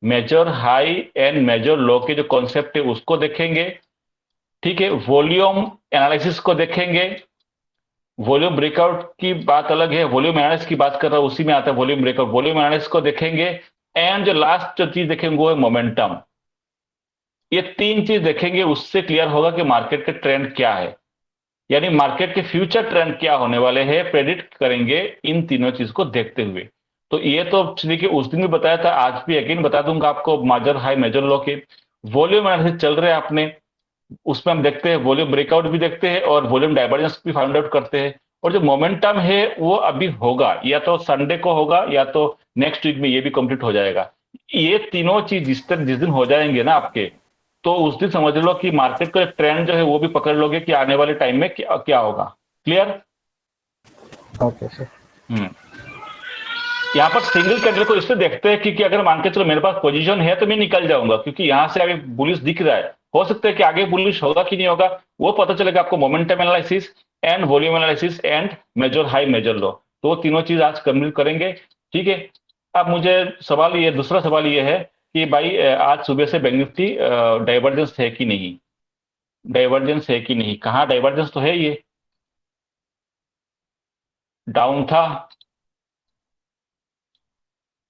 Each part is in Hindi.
मेजर हाई एंड मेजर लो के जो कॉन्सेप्ट है उसको देखेंगे। ठीक है, वॉल्यूम एनालिसिस को देखेंगे। वॉल्यूम ब्रेकआउट की बात अलग है, वॉल्यूम एनालिसिस की बात कर रहा हूं, उसी में आता है वॉल्यूम ब्रेकआउट। वॉल्यूम एनालिसिस को देखेंगे एंड जो लास्ट जो चीज देखेंगे वो है मोमेंटम। ये तीन चीज देखेंगे, उससे क्लियर होगा कि मार्केट का ट्रेंड क्या है, यानी मार्केट के फ्यूचर ट्रेंड क्या होने वाले हैं, प्रेडिक्ट करेंगे इन तीनों चीज को देखते हुए। तो ये तो देखिए उस दिन भी बताया था, आज भी अगेन बता दूंगा आपको, मेजर हाई मेजर लो के वॉल्यूम एनालिसिस चल रहे हैं अपने। उसमें हम देखते हैं वॉल्यूम ब्रेकआउट भी देखते हैं और वॉल्यूम डाइवर्जेंस भी फाइंड आउट करते हैं। और जो मोमेंटम है वो अभी होगा, या तो संडे को होगा या तो नेक्स्ट वीक में ये भी कंप्लीट हो जाएगा। ये तीनों चीज जिस दिन हो जाएंगे ना आपके, तो उस दिन समझ लो कि मार्केट का ट्रेंड जो है वो भी पकड़ लोगे कि आने वाले टाइम में क्या क्या होगा। क्लियर? Okay sir. हम्म। यहाँ पर सिंगल कैंडल को इससे देखते हैं क्योंकि अगर मान के चलो मेरे पास पोजीशन है तो मैं निकल जाऊंगा, क्योंकि यहां से अभी बुलिश दिख रहा है। हो सकता है कि आगे बुलिश होगा कि नहीं होगा, वो पता चलेगा आपको momentum analysis and volume analysis and major high major low. तो वो तीनों चीज आज कंप्लीट करेंगे। ठीक है। अब मुझे सवाल ये, दूसरा सवाल ये है कि भाई आज सुबह से बैंक निफ्टी डाइवर्जेंस है कि नहीं? डाइवर्जेंस है कि नहीं? कहाँ डाइवर्जेंस तो है, ये डाउन था,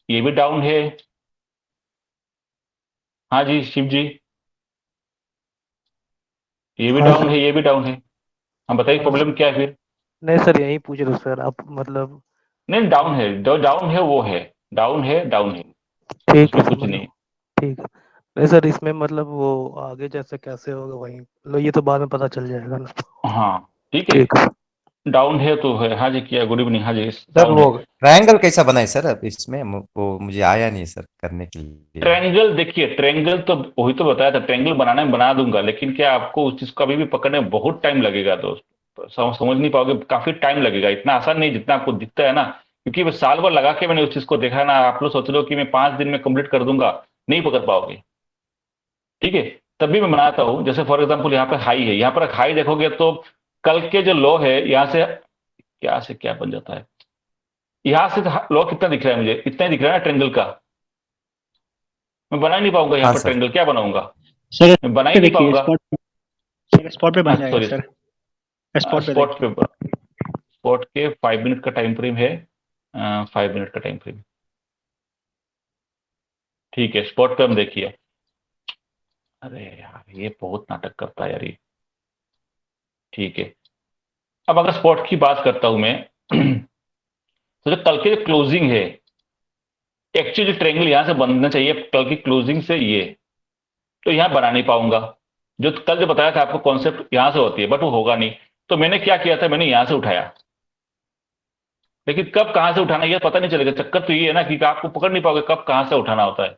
ये भी डाउन है। हाँ जी शिव जी, ये भी हाँ डाउन सर। है, ये भी डाउन है। हम बताइए हाँ सर। प्रॉब्लम क्या है फिर? नहीं सर, यही पूछ रहे हो सर आप, मतलब। नहीं डाउन है, जो डाउन है वो है, डाउन है, डाउन है, ठीक है उसमें सर, कुछ मतलब। नहीं। ठीक है। नहीं सर, इसमें मतलब वो आगे जैसे कैसे होगा वही, मतलब ये तो बाद में पता चल जाएगा ना। हाँ ठीक है, ठीक है। डाउन है तो है। हाँ जी, किया, गुड इवनिंग। हाँ जी, सर डाउन वो है। ट्रायंगल कैसा बना है सर? अब इसमें वो मुझे आया नहीं सर करने के लिए। ट्रायंगल देखिए, ट्रायंगल तो वही तो बताया था, ट्रायंगल बनाने में बना दूंगा, लेकिन क्या आपको उस चीज को अभी भी पकड़ने में बहुत टाइम लगेगा दोस्त। समझ नहीं पाओगे, काफी टाइम लगेगा, इतना आसान नहीं जितना आपको दिखता है ना। क्योंकि वो साल भर लगा के मैंने उस चीज को देखा ना, आप लोग सोच रहे हो कि मैं 5 दिन में कंप्लीट कर दूंगा, नहीं पकड़ पाओगे। ठीक है। तभी मैं बनाता हूं, जैसे फॉर एग्जांपल यहाँ पे हाई है, यहाँ पर हाई देखोगे तो कल के जो लो है यहाँ से क्या बन जाता है, यहाँ से लो कितना दिख रहा है मुझे, इतना ही दिख रहा है ना ट्रेंगल का। मैं बना ही नहीं पाऊंगा यहाँ हाँ पर सर। ट्रेंगल, क्या बनाऊंगा? सर मैं बना ही पे नहीं देखिए पाऊंगा। स्पॉट। सर स्पॉट पे बन जाएगा सॉरी, सर। स्पॉट पे स्पॉट देखिए। पे, स्पॉट के 5 मिनट का टाइम फ्रेम है, 5 मिनट का टाइम फ्रेम। ठीक है, स्पॉट पे हम देखिए। अरे यार ये बहुत नाटक करता है यार ये। ठीक है, अब अगर स्पॉट की बात करता हूं मैं तो जो कल के जो क्लोजिंग है, एक्चुअली ट्रेंगल यहां से बनना चाहिए कल की क्लोजिंग से ये, तो यहां बना नहीं पाऊंगा। जो कल जो बताया था आपको कॉन्सेप्ट यहां से होती है, बट वो होगा नहीं। तो मैंने क्या किया था, मैंने यहां से उठाया, लेकिन कब कहां से उठाना यह पता नहीं चलेगा। चक्कर तो ये है ना कि आपको पकड़ नहीं पाओगे कब कहां से उठाना होता है।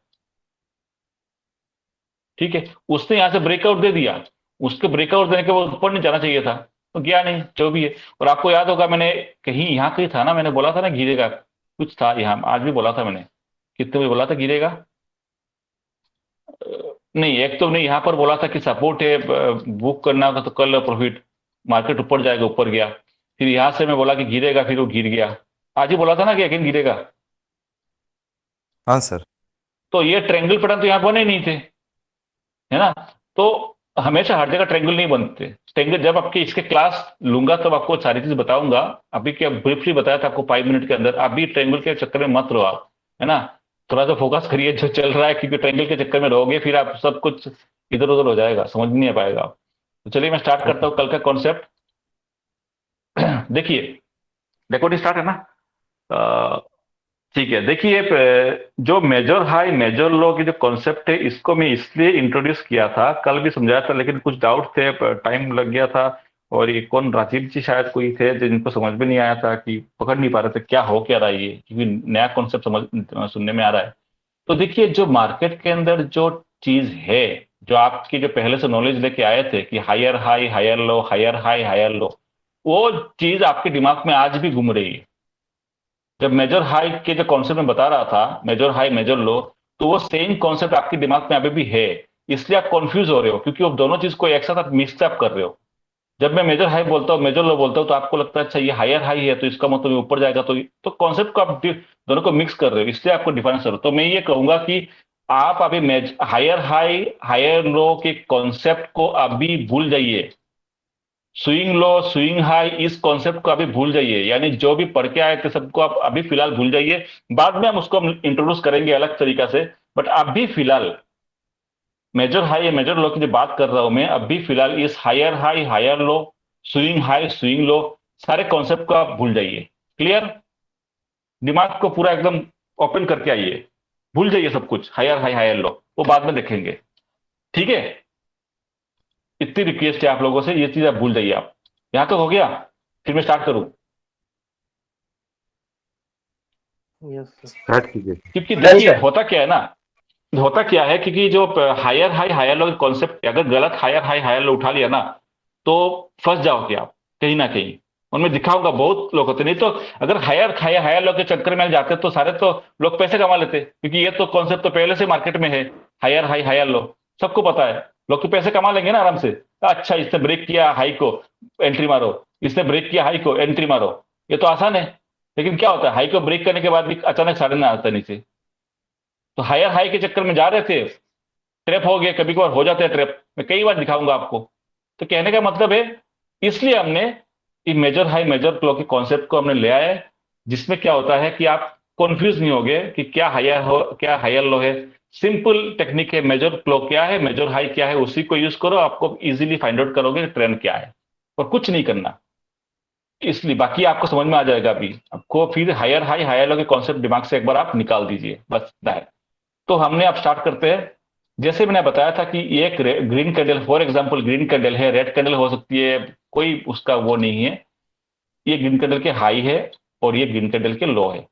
ठीक है, उसने यहां से ब्रेकआउट दे दिया, उसके ब्रेकआउट देने के बाद ऊपर नहीं जाना चाहिए था, तो गया नहीं, जो भी है। और आपको याद होगा मैंने कहीं यहाँ कहीं था ना, मैंने बोला था ना गिरेगा, कुछ था यहाँ, आज भी बोला था मैंने, कितने बजे बोला था गिरेगा? नहीं, एक तो नहीं, यहाँ पर बोला था कि सपोर्ट है, बुक करना होगा तो कर लो प्रॉफिट, मार्केट ऊपर जाएगा, ऊपर गया। फिर यहां से मैं बोला कि गिरेगा, फिर वो गिर गया। आज ही बोला था ना कि अगेन गिरेगा। हाँ सर। तो ये ट्रेंगल पैटर्न तो यहाँ बने नहीं थे, है ना। तो हमेशा हर जगह ट्रेंगल नहीं बनते। ट्रेंगल जब आपके इसके क्लास लूंगा तब आपको सारी चीज बताऊंगा। अभी क्या ब्रीफली बताया था आपको 5 मिनट के अंदर, अभी ट्रेंगल के चक्कर में मत रहो आप, है ना। थोड़ा सा फोकस करिए जो चल रहा है, क्योंकि ट्रेंगल के चक्कर में रहोगे फिर आप सब कुछ इधर उधर हो जाएगा, समझ नहीं आ पाएगा आप। तो चलिए मैं स्टार्ट करता ओके हूँ सर। कल का कॉन्सेप्ट। देखिए, रिकॉर्डिंग स्टार्ट है ना? अ, ठीक है, देखिए जो मेजर हाई मेजर लो की जो कॉन्सेप्ट है, इसको मैं इसलिए इंट्रोड्यूस किया था, कल भी समझाया था, लेकिन कुछ डाउट थे, टाइम लग गया था। और ये कौन, राजीव जी शायद कोई थे जिनको समझ में नहीं आया था, कि पकड़ नहीं पा रहे थे क्या हो क्या रहा है ये, क्योंकि नया कॉन्सेप्ट समझ सुनने में आ रहा है। तो देखिए जो मार्केट के अंदर जो चीज है, जो आपकी जो पहले से नॉलेज लेके आए थे कि higher high higher low, higher high higher low, वो चीज आपके दिमाग में आज भी घूम रही है। जब मेजर हाई के जो कॉन्सेप्ट में बता रहा था, मेजर हाई मेजर लो, तो वो सेम कॉन्सेप्ट आपके दिमाग में अभी भी है। इसलिए आप कंफ्यूज हो रहे हो, क्योंकि वो दोनों चीज को एक साथ आप मिक्स अप कर रहे हो। जब मैं मेजर हाई बोलता हूँ मेजर लो बोलता हूँ तो आपको लगता है अच्छा ये हायर हाई है तो इसका मतलब ये ऊपर जाएगा, तो कॉन्सेप्ट को आप दोनों को मिक्स कर रहे हो, इसलिए आपको डिफरेंस हो रहा है। तो मैं ये कहूंगा कि आप अभी हायर हाई हायर लो के कॉन्सेप्ट को अभी भूल जाइए। स्विंग लो स्विंग हाई इस कॉन्सेप्ट को अभी भूल जाइए, यानी जो भी पढ़ के आए थे सबको आप अभी फिलहाल भूल जाइए। बाद में हम उसको इंट्रोड्यूस करेंगे अलग तरीका से, बट अभी फिलहाल मेजर हाई या मेजर लो की जो बात कर रहा हूं मैं, अभी फिलहाल इस higher high higher low, swing high swing low, सारे कॉन्सेप्ट को आप भूल जाइए। क्लियर? दिमाग को पूरा एकदम ओपन करके आइए, भूल जाइए सब कुछ, हायर हाई हायर लो वो बाद में देखेंगे। ठीक है? इतनी रिक्वेस्ट है आप लोगों से, ये चीज आप भूल जाइए। आप यहां तक हो गया? फिर मैं स्टार्ट करूं? Yes sir. स्टार्ट कीजिए। क्योंकि देखिए होता क्या है ना, होता क्या है, क्योंकि जो higher high higher low concept अगर गलत हायर हाई हायर लो उठा लिया ना, तो फंस जाओगे आप कहीं ना कहीं। उनमें दिखाऊंगा बहुत लोग होते, नहीं तो अगर हायर हायर हायर लो के चक्कर में जाते तो सारे तो लोग पैसे कमा लेते, क्योंकि ये तो कॉन्सेप्ट तो पहले से मार्केट में है। हायर हाई हायर लो सबको पता है, लोग तो पैसे कमा लेंगे ना आराम से। अच्छा इसने ब्रेक किया हाई को, एंट्री मारो। इसने ब्रेक किया हाई को, एंट्री मारो। ये तो आसान है। लेकिन क्या होता है, हाई को ब्रेक करने के बाद भी अचानक साढ़े ना आता है नीचे, तो हायर हाई के चक्कर में जा रहे थे, ट्रैप हो गए। कभी कभार हो जाते हैं ट्रैप, मैं कई बार दिखाऊंगा आपको। तो कहने का मतलब है, इसलिए हमने ये मेजर हाई मेजर क्लो के कॉन्सेप्ट को हमने ले आया है, जिसमें क्या होता है कि आप कंफ्यूज नहीं होगे कि क्या हायर हो क्या हायर लो है। सिंपल टेक्निक है, मेजर क्लो क्या है मेजर हाई क्या है, उसी को यूज करो, आपको इजीली फाइंड आउट करोगे ट्रेंड क्या है, और कुछ नहीं करना। इसलिए बाकी आपको समझ में आ जाएगा। अभी आपको फिर हायर हाई हायर लो के कॉन्सेप्ट दिमाग से एक बार आप निकाल दीजिए, बस इतना है। तो हमने अब स्टार्ट करते हैं। जैसे मैंने बताया था कि ये एक green candle, for example green candle है, रेड कैंडल हो सकती है, कोई उसका वो नहीं है। ये ग्रीन कैंडल के हाई है और ये ग्रीन कैंडल के लो है।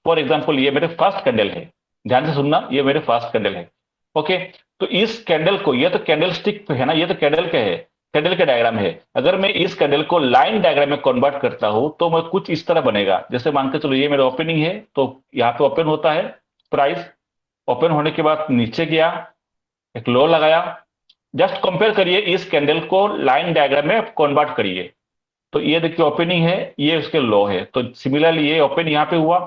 फॉर एग्जांपल ये मेरे फर्स्ट कैंडल है, ध्यान से सुनना, ये मेरे फर्स्ट कैंडल है। ओके, तो इस कैंडल को, ये तो कैंडल स्टिक है ना, ये तो कैंडल का है, कैंडल का डायग्राम है। अगर मैं इस कैंडल को लाइन डायग्राम में कन्वर्ट करता हूं तो मैं कुछ इस तरह बनेगा। जैसे मान के चलो ये मेरा ओपनिंग है, तो यहाँ पे ओपन होता है प्राइस, ओपन होने के बाद नीचे गया, एक लो लगाया। जस्ट कंपेयर करिए, इस कैंडल को लाइन डायग्राम में कन्वर्ट करिए। तो ये देखिए ओपनिंग है, ये उसके लो है। तो सिमिलरली ये ओपन यहाँ पे हुआ,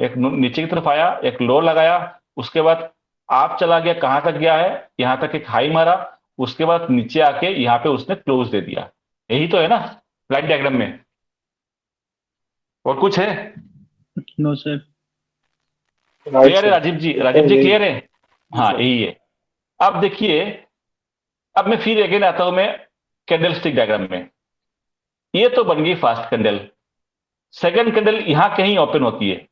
एक नीचे की तरफ आया, एक लो लगाया, उसके बाद आप चला गया, कहां तक गया है, यहां तक एक हाई मारा, उसके बाद नीचे आके यहाँ पे उसने क्लोज दे दिया। यही तो है ना लाइन डायग्राम में, और कुछ है? No sir. क्लियर है राजीव जी? राजीव जी क्लियर है? हाँ यही है। अब देखिए, अब मैं फिर अगेन आता हूं मैं कैंडल स्टिक डायग्राम में। ये तो बन गई फास्ट कैंडल। सेकंड कैंडल यहां कहीं ओपन होती है,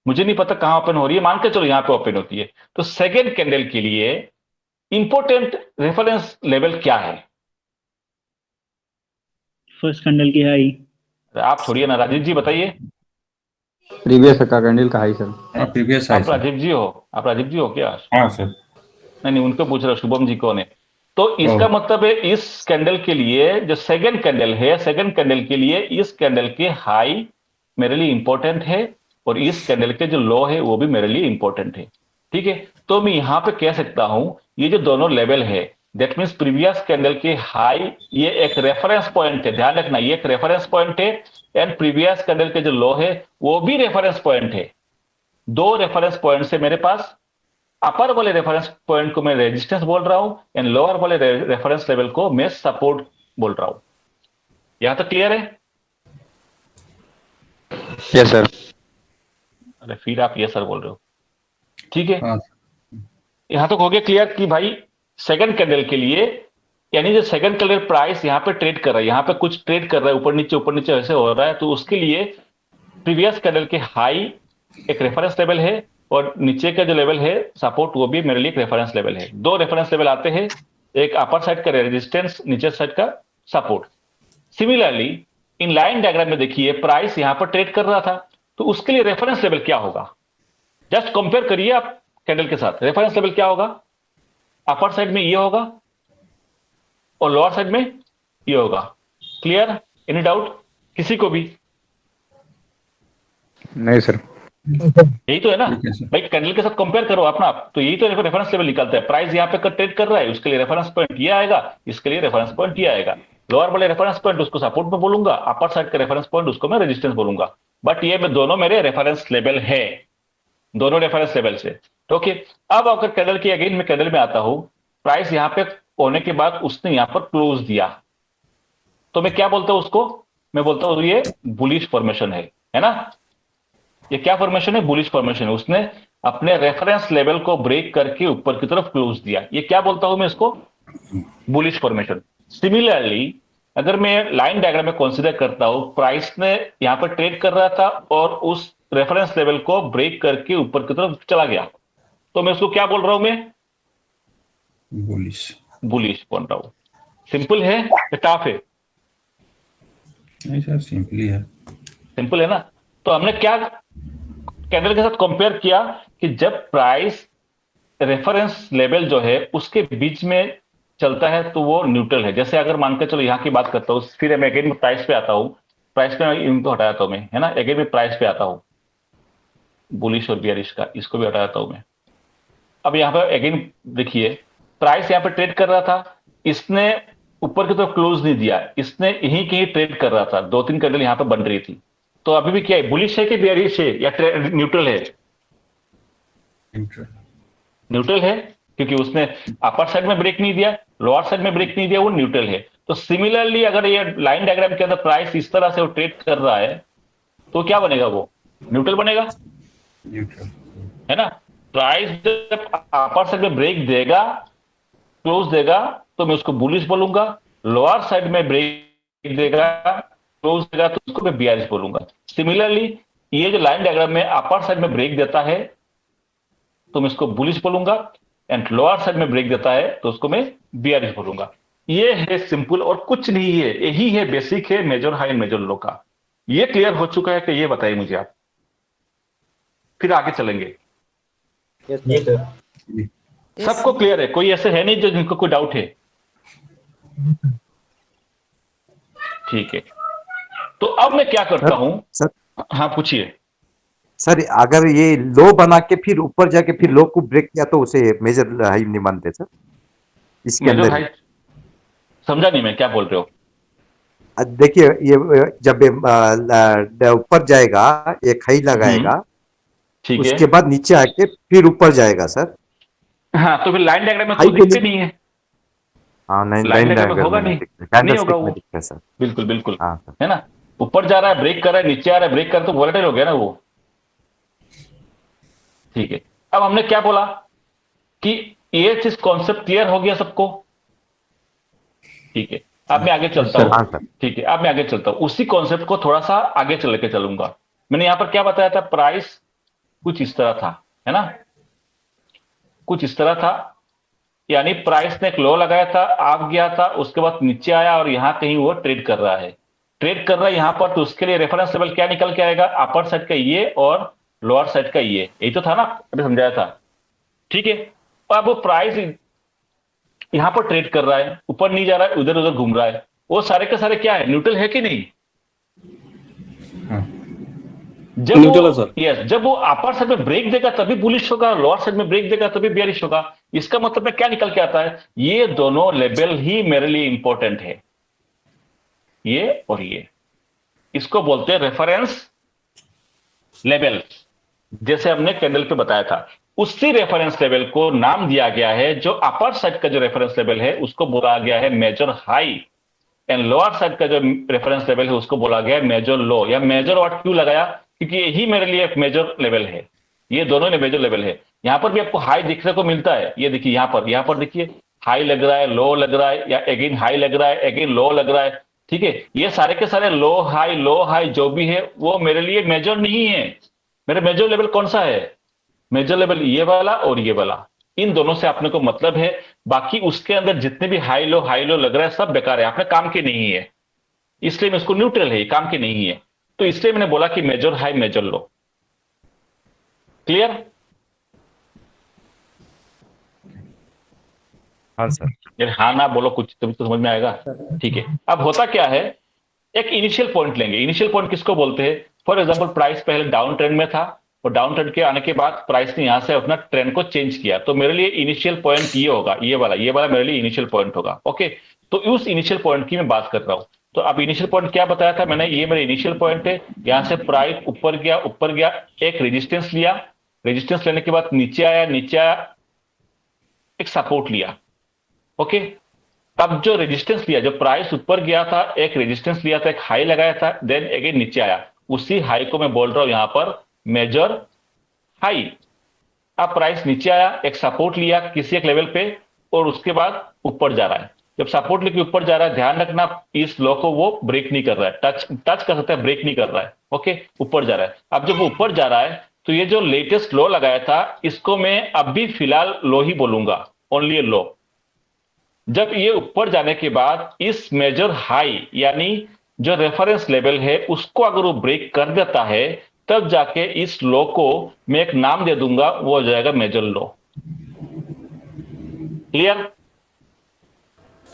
मुझे नहीं पता कहां ओपन हो रही है, मान के चलो यहां पे ओपन होती है। तो सेकंड कैंडल के लिए इंपॉर्टेंट रेफरेंस लेवल क्या है? फर्स्ट कैंडल की हाई। आप छोड़िए ना, राजीव जी बताइए। प्रीवियस का कैंडल का हाई सर। प्रीवियस हाई आप सर। राजीव जी हो? आप राजीव जी हो क्या? हाँ सर। नहीं नहीं, उनको पूछ रहा हूं, शुभम जी कौन है। तो इसका मतलब है इस कैंडल के लिए जो सेकंड कैंडल है, सेकंड कैंडल के लिए इस कैंडल के हाई मेरे लिए इंपॉर्टेंट है, और इस कैंडल के जो लो है वो भी मेरे लिए इंपॉर्टेंट है। ठीक है, तो मैं यहां पे कह सकता हूं ये जो दोनों लेवल है, दैट मीन्स प्रीवियस कैंडल के हाई, ये एक रेफरेंस पॉइंट है, ध्यान रखना ये एक रेफरेंस पॉइंट है। एंड प्रीवियस कैंडल के जो लो है वो भी रेफरेंस पॉइंट है। दो रेफरेंस पॉइंट है मेरे पास। अपर वाले रेफरेंस पॉइंट को मैं रेजिस्टेंस बोल रहा हूं, एंड लोअर वाले रेफरेंस लेवल को मैं सपोर्ट बोल रहा हूं। यहां तक क्लियर है? Yes sir. अरे फिर आप ये सर बोल रहे हो, ठीक है। हाँ यहां तक हो गया क्लियर कि भाई सेकंड कैंडल के लिए, यानी जो सेकंड कैंडल प्राइस यहां पे ट्रेड कर रहा है, यहां पे कुछ ट्रेड कर रहा है, ऊपर नीचे ऐसे हो रहा है, तो उसके लिए प्रीवियस कैंडल के हाई एक रेफरेंस लेवल है, और नीचे का जो लेवल है सपोर्ट वो भी मेरे लिए एक रेफरेंस लेवल है। दो रेफरेंस लेवल आते हैं, एक अपर साइड का रेजिस्टेंस, नीचे साइड का support. Similarly in line diagram में देखिए प्राइस यहां पर ट्रेड कर रहा था, तो उसके लिए रेफरेंस लेवल क्या होगा? जस्ट कंपेयर करिए आप कैंडल के साथ, रेफरेंस लेवल क्या होगा? अपर साइड में ये होगा और लोअर साइड में ये होगा। क्लियर? एनी डाउट किसी को भी? नहीं सर। यही तो है ना ठीक है सर। भाई, कैंडल के साथ कंपेयर करो अपना, तो यही तो रेफरेंस लेवल निकलता है। प्राइस यहाँ पे ट्रेड कर रहा है, उसके लिए रेफरेंस पॉइंट ये आएगा, इसके लिए रेफरेंस पॉइंट ये आएगा। लोअर वाले रेफरेंस पॉइंट उसको सपोर्ट में बोलूंगा, अपर साइड का रेफरेंस पॉइंट उसको मैं रेजिस्टेंस बोलूंगा। बट ये दोनों मेरे रेफरेंस लेवल है। दोनों रेफरेंस लेवल से। ओके, अब अगर कैंडल की अगेन मैं कैंडल में आता हूं, प्राइस यहां पे होने के बाद उसने यहां पर क्लोज दिया, तो मैं क्या बोलता हूं उसको, मैं बोलता हूं ये बुलिश फॉर्मेशन है ना। ये क्या फॉर्मेशन है, बुलिश फॉर्मेशन है। उसने अपने रेफरेंस लेवल को ब्रेक करके ऊपर की तरफ क्लोज दिया, ये क्या बोलता हूं मैं इसको, बुलिश फॉर्मेशन। सिमिलरली अगर मैं लाइन डायग्राम में कंसीडर करता हूं, प्राइस ने यहां पर ट्रेड कर रहा था और उस रेफरेंस लेवल को ब्रेक करके ऊपर की तरफ चला गया, तो मैं उसको क्या बोल रहा हूं, मैं बुलिश। बुलिश बोल रहा हूं। सिंपल है या टफ है? नहीं सर, सिंपली है। सिंपल है ना। तो हमने क्या कैंडल के साथ कंपेयर किया कि जब प्राइस रेफरेंस लेवल जो है उसके बीच में चलता है तो वो न्यूट्रल है। जैसे अगर मान के चलो यहां की बात करता हूं, फिर मैं अगेन प्राइस पे आता हूं, प्राइस पे इनको हटाता हूं मैं, है ना, अगेन मैं प्राइस पे आता हूं, बुलिश और बियरिश का, इसको भी हटाता हूं मैं। अब यहां पर अगेन देखिए, प्राइस यहां पर ट्रेड कर रहा था, इसने ऊपर की तरफ क्लोज नहीं दिया, इसने यहीं कहीं ट्रेड कर रहा था, 2-3 कैंडल यहां पर बन रही थी। तो अभी भी क्या है, बुलिश है कि बियरिश है या न्यूट्रल है? न्यूट्रल। न्यूट्रल है, क्योंकि उसने अपर साइड में ब्रेक नहीं दिया, लोअर साइड में ब्रेक नहीं दिया, वो न्यूट्रल है। तो सिमिलरली अगर ये लाइन डायग्राम के अंदर प्राइस इस तरह से वो ट्रेड कर रहा है तो क्या बनेगा, वो न्यूट्रल बनेगा, न्यूट्रल। है ना। प्राइस जब अपर साइड में ब्रेक देगा, क्लोज देगा, तो मैं उसको बुलिश बोलूंगा। लोअर साइड में ब्रेक देगा, क्लोज देगा, तो उसको मैं बियरिश बोलूंगा। सिमिलरली ये जो लाइन डायग्राम में अपर साइड में ब्रेक देता है तो मैं इसको बुलिश बोलूंगा, एंड लोअर साइड में ब्रेक देता है तो उसको मैं बियरिश बोलूंगा। ये है सिंपल और कुछ नहीं है, यही है बेसिक है मेजर हाई एंड मेजर लो का। ये क्लियर हो चुका है कि ये बताइए मुझे आप, फिर आगे चलेंगे। सबको क्लियर है? कोई ऐसे है नहीं जो जिनको कोई डाउट है? ठीक है, तो अब मैं क्या करता हूं। सर हाँ पूछिए। सर, अगर ये लो बना के फिर ऊपर जाके फिर लो को ब्रेक किया तो उसे मेजर हाई नहीं मानते सर, इसके मेजर अंदर हाई ही? समझा नहीं मैं, क्या बोल रहे हो? देखिए, ये जब ऊपर जाएगा एक हाई लगाएगा, ठीक है। उसके बाद नीचे आके फिर ऊपर जाएगा सर। हाँ, तो फिर लाइन डायग्राम में हाई तो के दिखते लिए नहीं है, हाँ, लाइन लाइन डायग्राम में डायग्राम होगा में नहीं नहीं, दिखता, नहीं होगा कैंडलस्टिक में वो। दिखता है सर। बिल्कुल बिल्कुल, हाँ सर। है ना। ऊपर जा रहा है ब्रेक कर रहा है, नीचे आ रहा है ब्रेक कर रहा है, तो वोलेटाइल हो गया ना वो। ठीक है, अब हमने क्या बोला कि ये चीज कॉन्सेप्ट क्लियर हो गया सबको। ठीक है, अब मैं आगे चलता सर। हाँ हूं। सर। ठीक है, अब मैं आगे चलता हूं, उसी कॉन्सेप्ट को थोड़ा सा आगे चल के चलूंगा। मैंने यहां पर क्या बताया था, प्राइस कुछ इस तरह था, है ना, कुछ इस तरह था, यानी प्राइस ने एक लो लगाया था, आप गया था, उसके बाद नीचे आया और यहां कहीं वो ट्रेड कर रहा है, ट्रेड कर रहा है यहां पर, तो उसके लिए रेफरेंस लेवल क्या निकल के आएगा, अपर साइड का ये और लोअर साइड का ये, यही तो था ना, अभी समझाया था। ठीक है, अब वो प्राइस यहां पर ट्रेड कर रहा है, ऊपर नहीं जा रहा है, उधर उधर घूम रहा है, वो सारे के सारे क्या है, न्यूट्रल है कि नहीं? हाँ। जब वो यस, जब वो अपर साइड में ब्रेक देगा तभी बुलिश होगा, लोअर साइड में ब्रेक देगा तभी बेयरिश होगा। इसका मतलब में क्या निकल के आता है, ये दोनों लेवल ही मेरे लिए इंपॉर्टेंट है, ये और ये, इसको बोलते हैं रेफरेंस लेवल। जैसे हमने कैंडल पे बताया था, उसी रेफरेंस लेवल को नाम दिया गया है, जो अपर साइड का जो रेफरेंस लेवल है उसको बोला गया है major high, and lower side का जो रेफरेंस लेवल है उसको बोला गया है मेजर लो। या मेजर और क्यों लगाया, क्योंकि यही मेरे लिए एक मेजर लेवल है, ये दोनों ने मेजर लेवल है। यहां पर भी आपको हाई दिखने को मिलता है, ये देखिए यहां पर देखिए हाई लग रहा है, लो लग रहा है, या अगेन हाई लग रहा है, अगेन लो लग रहा है। ठीक है, ये सारे के सारे लो हाई जो भी है वो मेरे लिए मेजर नहीं है। मेरा मेजर लेवल कौन सा है, मेजर लेवल ये वाला और ये वाला, इन दोनों से अपने को मतलब है। बाकी उसके अंदर जितने भी हाई लो लग रहा है सब बेकार है, अपने काम के नहीं है, इसलिए मैं इसको न्यूट्रल है, काम के नहीं है। तो इसलिए मैंने बोला कि मेजर हाई मेजर लो। क्लियर? हाँ सर। यार हाँ ना बोलो कुछ, तभी तो समझ में आएगा। ठीक है, अब होता क्या है, एक इनिशियल पॉइंट लेंगे। इनिशियल पॉइंट किसको बोलते हैं, फॉर एग्जांपल प्राइस पहले डाउन ट्रेंड में था, और डाउन ट्रेंड के आने के बाद प्राइस ने यहां से अपना ट्रेंड को चेंज किया, तो मेरे लिए इनिशियल पॉइंट ये होगा, ये वाला मेरे लिए इनिशियल पॉइंट होगा। ओके, तो उस इनिशियल पॉइंट की मैं बात कर रहा हूं। तो अब इनिशियल पॉइंट क्या बताया था मैंने, ये मेरा इनिशियल पॉइंट है, यहां से प्राइस ऊपर गया, एक रेजिस्टेंस लिया, रेजिस्टेंस लेने के बाद नीचे आया, नीचे आया, एक सपोर्ट लिया। ओके, तब जो रेजिस्टेंस लिया, जो प्राइस ऊपर गया था, एक रेजिस्टेंस लिया था, एक हाई लगाया था, देन अगेन नीचे आया, उसी हाई को मैं बोल रहा हूं यहां पर मेजर हाई। अब प्राइस नीचे आया, एक सपोर्ट लिया किसी एक लेवल पे, और उसके बाद ऊपर जा रहा है। जब सपोर्ट लेके ऊपर जा रहा है, ध्यान रखना इस लो को वो ब्रेक नहीं कर रहा है, टच कर सकता है, ब्रेक नहीं कर रहा है। ओके, ऊपर जा रहा है। अब जब वो ऊपर जा रहा है तो ये जो लेटेस्ट लो लगाया था, इसको मैं अभी फिलहाल लो ही बोलूंगा, ओनली लो। जब ये ऊपर जाने के बाद इस मेजर हाई यानी जो रेफरेंस लेवल है उसको अगर वो ब्रेक कर देता है, तब जाके इस लो को मैं एक नाम दे दूंगा, वो हो जाएगा मेजर लो। क्लियर?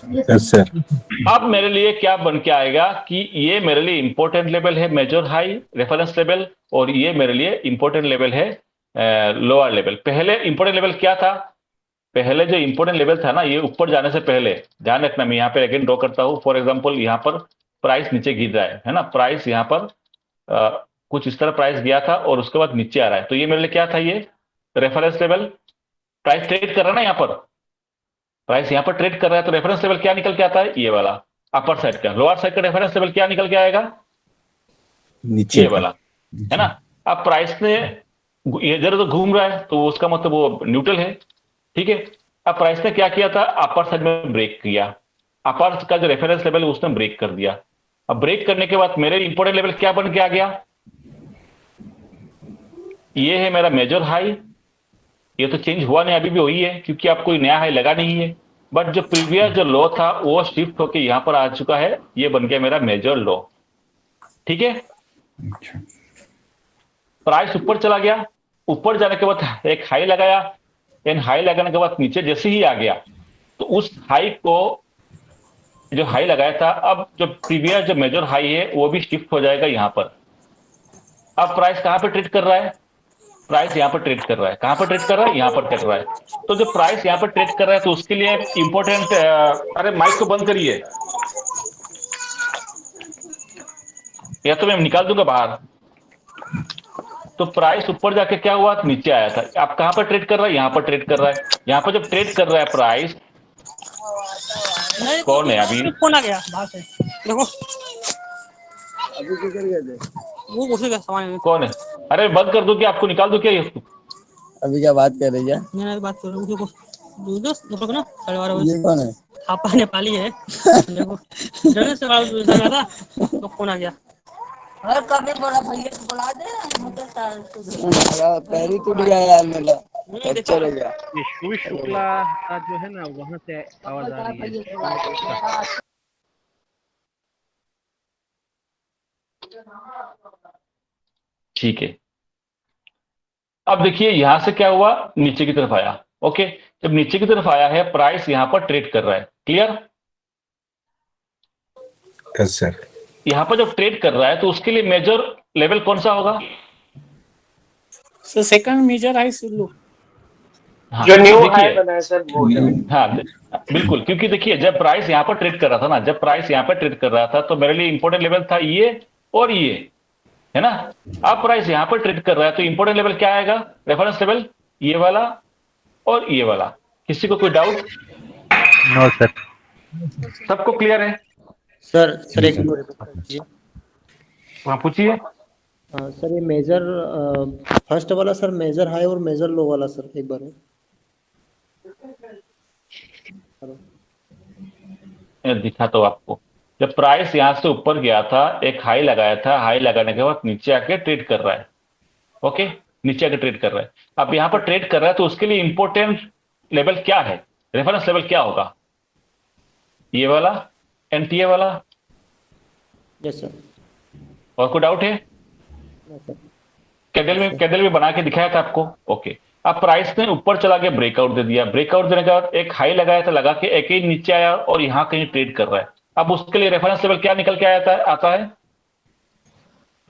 Yes sir. अब मेरे लिए क्या बन के आएगा कि ये मेरे लिए इंपॉर्टेंट लेवल है मेजर हाई रेफरेंस लेवल, और ये मेरे लिए इंपॉर्टेंट लेवल है लोअर लेवल। पहले इंपॉर्टेंट लेवल क्या था? पहले जो इंपॉर्टेंट लेवल था ना, ये ऊपर जाने से पहले, ध्यान रखना, मैं यहाँ पे अगेन ड्रॉ करता हूं। फॉर एग्जांपल यहाँ पर प्राइस नीचे गिर रहा है ना, प्राइस यहाँ पर कुछ इस तरह प्राइस गया था और उसके बाद नीचे आ रहा है, तो ये मेरे लिए क्या था? ये रेफरेंस लेवल। प्राइस ट्रेड कर रहा है ना, यहाँ पर प्राइस यहाँ पर ट्रेड कर रहा है, तो रेफरेंस लेवल क्या निकल के आता है? ये वाला अपर साइड का। लोअर साइड का रेफरेंस लेवल क्या निकल के आएगा? नीचे ये वाला, है ना। अब प्राइस ने इधर तो घूम रहा है, तो उसका मतलब वो न्यूट्रल है, ठीक है। अब प्राइस ने क्या किया था? अपर साइड में ब्रेक किया, अपर का जो रेफरेंस लेवल है उसने ब्रेक कर दिया। अब ब्रेक करने के बाद मेरे इंपॉर्टेंट लेवल क्या बन के आ गया? ये है मेरा मेजर हाई। ये तो चेंज हुआ नहीं, अभी भी वही है, क्योंकि आप कोई नया हाई लगा नहीं है। बट जो प्रीवियस जो लो था वो शिफ्ट होके यहां पर आ चुका है, ये बन गया मेरा मेजर लो, ठीक है। अच्छा। प्राइस ऊपर चला गया, ऊपर जाने के बाद एक हाई लगाया, एंड हाई लगाने के बाद नीचे जैसे ही आ गया, तो उस हाई को, जो हाई लगाया था, अब जो प्रीवियस जो मेजर हाई है वो भी शिफ्ट हो जाएगा यहां पर। अब प्राइस कहां पर ट्रेड कर रहा है? प्राइस यहां पर ट्रेड कर रहा है। कहां पर ट्रेड कर रहा है? यहां पर कर रहा है। तो जो प्राइस यहां पर ट्रेड कर रहा है, तो उसके लिए इंपॉर्टेंट, अरे माइक को बंद करिए, या तो मैं निकाल दूंगा बाहर। तो प्राइस ऊपर जाके क्या हुआ? नीचे आया था। आप कहां पर ट्रेड कर रहा है? यहां पर ट्रेड कर रहा है। यहां पर जब ट्रेड कर रहा है प्राइस, कौन है अभी? फोन आ गया बाहर से, देखो अभी क्या कर गए थे वो उसी का सामान। कौन है? अरे बंद कर दो, क्या आपको निकाल दो क्या ये? अभी क्या बात कर रही है? मैं बात कर रहा हूँ, देखो देखो ना 12:30 बजे। ये कौन है? आपा नेपाली है। देखो जगह से लगा था तो फोन आ गया। अरे कभी बोला भैया को बुला दे, पैरी टूट गया यार मेरा, चले गया। ये शिव शुक्ला का जो है ना, वहां से आवाज आ रही है। ठीक है। अब देखिए यहां से क्या हुआ? नीचे की तरफ आया। ओके, जब नीचे की तरफ आया है, प्राइस यहां पर ट्रेड कर रहा है। क्लियर? Yes sir. यहां पर जब ट्रेड कर रहा है, तो उसके लिए मेजर लेवल कौन सा होगा? सर सेकंड मेजर हाई सुल्लू हाँ, जो न्यू देखिए, हाई बनाया सर वो। हाँ बिल्कुल, क्योंकि देखिए जब प्राइस यहां पर ट्रेड कर रहा था ना, जब प्राइस यहां पर ट्रेड कर रहा था, तो मेरे लिए इंपॉर्टेंट लेवल था ये और ये, है ना। अब प्राइस यहां पर ट्रेड कर रहा है, तो इंपॉर्टेंट लेवल क्या आएगा? रेफरेंस लेवल ये वाला और ये वाला। किसी को कोई डाउट? No sir. सबको क्लियर है? सर एक मिनट, वहां पूछिए। सर ये मेजर फर्स्ट वाला सर मेजर हाई और मेजर लो वाला सर एक बार मैं दिखाता हूं आपको। जब प्राइस यहां से ऊपर गया था, एक हाई लगाया था, हाई लगाने के बाद नीचे आके ट्रेड कर रहा है। ओके, नीचे आके ट्रेड कर रहा है। अब यहां पर ट्रेड कर रहा है, तो उसके लिए इंपॉर्टेंट लेवल क्या है? रेफरेंस लेवल क्या होगा? ये वाला एंड ये वाला। Yes sir. और कोई डाउट है? कैंडल में बना के दिखाया था आपको। ओके, अब प्राइस ने ऊपर चला गया, ब्रेकआउट दे दिया। ब्रेकआउट देने के बाद एक हाई लगाया था, लगा के एक ही नीचे आया और यहां कहीं ट्रेड कर रहा है। अब उसके लिए रेफरेंस लेवल क्या निकल के आता है?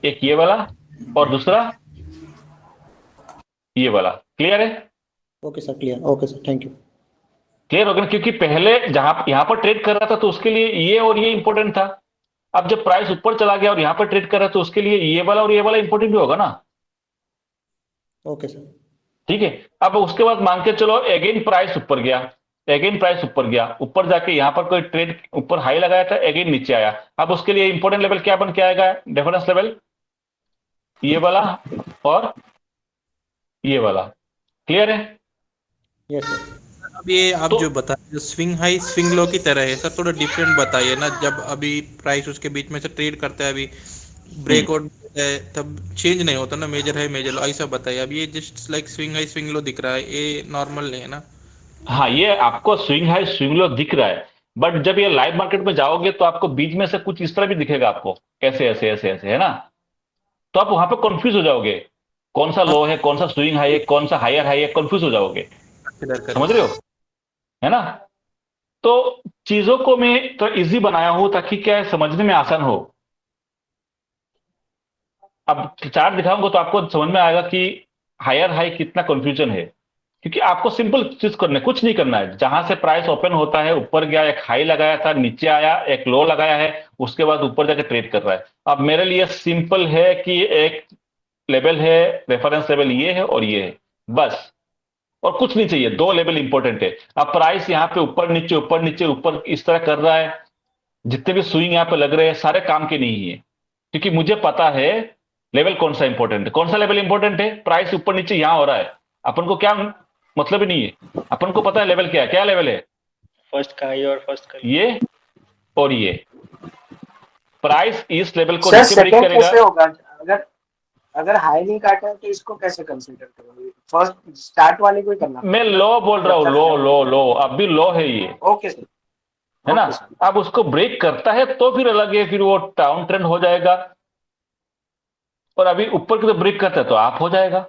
एक ये वाला और दूसरा ये वाला। क्लियर है? Okay sir, clear. Okay sir, thank you. Clear हो गया? क्योंकि पहले जहां यहां पर ट्रेड कर रहा था, तो उसके लिए ये और ये इंपॉर्टेंट था। अब जब प्राइस ऊपर चला गया और यहां पर ट्रेड कर रहा है, तो उसके लिए ये वाला और ये वाला इंपॉर्टेंट भी होगा ना। Okay sir. ठीक है। अब उसके बाद मान के चलो अगेन प्राइस ऊपर गया, अगेन प्राइस ऊपर गया, ऊपर जाके यहां पर कोई ट्रेड ऊपर हाई लगाया था, अगेन नीचे आया। अब उसके लिए इंपॉर्टेंट लेवल क्या बन के आएगा, रेफरेंस लेवल ये वाला और ये वाला। क्लियर है? Yes sir. अब ये आप तो जो बताए जो स्विंग हाई स्विंग लो की तरह है सर, थोड़ा डिफरेंट बताइए ना। जब अभी प्राइस उसके बीच में से ट्रेड करता है, अभी ब्रेकआउट है, तब चेंज नहीं होता ना, मेजर है मेजर लो, ऐसा बताइए। अब ये just like swing high swing लो दिख रहा है, ये नॉर्मल नहीं है ना। हाँ, ये आपको स्विंग हाई स्विंग लो दिख रहा है, बट जब ये लाइव मार्केट में जाओगे तो आपको बीच में से कुछ इस तरह भी दिखेगा आपको, ऐसे ऐसे ऐसे ऐसे, है ना। तो आप वहां पे कंफ्यूज हो जाओगे, कौन सा लो है, कौन सा स्विंग हाई है, कौन सा हायर हाई है, कंफ्यूज हो जाओगे। कंसिडर करें। समझ रहे हो, है ना। तो चीजों को मैं तो इजी बनाया हूं ताकि क्या है, समझने में आसान हो। अब चार्ट दिखाऊंगा तो आपको समझ में आएगा कि हायर हाई कितना कंफ्यूजन है, क्योंकि आपको सिंपल चीज करना है, कुछ नहीं करना है। जहां से प्राइस ओपन होता है, ऊपर गया, एक हाई लगाया था, नीचे आया, एक लो लगाया है, उसके बाद ऊपर जाके ट्रेड कर रहा है। अब मेरे लिए सिंपल है कि एक लेवल है, रेफरेंस लेवल ये है और ये है, बस, और कुछ नहीं चाहिए। दो लेवल इंपॉर्टेंट है। अब प्राइस यहां पे ऊपर नीचे ऊपर नीचे ऊपर इस तरह कर रहा है, जितने भी स्विंग यहां पे लग रहे हैं सारे काम के नहीं है, क्योंकि मुझे पता है लेवल कौन सा इंपॉर्टेंट है। कौन सा लेवल इंपॉर्टेंट है, प्राइस ऊपर नीचे यहां हो रहा है, अपन को क्या मतलब ही नहीं है, अपन को पता है लेवल क्या है। क्या लेवल है, फर्स्ट का हाई और फर्स्ट का ये और ये। प्राइस इस लेवल को सर नीचे ब्रेक सेकंड करेगा। कैसे होगा, अगर अगर हाई नहीं काटा है तो इसको कैसे कंसीडर करोगे? फर्स्ट स्टार्ट वाले को ही करना मैं लो बोल रहा हूं, लो लो लो, अब भी लो है ये, ओके सर, है ना। Okay sir. अब उसको ब्रेक करता है तो फिर अलग है, फिर वो डाउन ट्रेंड हो जाएगा। और अभी ऊपर की तो ब्रेक करता है तो आप हो जाएगा।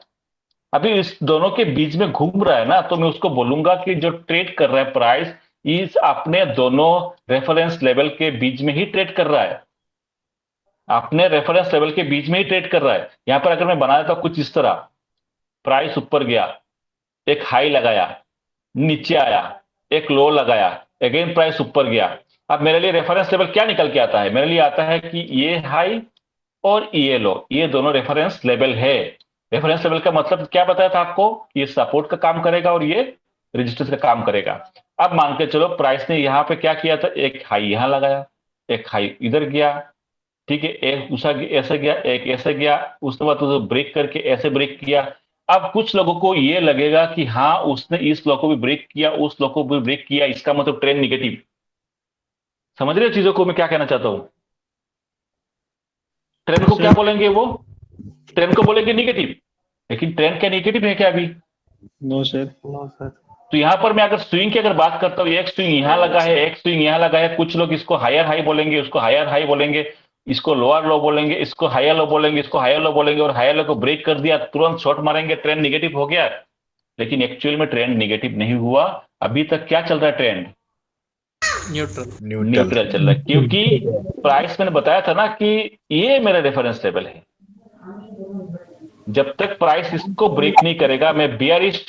अभी इस दोनों के बीच में घूम रहा है ना, तो मैं उसको बोलूंगा कि जो ट्रेड कर रहा है प्राइस, इस अपने दोनों रेफरेंस लेवल के बीच में ही ट्रेड कर रहा है, अपने रेफरेंस लेवल के बीच में ही ट्रेड कर रहा है। यहां पर अगर मैं बना देता हूं कुछ इस तरह, प्राइस ऊपर गया, एक हाई लगाया, नीचे आया, एक लो लगाया, अगेन प्राइस ऊपर गया। अब मेरे लिए रेफरेंस लेवल क्या निकल के आता है, मेरे लिए आता है कि ये हाई और ये लो, ये दोनों रेफरेंस लेवल है। रेफरेंस लेवल का मतलब क्या बताया था आपको, ये सपोर्ट का काम करेगा और ये रेजिस्टेंस का काम करेगा। अब मान के चलो प्राइस ने यहां पे क्या किया था, एक हाई यहां लगाया, एक हाई इधर गया, ठीक है, एक दूसरा ऐसे गया, एक ऐसे गया, उसके बाद तो ब्रेक करके ऐसे ब्रेक किया। अब कुछ लोगों को ये लगेगा कि हाँ उसने इस लो को भी ब्रेक किया, उस लो को भी ब्रेक किया, इसका मतलब ट्रेंड निगेटिव। समझ रहे हो चीजों को मैं क्या कहना चाहता हूं। ट्रेंड को क्या बोलेंगे, वो ट्रेंड को बोलेंगे निगेटिव, लेकिन ट्रेंड क्या निगेटिव है क्या अभी? No sir. No sir. तो यहां पर मैं अगर स्विंग की अगर बात करता हूं, एक स्विंग यहां लगा है, एक स्विंग यहां लगा है, कुछ लोग इसको हायर हाई बोलेंगे, उसको हायर हाई बोलेंगे, इसको लोअर लो बोलेंगे, इसको हायर लो बोलेंगे, इसको हायर लो बोलेंगे, और हायर लो को ब्रेक कर दिया, तुरंत शॉर्ट मारेंगे, ट्रेंड निगेटिव हो गया। लेकिन एक्चुअल में ट्रेंड निगेटिव नहीं हुआ। अभी तक क्या चल रहा है, ट्रेंड न्यूट्रल। न्यूट्रल चल रहा है, क्योंकि प्राइस मैंने बताया था ना कि ये मेरा रेफरेंस लेवल है। जब तक प्राइस इसको ब्रेक नहीं करेगा, मैं बियरिश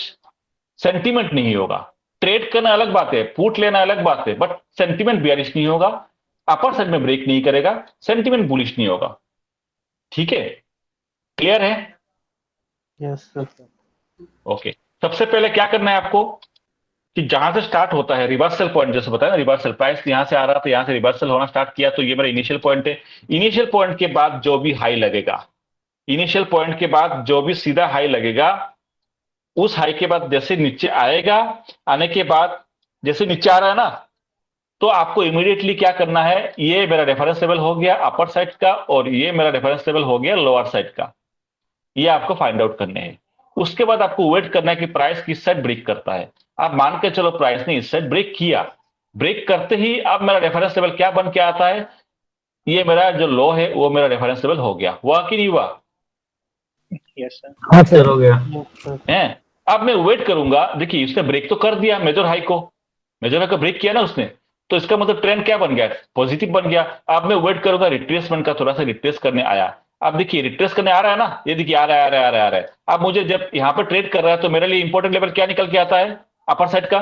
सेंटीमेंट नहीं होगा। ट्रेड करना अलग बात है, पुट लेना अलग बात है, बट सेंटीमेंट बियरिश नहीं होगा, अपर साइड में ब्रेक नहीं करेगा, सेंटीमेंट बुलिश नहीं होगा। ठीक है, क्लियर है? Yes sir. ओके। सबसे पहले क्या करना है आपको कि जहां से स्टार्ट होता है रिवर्सल पॉइंट, जैसे बताया ना, रिवर्सल प्राइस यहां से आ रहा था, यहां से रिवर्सल होना स्टार्ट किया, तो ये मेरा इनिशियल पॉइंट है। इनिशियल पॉइंट के बाद जो भी हाई लगेगा, इनिशियल पॉइंट के बाद जो भी सीधा हाई लगेगा, उस हाई के बाद जैसे नीचे आएगा, आने के बाद जैसे नीचे आ रहा है ना, तो आपको इमीडिएटली क्या करना है, ये मेरा रेफरेंस लेवल हो गया अपर साइड का, और ये मेरा रेफरेंस लेवल हो गया लोअर साइड का। ये आपको फाइंड आउट करने हैं। उसके बाद आपको वेट करना है कि प्राइस किस साइड ब्रेक करता है। आप मान के चलो प्राइस ने इस साइड ब्रेक किया, ब्रेक करते ही अब मेरा रेफरेंस लेवल क्या बन के आता है, ये मेरा जो लो है वो मेरा रेफरेंस लेवल हो गया। हुआ कि नहीं हुआ? Yes sir. हाँ सर, हो गया। है। अब मैं वेट करूंगा, देखिए उसने ब्रेक तो कर दिया मेजर हाई को, मेजर हाई को ब्रेक किया ना उसने, तो इसका मतलब ट्रेंड क्या बन गया, पॉजिटिव बन गया। अब मैं वेट करूंगा रिट्रेसमेंट का, थोड़ा सा रिट्रेस करने आया। अब देखिए रिट्रेस करने आ रहा है ना, ये देखिए आ रहा है, आ रहा है, आ रहा है, आ रहा है। अब मुझे जब यहां पर ट्रेड कर रहा है तो मेरे लिए इंपॉर्टेंट लेवल क्या निकल के आता है, अपर साइड का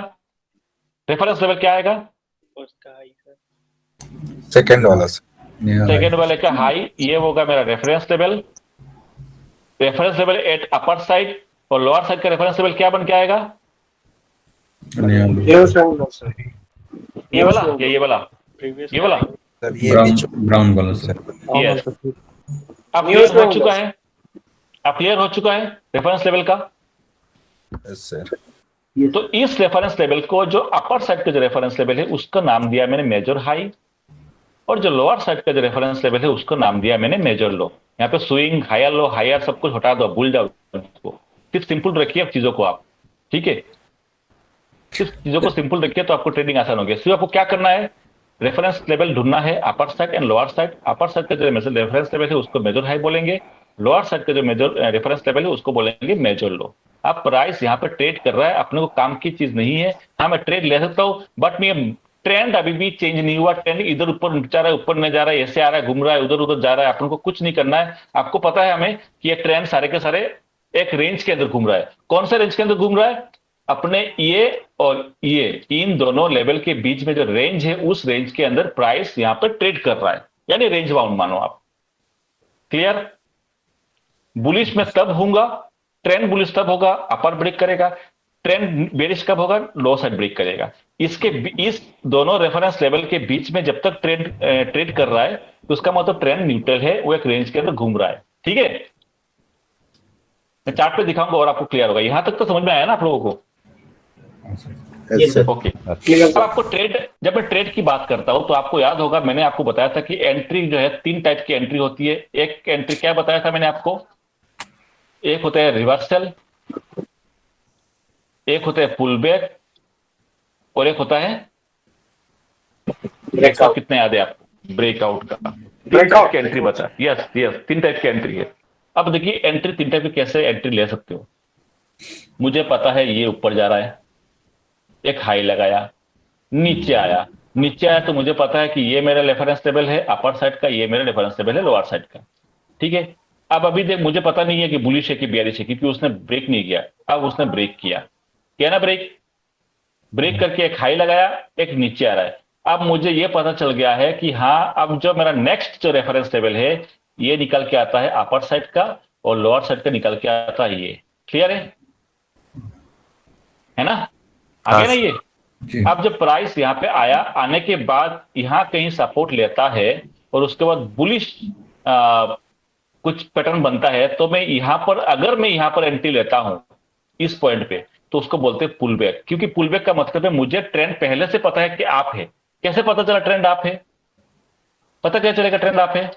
रेफरेंस लेवल क्या आएगा, फर्स्ट का हाई सर। सेकंड वाला सेकेंड वाले का हाई, ये होगा मेरा reference level. Reference level at upper side, और लोअर साइड का रेफरेंस लेवल क्या बन के आएगा? न्यू स्विंग लो सर, ये वाला या ये वाला? प्रीवियस ये वाला? सर ये बीच ब्राउन वाला सर। यस, अब न्यू क्लियर हो स्विंग चुका लो है, अब क्लियर हो चुका है रेफरेंस लेवल का। Yes sir. तो इस रेफरेंस लेवल को, जो अपर साइड का जो रेफरेंस लेवल है उसका नाम दिया मैंने मेजर हाई, और जो लोअर साइड का जो रेफरेंस लेवल है उसको नाम दिया मैंने मेजर लो। यहाँ पे स्विंग, हायर लो, हायर सब कुछ हटा दो, भूल जाओ इसको, सिर्फ सिंपल रखिए चीजों को आप, ठीक है? सिर्फ चीजों को सिंपल रखिए तो आपको ट्रेडिंग आसान होगी। सिर्फ आपको क्या करना है, रेफरेंस लेवल ढूंढना है upper side and lower side. Upper side का जो रेफरेंस लेवल है उसको मेजर हाई बोलेंगे, लोअर साइड का जो मेजर रेफरेंस लेवल है उसको बोलेंगे मेजर लो। अब प्राइस यहाँ पर ट्रेड कर रहा है, अपने को काम की चीज नहीं है। हाँ मैं ट्रेड ले सकता हूँ, बट मैं ट्रेंड अभी भी चेंज नहीं हुआ, ट्रेंड इधर ऊपर जा रहा है, ऊपर नहीं जा रहा है, ऐसे आ रहा है, घूम रहा है, उधर उधर जा रहा है। अपन को कुछ नहीं करना है। आपको पता है हमें कि ये ट्रेंड सारे के सारे एक रेंज के अंदर घूम रहा है। कौन सा रेंज के अंदर घूम रहा है? अपने ये और ये इन दोनों लेवल के बीच में जो रेंज है उस रेंज के अंदर प्राइस यहां पर ट्रेड कर रहा है, यानी रेंज बाउंड मानो आप। क्लियर? बुलिश में तब होगा, ट्रेंड बुलिश तब होगा अपर ब्रेक करेगा, ट्रेंड बेरिश कब होगा? लो साइड ब्रेक करेगा। इस दोनों रेफरेंस लेवल के बीच में जब तक ट्रेड कर रहा है तो उसका मतलब ट्रेंड न्यूट्रल है, वो एक रेंज के अंदर घूम रहा है। ठीक है, मैं चार्ट पे दिखाऊंगा और आपको क्लियर होगा। यहां तक तो समझ में आया ना आप लोगों को? Yes sir. ओके। अब आपको ट्रेड, जब मैं ट्रेड की बात करता हूं तो आपको याद होगा मैंने आपको बताया था कि एंट्री जो है 3 टाइप की एंट्री होती है। एक एंट्री क्या बताया था मैंने आपको? एक होता है रिवर्सल, एक होता है पुल बैक, और एक होता है ब्रेकआउट। कितने याद है आपको? ब्रेकआउट का। ब्रेकआउट की एंट्री बता। यस यस, 3 टाइप की एंट्री है। अब देखिए एंट्री 3 टाइप की कैसे एंट्री ले सकते हो। मुझे पता है ये ऊपर जा रहा है, एक हाई लगाया, नीचे आया, नीचे आया तो मुझे पता है कि ये मेरा रेफरेंस लेवल है अपर साइड का, ये मेरा रेफरेंस लेवल है लोअर साइड का। ठीक है, अब अभी देख मुझे पता नहीं है कि बुलिश है कि बेयरिश है, क्योंकि उसने ब्रेक नहीं किया। अब उसने ब्रेक किया ना, ब्रेक करके एक हाई लगाया, एक नीचे आ रहा है। अब मुझे ये पता चल गया है कि हाँ, अब जो मेरा नेक्स्ट जो रेफरेंस लेवल है ये निकल के आता है अपर साइड का, और लोअर साइड का निकल के आता है ये। क्लियर है ना? आगे ना ये। अब जब प्राइस यहाँ पे आया, आने के बाद यहाँ कहीं सपोर्ट लेता है और उसके बाद बुलिश कुछ पैटर्न बनता है, तो मैं यहाँ पर, अगर मैं यहाँ पर एंट्री लेता हूं इस पॉइंट पे, तो उसको बोलते हैं पुल बैक। क्योंकि पुल बैक का मतलब है मुझे ट्रेंड पहले से पता है कि आप है। कैसे पता चला ट्रेंड आप है? पता क्या चलेगा ट्रेंड आप है?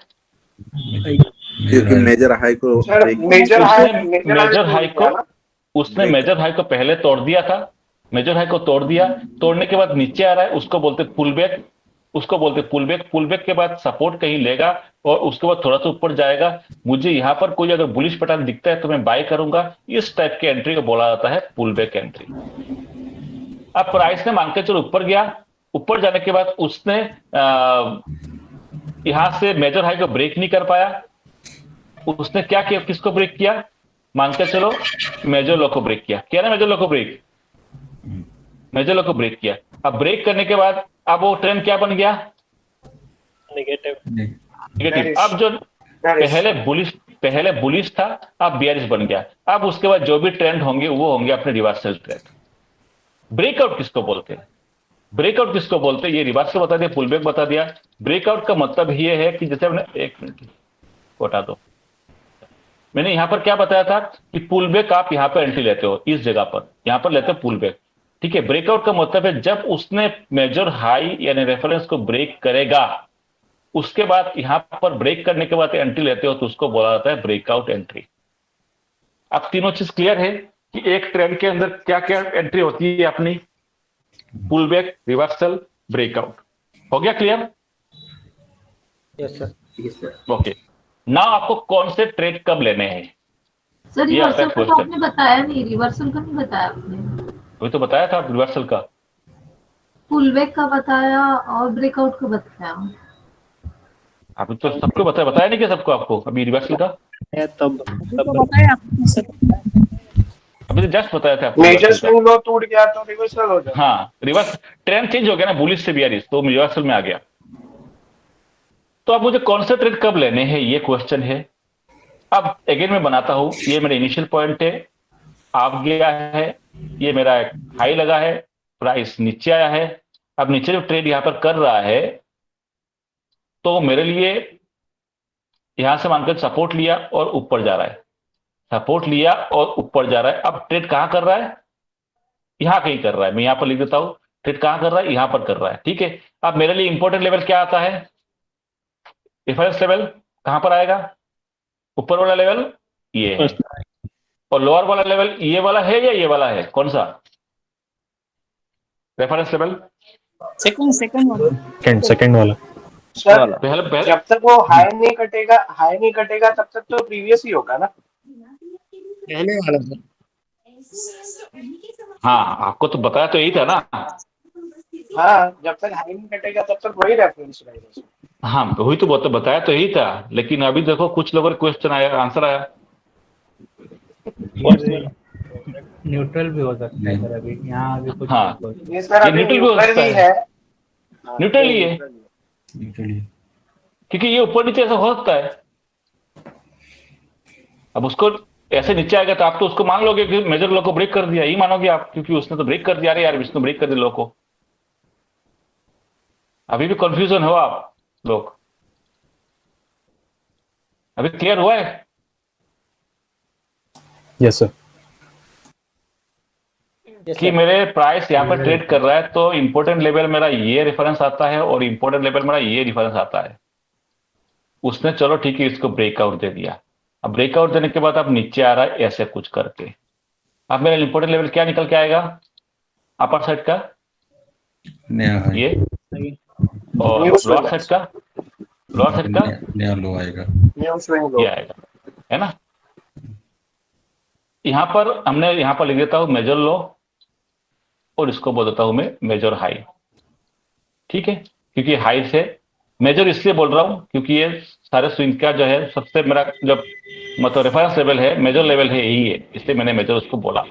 क्योंकि मेजर हाई को मेजर हाई को उसने मेजर हाई को पहले तोड़ दिया था, मेजर हाई को तोड़ दिया, तोड़ने के बाद नीचे आ रहा है, उसको बोलते पुल बैक, उसको बोलते पुल बैक। पुल बैक के बाद सपोर्ट कहीं लेगा और उसके बाद थोड़ा सा ऊपर जाएगा। मुझे यहां पर कोई अगर बुलिश पैटर्न दिखता है तो मैं बाय करूंगा। इस टाइप की एंट्री को बोला जाता है पुल बैक एंट्री। अब प्राइस ने मान के चलो ऊपर गया, ऊपर जाने के बाद उसने यहां से मेजर हाई को ब्रेक नहीं कर पाया। उसने क्या किया? किसको ब्रेक किया? मान के चलो मेजर लो को ब्रेक किया ना, मेजर लो को ब्रेक, मेजर लो को ब्रेक किया। अब ब्रेक करने के बाद अब वो ट्रेंड क्या बन गया? नेगेटिव। अब जो पहले बुलिश था, अब बेयरिश बन गया। अब उसके बाद जो भी ट्रेंड होंगे वो होंगे अपने रिवर्सल ट्रेंड। ब्रेकआउट किसको बोलते हैं? ब्रेकआउट किसको बोलते हैं? ये रिवर्सल बता दिया, पुल बैक बता दिया। ब्रेकआउट का मतलब ये है कि जैसे हमने, एक मिनट हटा दो, मैंने यहां पर क्या बताया था कि पुल बैक आप यहां पर एंट्री लेते हो, इस जगह पर यहां पर लेते हो पुल बैक। ठीक है, ब्रेकआउट का मतलब है जब उसने मेजर हाई यानी रेफरेंस को ब्रेक करेगा, उसके बाद यहां पर ब्रेक करने के बाद एंट्री लेते हो तो उसको बोला जाता है ब्रेकआउट एंट्री। अब तीनों चीज क्लियर है कि एक ट्रेंड के अंदर क्या क्या एंट्री होती है अपनी? Pull back, reversal, breakout. हो गया clear? Yes sir. Okay, now आपको कौन से ट्रेड कब लेने हैं? सर ये आता है रिवर्सल का तो आपने बताया नहीं, रिवर्सल का नहीं बताया आपने। वही तो बताया था रिवर्सल का, पुल बैक का बताया और ब्रेकआउट का बताया। अभी तो सबको बताया नहीं क्या सबको? आपको अभी रिवर्सल का तब अभी तो जस्ट बताया था आपको। मेजर स्विंग लो टूट गया तो रिवर्सल हो जाएगा। हाँ, रिवर्स ट्रेंड चेंज हो गया ना, बुलिश से बेयरिश, तो रिवर्सल में आ गया। तो अब मुझे कौन से ट्रेड कब लेने हैं ये क्वेश्चन है। अब अगेन मैं बनाता हूं, ये मेरा इनिशियल पॉइंट है, आप गया है, ये मेरा हाई लगा है, प्राइस नीचे आया है। अब नीचे जो ट्रेड यहां पर कर रहा है, तो मेरे लिए यहां से मानकर सपोर्ट लिया और ऊपर जा रहा है, सपोर्ट लिया और ऊपर जा रहा है। अब ट्रेड कहां कर रहा है? यहां कहीं कर रहा है, मैं यहां पर लिख देता हूं। ट्रेड कहां कर रहा है? यहां पर कर रहा है, ठीक है। अब मेरे लिए इंपॉर्टेंट लेवल क्या आता है? रेफरेंस लेवल कहां पर आएगा? ऊपर वाला लेवल ये है, और लोअर वाला लेवल ये वाला है या ये वाला है? कौन सा रेफरेंस लेवल? सेकंड वाला। सेकंड वाला। सर पहले जब तक वो हाई नहीं कटेगा तब तक तो प्रीवियस ही होगा ना। पहले वाला सर। हाँ, आपको तो बताया तो यही था ना। हाँ, जब तक हाई नहीं कटेगा तब तक वही रेफरेंस रहेगा। हाँ, वही तो बताया तो यही था, लेकिन अभी देखो कुछ लोगों का क्वेश्चन आया, आंसर आया। न्यूट्रल भी हो सकता है सर, अभी यहाँ अभी कुछ हाँ, ये सर ये अभी न्यूट्रल भी हो न्यूट्रल सकता ही है, है। हाँ, न्यूट्रल ही है, न्यूट्रल ही है। क्योंकि ये ऊपर नीचे ऐसा हो सकता है। अब उसको ऐसे नीचे आएगा तो आप तो उसको मान लोगे कि मेजर लो को ब्रेक कर दिया, ही मानोगे आप, क्योंकि उसने तो ब्रेक कर दिया। अरे यार, इसने ब्रेक कर दिया लो को। अभी भी कंफ्यूजन हो आप लोग? अभी क्लियर हुआ है? Yes sir. कि मेरे प्राइस यहाँ पर ट्रेड कर रहा है, तो इंपॉर्टेंट लेवल मेरा ये रेफरेंस आता है और इंपॉर्टेंट लेवल मेरा ये रेफरेंस आता है। उसने चलो ठीक है इसको ब्रेकआउट दे दिया। अब ब्रेकआउट देने के बाद अब नीचे आ रहा है ऐसे कुछ करके। अब मेरा इंपॉर्टेंट लेवल क्या निकल के आएगा? अपर साइड का ये, और लोअर साइड का, नया लो आएगा, ये आएगा, है ना। यहां पर हमने यहां पर लिख देता हूं मेजर लो, और इसको बोल देता हूं मैं मेजर हाई, ठीक है। क्योंकि हाई से मेजर इसलिए बोल रहा हूं क्योंकि ये सारे स्विंग का जो है सबसे मेरा जब मतलब रेफरेंस लेवल है, मेजर लेवल है, यही है, इसलिए मैंने मेजर उसको बोला।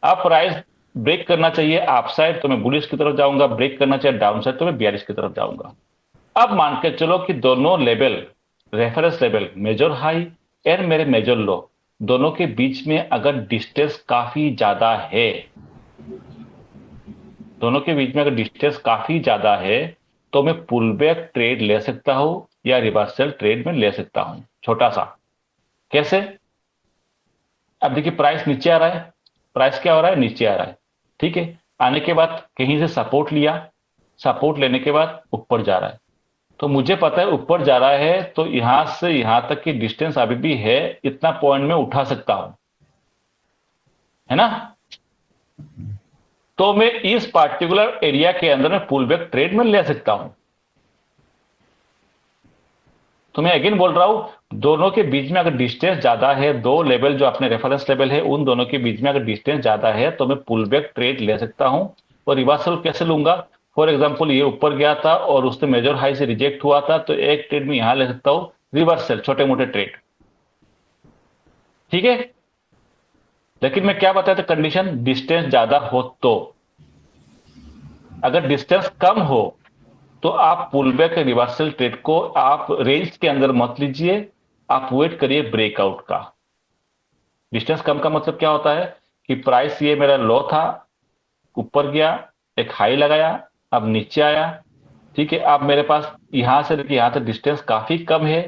अब प्राइस ब्रेक करना चाहिए अप साइड तो मैं बुलिश की तरफ जाऊंगा, ब्रेक करना चाहिए डाउन साइड तो मैं बेयरिश की तरफ जाऊंगा। अब मान के चलो कि दोनों level, reference level major high and मेरे मेजर लो, दोनों के बीच में अगर डिस्टेंस काफी ज्यादा है, दोनों के बीच में अगर डिस्टेंस काफी ज्यादा है, तो मैं पुल बैक ट्रेड ले सकता हूं या रिवर्सल ट्रेड में ले सकता हूं, छोटा सा। कैसे? अब देखिए प्राइस नीचे आ रहा है, प्राइस क्या हो रहा है? नीचे आ रहा है, ठीक है। आने के बाद कहीं से सपोर्ट लिया, सपोर्ट लेने के बाद ऊपर जा रहा है, तो मुझे पता है ऊपर जा रहा है, तो यहां से यहां तक की डिस्टेंस अभी भी है, इतना पॉइंट में उठा सकता हूं, है ना। तो मैं इस पार्टिकुलर एरिया के अंदर में पुल बैक ट्रेड में ले सकता हूं। तो मैं अगेन बोल रहा हूं, दोनों के बीच में अगर डिस्टेंस ज्यादा है, दो लेवल जो अपने रेफरेंस लेवल है उन दोनों के बीच में अगर डिस्टेंस ज्यादा है, तो मैं पुल बैक ट्रेड ले सकता हूं। और रिवर्सल कैसे लूंगा? फॉर एग्जांपल ये ऊपर गया था और उसने मेजर हाई से रिजेक्ट हुआ था, तो एक ट्रेड में यहां ले सकता हूं, रिवर्सल, छोटे मोटे ट्रेड, ठीक है। लेकिन मैं क्या बताया था कंडीशन? डिस्टेंस ज्यादा हो तो। अगर डिस्टेंस कम हो तो आप पुल बैक रिवर्सल ट्रेड को आप रेंज के अंदर मत लीजिए, आप वेट करिए ब्रेकआउट का। डिस्टेंस कम का मतलब क्या होता है कि प्राइस ये मेरा लो था, ऊपर गया, एक हाई लगाया, अब नीचे आया, ठीक है। अब मेरे पास यहां से देखिए यहां तक डिस्टेंस काफी कम है,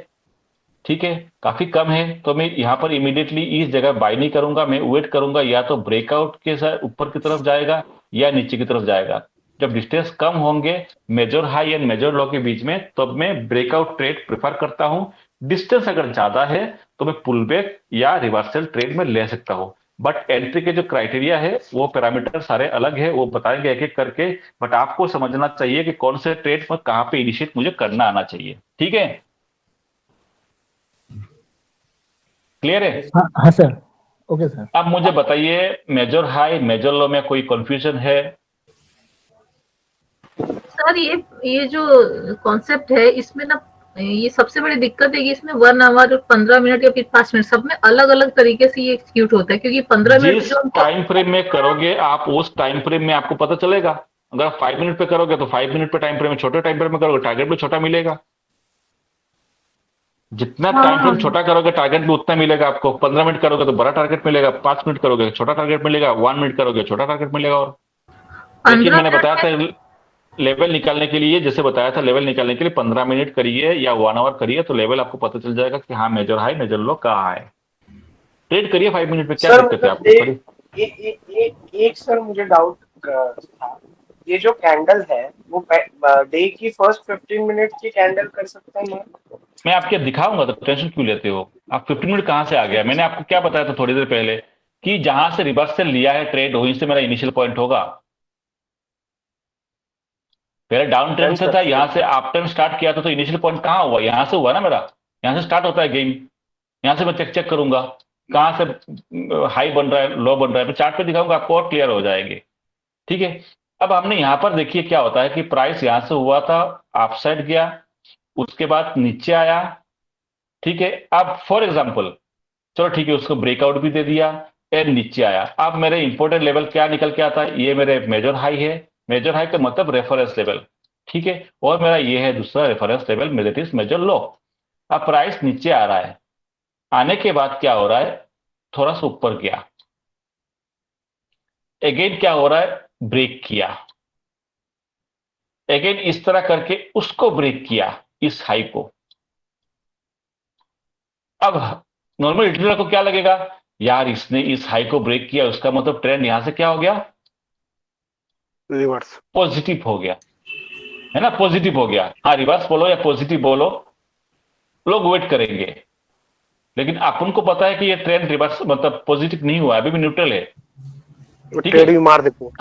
ठीक है, काफी कम है, तो मैं यहां पर इमीडिएटली इस जगह बाय नहीं करूंगा, मैं वेट करूंगा, या तो ब्रेकआउट के साथ ऊपर की तरफ जाएगा या नीचे की तरफ जाएगा। जब डिस्टेंस कम होंगे मेजर हाई एंड मेजर लो के बीच में, तब मैं ब्रेकआउट ट्रेड प्रेफर करता हूं। डिस्टेंस अगर ज्यादा है तो मैं पुल बैक या रिवर्सल ट्रेड में ले सकता हूं। बट एंट्री के जो क्राइटेरिया है वो पैरामीटर सारे अलग है, वो बताएंगे एक एक करके। बट आपको समझना चाहिए कि कौन से ट्रेड में कहां पे इनिशिएट मुझे करना आना चाहिए, ठीक है। क्लियर है? हाँ सर, ओके सर। अब मुझे बताइए मेजर हाई मेजर लो में कोई कंफ्यूजन है? सर ये जो कॉन्सेप्ट है इसमें ना, ये सबसे बड़ी दिक्कत है कि इसमें 1 आवर 15 मिनट या फिर 5 मिनट सब में अलग अलग तरीके से ये एक्सिक्यूट होता है, क्योंकि 15 मिनट जिस टाइम फ्रेम में करोगे आप उस टाइम फ्रेम में आपको पता चलेगा। अगर आप 5 मिनट पे करोगे तो 5 मिनट पे टाइम फ्रेम में, छोटे टाइम फ्रेम में करोगे टारगेट भी छोटा मिलेगा। जितना हाँ। टाइम फ्रेम छोटा करोगे टारगेट भी उतना मिलेगा आपको। 15 मिनट करोगे तो बड़ा टारगेट मिलेगा, 5 मिनट करोगे छोटा टारगेट मिलेगा, 1 मिनट करोगे छोटा टारगेट मिलेगा। और लेकिन 15 मैंने मिनट बताया में था लेवल निकालने के लिए, जैसे बताया था लेवल निकालने के लिए 15 मिनट करिए या 1 आवर करिए तो लेवल आपको पता चल जाएगा कि हाँ मेजर हाई मेजर लो कहाँ है। ट्रेड करिए 5 मिनट में, क्या सर दिक्कत है मतलब आपको? करिए। एक सर मुझे डाउट था, ये जो कैंडल है वो डे की फर्स्ट 15 मिनट की कैंडल कर सकता है? मैं आपके दिखाऊंगा तो टेंशन क्यों लेते हो आप? 15 मिनट कहां से आ गया? मैंने आपको क्या बताया था थोड़ी देर पहले कि जहां से रिवर्सल लिया है ट्रेड वहीं से मेरा इनिशियल पॉइंट होगा। पहले डाउन ट्रेंड से था, यहां से अप ट्रेंड स्टार्ट किया था तो इनिशियल पॉइंट कहां हुआ? यहां से हुआ ना मेरा। यहां से स्टार्ट होता है गेम। यहां से मैं चेक करूंगा कहां से हाई बन रहा है लो बन रहा है, मैं चार्ट पे दिखाऊंगा आपको और क्लियर हो जाएंगे। ठीक है। अब हमने यहां पर देखिए क्या होता है कि प्राइस यहां से हुआ था, अप साइड गया, उसके बाद नीचे आया। ठीक है। अब फॉर एग्जाम्पल चलो ठीक है उसको ब्रेकआउट भी दे दिया एंड नीचे आया। अब मेरे इंपॉर्टेंट लेवल क्या निकल के आता है? ये मेरे मेजर हाई है। मेजर हाई का मतलब रेफरेंस लेवल। ठीक है। और मेरा ये है दूसरा reference level, that is major low. अब प्राइस नीचे आ रहा है, आने के बाद क्या हो रहा है? थोड़ा सा ऊपर गया, अगेन क्या हो रहा है? ब्रेक किया, अगेन इस तरह करके उसको ब्रेक किया, इस हाई को। अब नॉर्मल रिटेलर को क्या लगेगा? यार इसने इस हाई को ब्रेक किया, उसका मतलब ट्रेंड यहां से क्या हो गया? रिवर्स पॉजिटिव हो गया, है ना? पॉजिटिव हो गया। हाँ रिवर्स बोलो या पॉजिटिव बोलो, लोग वेट करेंगे। लेकिन अपन को पता है कि ये ट्रेंड रिवर्स मतलब पॉजिटिव नहीं हुआ, अभी भी न्यूट्रल है। ठीक ट्रेड है। भी मार देते हैं।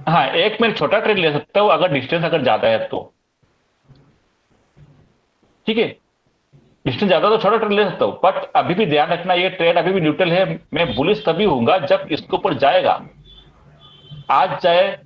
हाँ एक मैं छोटा ट्रेड ले सकता हूं अगर डिस्टेंस अगर ज्यादा है तो। ठीक है। डिस्टेंस ज्यादा तो छोटा ट्रेड ले सकता हूं, बट अभी भी ध्यान रखना ये ट्रेड अभी भी न्यूट्रल है। मैं बुलिश तभी होऊंगा जब इसके ऊपर जाएगा, आज जाए,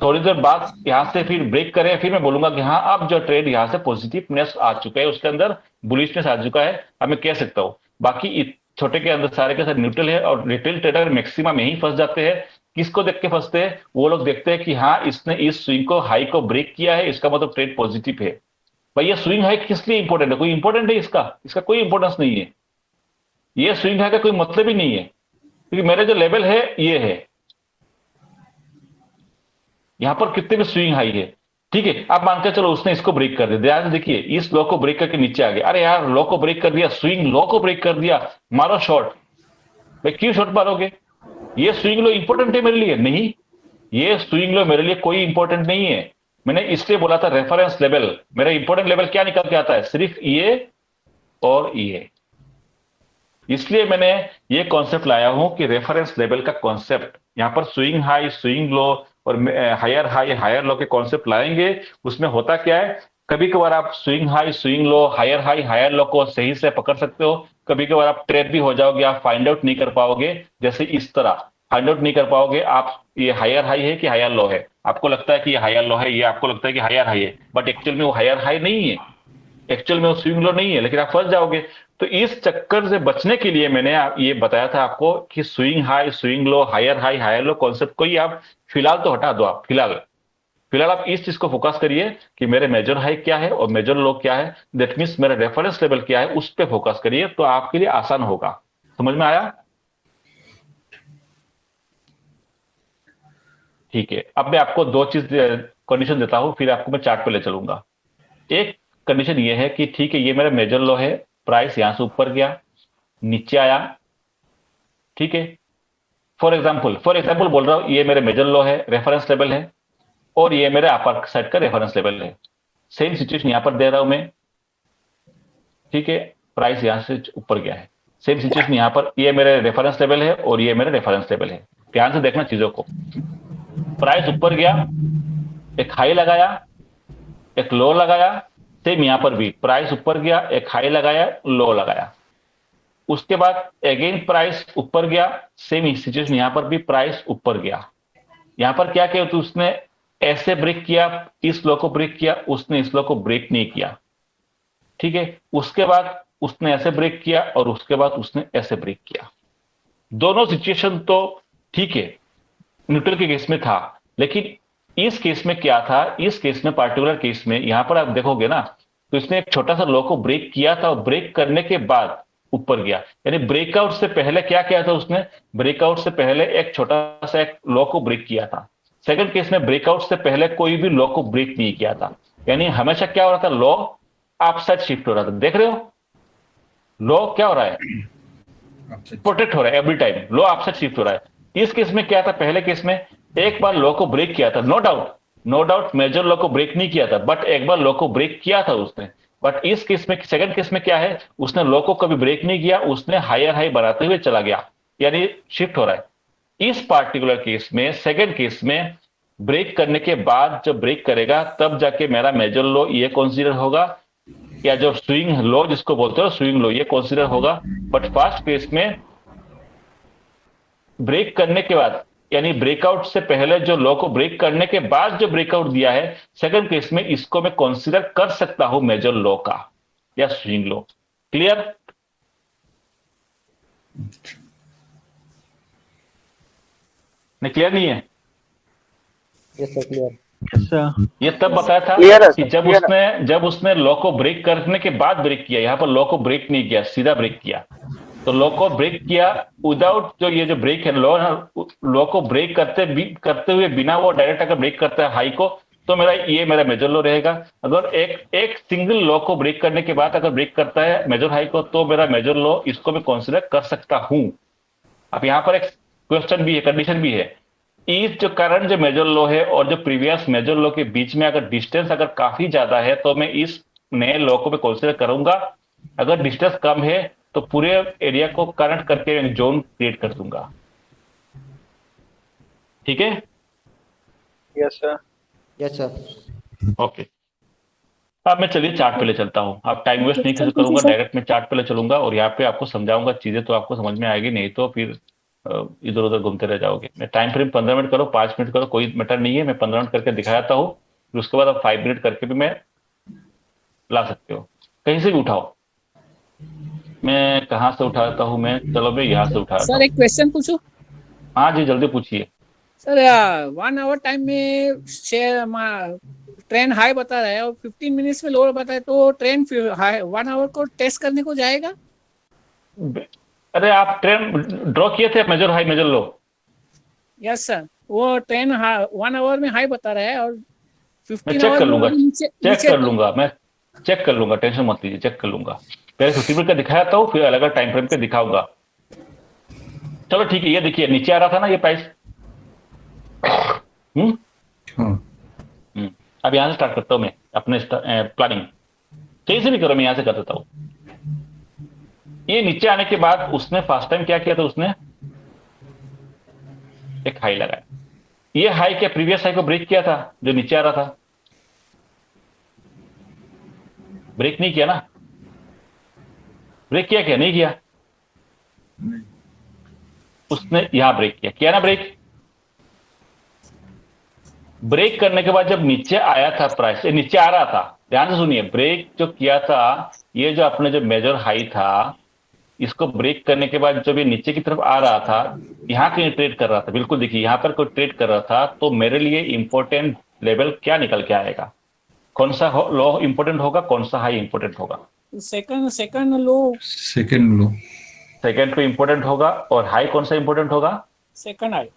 थोड़ी देर बाद यहां से फिर ब्रेक करे, फिर मैं बोलूंगा कि हाँ अब जो ट्रेड यहां से पॉजिटिवनेस आ चुका है, उसके अंदर बुलिशनेस आ चुका है, अब मैं कह सकता हूं। बाकी छोटे के अंदर सारे के साथ न्यूट्रल है। और रिटेल ट्रेडर मैक्सिमम यही फंस जाते हैं। किसको देख के फंसते हैं? वो लोग देखते हैं कि हाँ इसने इस स्विंग को हाई को ब्रेक किया है, इसका मतलब ट्रेड पॉजिटिव है। भाई ये स्विंग हाई किस लिए इंपॉर्टेंट है? कोई इंपॉर्टेंट है इसका? इसका कोई इंपॉर्टेंस नहीं है। ये स्विंग हाई का कोई मतलब ही नहीं है, क्योंकि मेरे जो लेवल है ये है, यहां पर कितने भी स्विंग हाई है। ठीक है। अब मान के चलो उसने इसको ब्रेक कर दिया, ध्यान से देखिए इस लो को ब्रेक करके नीचे आ गया। अरे यार लो को ब्रेक कर दिया, स्विंग लो को ब्रेक कर दिया, मारो शॉर्ट। भाई क्यों शॉर्ट मारोगे? ये स्विंग लो इंपॉर्टेंट है मेरे लिए? नहीं, ये स्विंग लो मेरे लिए कोई इंपॉर्टेंट नहीं है। मैंने इसलिए बोला था रेफरेंस लेवल। मेरा इंपॉर्टेंट लेवल क्या निकल के आता है? सिर्फ ये और ये। इसलिए मैंने ये कॉन्सेप्ट लाया हूं कि रेफरेंस लेवल का कॉन्सेप्ट, यहां पर स्विंग हाई स्विंग लो और हायर हाई हायर लो के कॉन्सेप्ट लाएंगे। उसमें होता क्या है, कभी कभार आप swing high swing low higher high higher low को सही से पकड़ सकते हो, कभी कभार आप ट्रेड भी हो जाओगे, आप फाइंड आउट नहीं कर पाओगे। जैसे इस तरह फाइंड आउट नहीं कर पाओगे आप, ये हायर हाई है कि हायर लो है। आपको लगता है कि ये हायर लो है, ये आपको लगता है कि हायर हाई है, बट एक्चुअल में वो हायर हाई नहीं है, एक्चुअल में वो स्विंग लो नहीं है, लेकिन आप फंस जाओगे। तो इस चक्कर से बचने के लिए मैंने ये बताया था आपको कि swing high swing low higher low concept को ही आप फिलहाल तो हटा दो। आप फिलहाल आप इस चीज को फोकस करिए कि मेरे मेजर हाई क्या है और मेजर लो क्या है, दैट मीन्स मेरा रेफरेंस लेवल क्या है, उस पर फोकस करिए तो आपके लिए आसान होगा। समझ में आया? ठीक है। अब मैं आपको दो चीज कंडीशन देता हूं, फिर आपको मैं चार्ट पे ले चलूंगा। एक कंडीशन ये है कि ठीक है ये मेरा मेजर लो है, प्राइस यहां से ऊपर गया नीचे आया। ठीक है। फॉर एग्जाम्पल बोल रहा हूं, ये मेरे मेजर लो है, रेफरेंस लेवल है, और ये मेरे अपर साइड का रेफरेंस लेवल है। सेम सिचुएशन यहां पर दे रहा हूं मैं। ठीक है। प्राइस यहां से ऊपर गया है, सेम सिचुएशन यहां पर, ये मेरे रेफरेंस लेवल है और ये मेरे रेफरेंस लेवल है। ध्यान से देखना चीजों को। प्राइस ऊपर गया, एक हाई लगाया, एक लो लगाया, सेम यहां पर भी प्राइस ऊपर गया, एक हाई लगाया, लो लगाया। उसके बाद अगेन प्राइस ऊपर गया, सेम सिचुएशन यहां पर भी प्राइस ऊपर गया। यहां पर क्या किया? तो उसने ऐसे ब्रेक किया, इस लो को ब्रेक किया, उसने इस लो को ब्रेक नहीं किया। ठीक है। उसके बाद उसने ऐसे ब्रेक किया और उसके बाद उसने ऐसे ब्रेक किया। दोनों सिचुएशन तो ठीक है न्यूट्रल के केस में था, लेकिन इस केस में क्या था? इस केस में पर्टिकुलर केस में यहां पर आप देखोगे ना, तो इसने एक छोटा सा लो को ब्रेक किया था और ब्रेक करने के बाद ऊपर गया। यानी ब्रेकआउट से पहले क्या किया था उसने, ब्रेकआउट से पहले एक छोटा सा एक लो को ब्रेक किया था। सेकंड केस में ब्रेकआउट से पहले कोई भी लो को ब्रेक नहीं किया था। यानी हमेशा क्या हो रहा था, लो अपसाइड शिफ्ट हो रहा था। देख रहे हो लो क्या हो रहा है, प्रोटेक्ट हो रहा है एवरी टाइम, लो अपसाइड शिफ्ट हो रहा है। इस केस में क्या था, पहले केस में एक बार लो को ब्रेक किया था, नो डाउट मेजर लो को ब्रेक नहीं किया था, बट एक बार लो को ब्रेक किया था उसने। बट इस केस में सेकंड केस में क्या है, उसने लो को कभी ब्रेक नहीं किया, उसने हायर हाई बढ़ाते हुए चला गया, यानी शिफ्ट हो रहा है। इस पार्टिकुलर केस में सेकंड केस में ब्रेक करने के बाद जब ब्रेक करेगा तब जाके मेरा मेजर लो ये कंसीडर होगा, या जो स्विंग लो जिसको बोलते हो स्विंग लो ये कंसीडर होगा। बट फर्स्ट केस में ब्रेक करने के बाद, यानी ब्रेकआउट से पहले जो लो को ब्रेक करने के बाद जो ब्रेकआउट दिया है, सेकंड केस में इसको मैं कंसीडर कर सकता हूं मेजर लो का या स्विंग लो। क्लियर? नहीं क्लियर नहीं है? Yes sir clear. ये तब बताया था कि जब उसने लो को ब्रेक करने के बाद ब्रेक किया, यहां पर लो को ब्रेक नहीं किया, सीधा ब्रेक किया। तो लो को ब्रेक किया विदाउट, जो ये जो ब्रेक है लो को ब्रेक करते हुए बिना वो डायरेक्ट अगर ब्रेक करता है हाई को, तो मेरा मेजर लो रहेगा। अगर एक सिंगल लो को ब्रेक करने के बाद अगर ब्रेक करता है मेजर हाई को, तो मेरा मेजर लो इसको मैं कंसीडर कर सकता हूं। अब यहां पर एक क्वेश्चन भी है, कंडीशन भी है, इस जो करंट जो मेजर लो है और जो प्रीवियस मेजर लो के बीच में अगर डिस्टेंस अगर काफी ज्यादा है तो मैं इस नए लो को मैं कंसीडर करूंगा। अगर डिस्टेंस कम है तो पूरे एरिया को कनेक्ट करके एक जोन क्रिएट कर दूंगा। ठीक है? Yes sir. Yes sir. Okay, अब मैं चलिए चार्ट पे ले चलता हूं। अब टाइम वेस्ट नहीं करूंगा, डायरेक्ट मैं चार्ट पे ले चलूंगा और यहाँ पे आपको समझाऊंगा चीजें, तो आपको समझ में आएगी, नहीं तो फिर इधर उधर घूमते रह जाओगे। मैं टाइम फ्रेम 15 मिनट करो, 5 मिनट करो, कोई मैटर नहीं है। मैं 15 मिनट करके दिखाता हूँ, फिर उसके बाद आप 5 मिनट करके भी मैं ला सकते हो, कहीं से भी उठाओ। मैं कहाँ से उठाता हूँ मैं, चलो मैं यहाँ से उठाता हूँ। सर एक क्वेश्चन पूछूं? हाँ जी जल्दी पूछिए। सर 1 आवर टाइम में ट्रेन हाई बता रहा है और 15 मिनट्स में लोअर बता है, तो ट्रेन 1 आवर को टेस्ट करने को जाएगा? अरे आप ट्रेन ड्रॉ किए थे मेजर हाई मेजर लो? यस सर, वो ट्रेन 1 आवर में हाई बता रहा है और 15 चेक कर लूंगा, मैं चेक कर लूंगा, टेंशन मत लीजिए, चेक कर लूंगा। पहले 15 मिनट का दिखाता हूँ, फिर अलग अलग टाइम फ्रेम पे दिखाऊंगा। चलो ठीक है, ये देखिए नीचे आ रहा था ना ये प्राइस। अब यहां से स्टार्ट करता हूं मैं अपने प्लानिंग, कहीं से भी करो, मैं यहां से कर देता हूं। ये नीचे आने के बाद उसने फर्स्ट टाइम क्या किया था, उसने एक हाई लगाया। ये हाई क्या प्रीवियस हाई को ब्रेक किया था जो नीचे आ रहा था? ब्रेक नहीं किया ना? ब्रेक किया क्या? नहीं किया। उसने यहां ब्रेक किया ना? ब्रेक करने के बाद जब नीचे आया था प्राइस, नीचे आ रहा था, ध्यान से सुनिए, ब्रेक जो किया था, ये जो अपने जो मेजर हाई था, इसको ब्रेक करने के बाद जब ये नीचे की तरफ आ रहा था, यहां कहीं ट्रेड कर रहा था, बिल्कुल देखिए यहां पर कोई ट्रेड कर रहा था, तो मेरे लिए इंपॉर्टेंट लेवल क्या निकल के आएगा? कौन सा लो इंपॉर्टेंट होगा, कौन सा हाई इंपॉर्टेंट होगा? सेकंड लो सेकंड पे इंपॉर्टेंट होगा। और हाई कौन सा इंपॉर्टेंट होगा? Second high.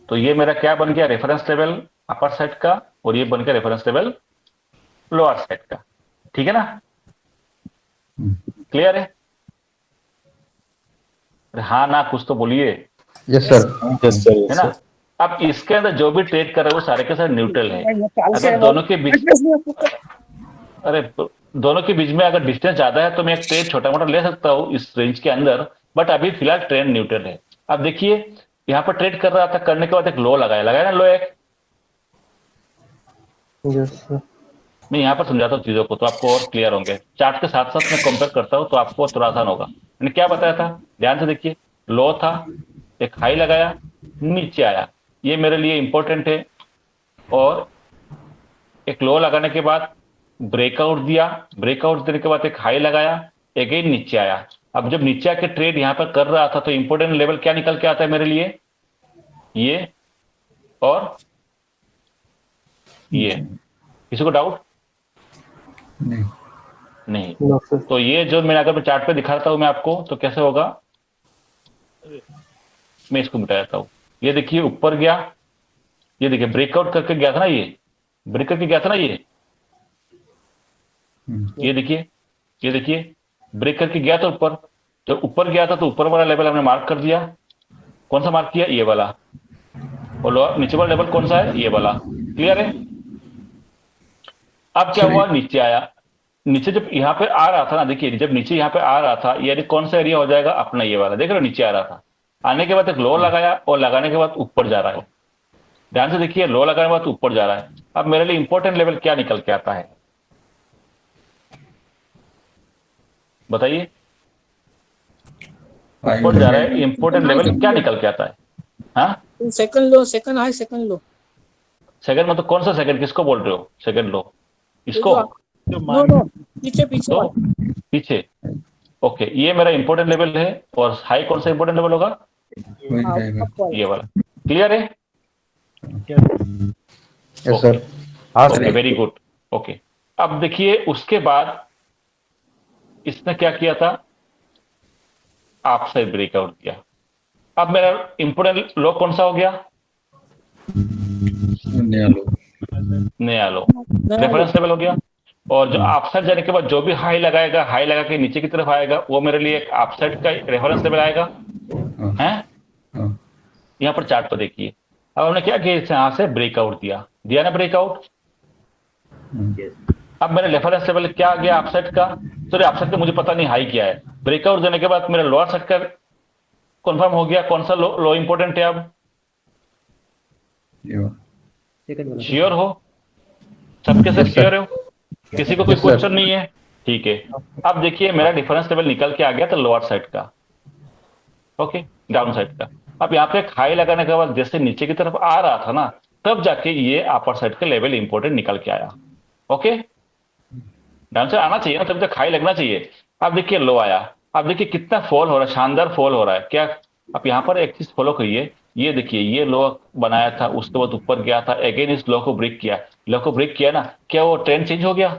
तो ये मेरा क्या बन गया, रेफरेंस लेवल अपर साइड का, और ये बन गया रेफरेंस लेवल लोअर साइड का। ठीक है ना? क्लियर है? हाँ ना कुछ तो बोलिए। Yes sir. है ना? अब इसके अंदर जो भी ट्रेड कर रहे हैं वो सारे के सारे न्यूट्रल है। अगर दोनों के बीच में अगर डिस्टेंस ज्यादा है तो मैं एक ट्रेड छोटा मोटा ले सकता हूँ इस रेंज के अंदर, बट अभी फिलहाल ट्रेंड न्यूट्रल है। अब देखिए यहाँ पर ट्रेड कर रहा था, करने के बाद एक लो लगाया ना लो एक। मैं यहाँ पर समझाता हूँ चीजों को तो आपको और क्लियर होंगे। चार्ट के साथ साथ मैं कंपेयर करता हूँ तो आपको थोड़ा आसान होगा। मैंने क्या बताया था, ध्यान से देखिए, लो था, एक हाई लगाया, नीचे आया, ये मेरे लिए इंपॉर्टेंट है। और एक लो लगाने के बाद ब्रेकआउट दिया, ब्रेकआउट देने के बाद एक हाई लगाया, अगेन नीचे आया। अब जब नीचे आके ट्रेड यहां पर कर रहा था तो इंपॉर्टेंट लेवल क्या निकल के आता है मेरे लिए, ये और ये। किसी को डाउट? नहीं नहीं। No sir. तो ये जो मैंने अगर मैं चार्ट पे दिखाता हूँ मैं आपको तो कैसे होगा, मैं इसको मिटा देता हूँ। ये देखिए ऊपर गया, ये देखिए ब्रेकआउट करके गया था ना, ये ब्रेक करके गया था ना, ये देखिए, ये देखिए ब्रेक करके गया था ऊपर। जब ऊपर गया था तो ऊपर वाला लेवल हमने मार्क कर दिया। कौन सा मार्क किया? ये वाला। और नीचे वाला लेवल कौन सा है? ये वाला। क्लियर है? अब क्या हुआ, नीचे आया। नीचे जब यहाँ पे आ रहा था ना, देखिए जब नीचे यहाँ पे आ रहा था, यानी कौन सा एरिया हो जाएगा अपना? ये वाला। देख रहे हो, नीचे आ रहा था, आने के बाद एक लो लगाया और लगाने के बाद ऊपर जा रहा है। ध्यान से देखिए, लो लगाने के बाद ऊपर जा रहा है। अब मेरे लिए इंपॉर्टेंट लेवल क्या निकल के आता है, बताइए? ऊपर जा रहा है, इंपॉर्टेंट लेवल क्या निकल के आता है? हाँ, सेकंड लो, सेकंड हाई, सेकंड लो। सेकंड मतलब कौन सा सेकंड? किसको बोल रहे हो सेकंड लो? इसको? नो नो, पीछे पीछे तो वाला। पीछे। ओके, ये मेरा इंपॉर्टेंट लेवल है। और हाई कौन सा इंपॉर्टेंट लेवल होगा? ये वाला। क्लियर है? Yes sir. हाँ okay, sir. Very good. Okay, अब देखिए उसके बाद इसने क्या किया था, आपसे ब्रेकआउट किया। अब मेरा इंपॉर्टेंट लो कौन सा हो गया? नया लो। नया लो, रेफरेंस लेवल हो गया। और जो अपसाइड जाने के बाद जो भी हाई लगाएगा, हाई लगा के नीचे की तरफ आएगा, वो मेरे लिए एक अपसाइड का रेफरेंस लेवल आएगा। हैं? यहाँ पर चार्ट पर देखिए, अब हमने क्या किया, यहाँ से ब्रेकआउट दिया, दिया ना ब्रेकआउट। अब मेरे रेफरेंस लेवल क्या आ गया अपसाइड का? सॉरी, अपसाइड का मुझे पता नहीं हाई क्या है। ब्रेकआउट देने के बाद मेरा लोअर साइड का कंफर्म हो गया। कौन सा लो इंपॉर्टेंट है? अब श्योर हो? सबके सब श्योर हो? किसी को कोई क्वेश्चन नहीं है? ठीक है। अब देखिए मेरा डिफरेंस लेवल निकल के आ गया था लोअर साइड का, ओके, डाउन साइड का। अब यहाँ पे एक हाई लगाने के बाद जैसे नीचे की तरफ आ रहा था ना, तब जाके ये अपर साइड का लेवल इंपॉर्टेंट निकल के आया। ओके, डाउन साइड आना चाहिए ना, तब तक हाई लगना चाहिए। अब देखिए लो आया, अब देखिए कितना फॉल हो रहा है, शानदार फॉल हो रहा है क्या? अब यहाँ पर एक चीज फॉलो करिए, ये देखिए ये लो बनाया था, उसके बाद ऊपर गया था, अगेन इस लो को ब्रेक किया। लो को ब्रेक किया ना, क्या वो ट्रेंड चेंज हो गया?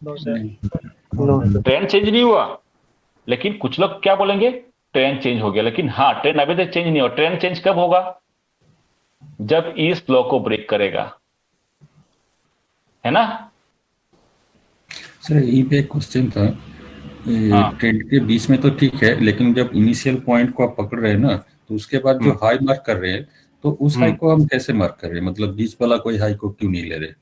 ट्रेंड चेंज नहीं हुआ, लेकिन कुछ लोग क्या बोलेंगे, ट्रेंड चेंज हो गया। लेकिन हाँ, ट्रेंड अभी तक चेंज नहीं हुआ। ट्रेंड चेंज कब होगा? जब इस लो को ब्रेक करेगा, है ना? सर यहीं पे एक क्वेश्चन था, ट्रेंड के बीच में तो ठीक है, लेकिन जब इनिशियल पॉइंट को आप पकड़ रहे हैं ना, तो उसके बाद जो हाई मार्क कर रहे हैं, तो उस हाई को हम कैसे मार्क कर रहे हैं? मतलब बीच वाला कोई हाई को क्यों नहीं ले रहे?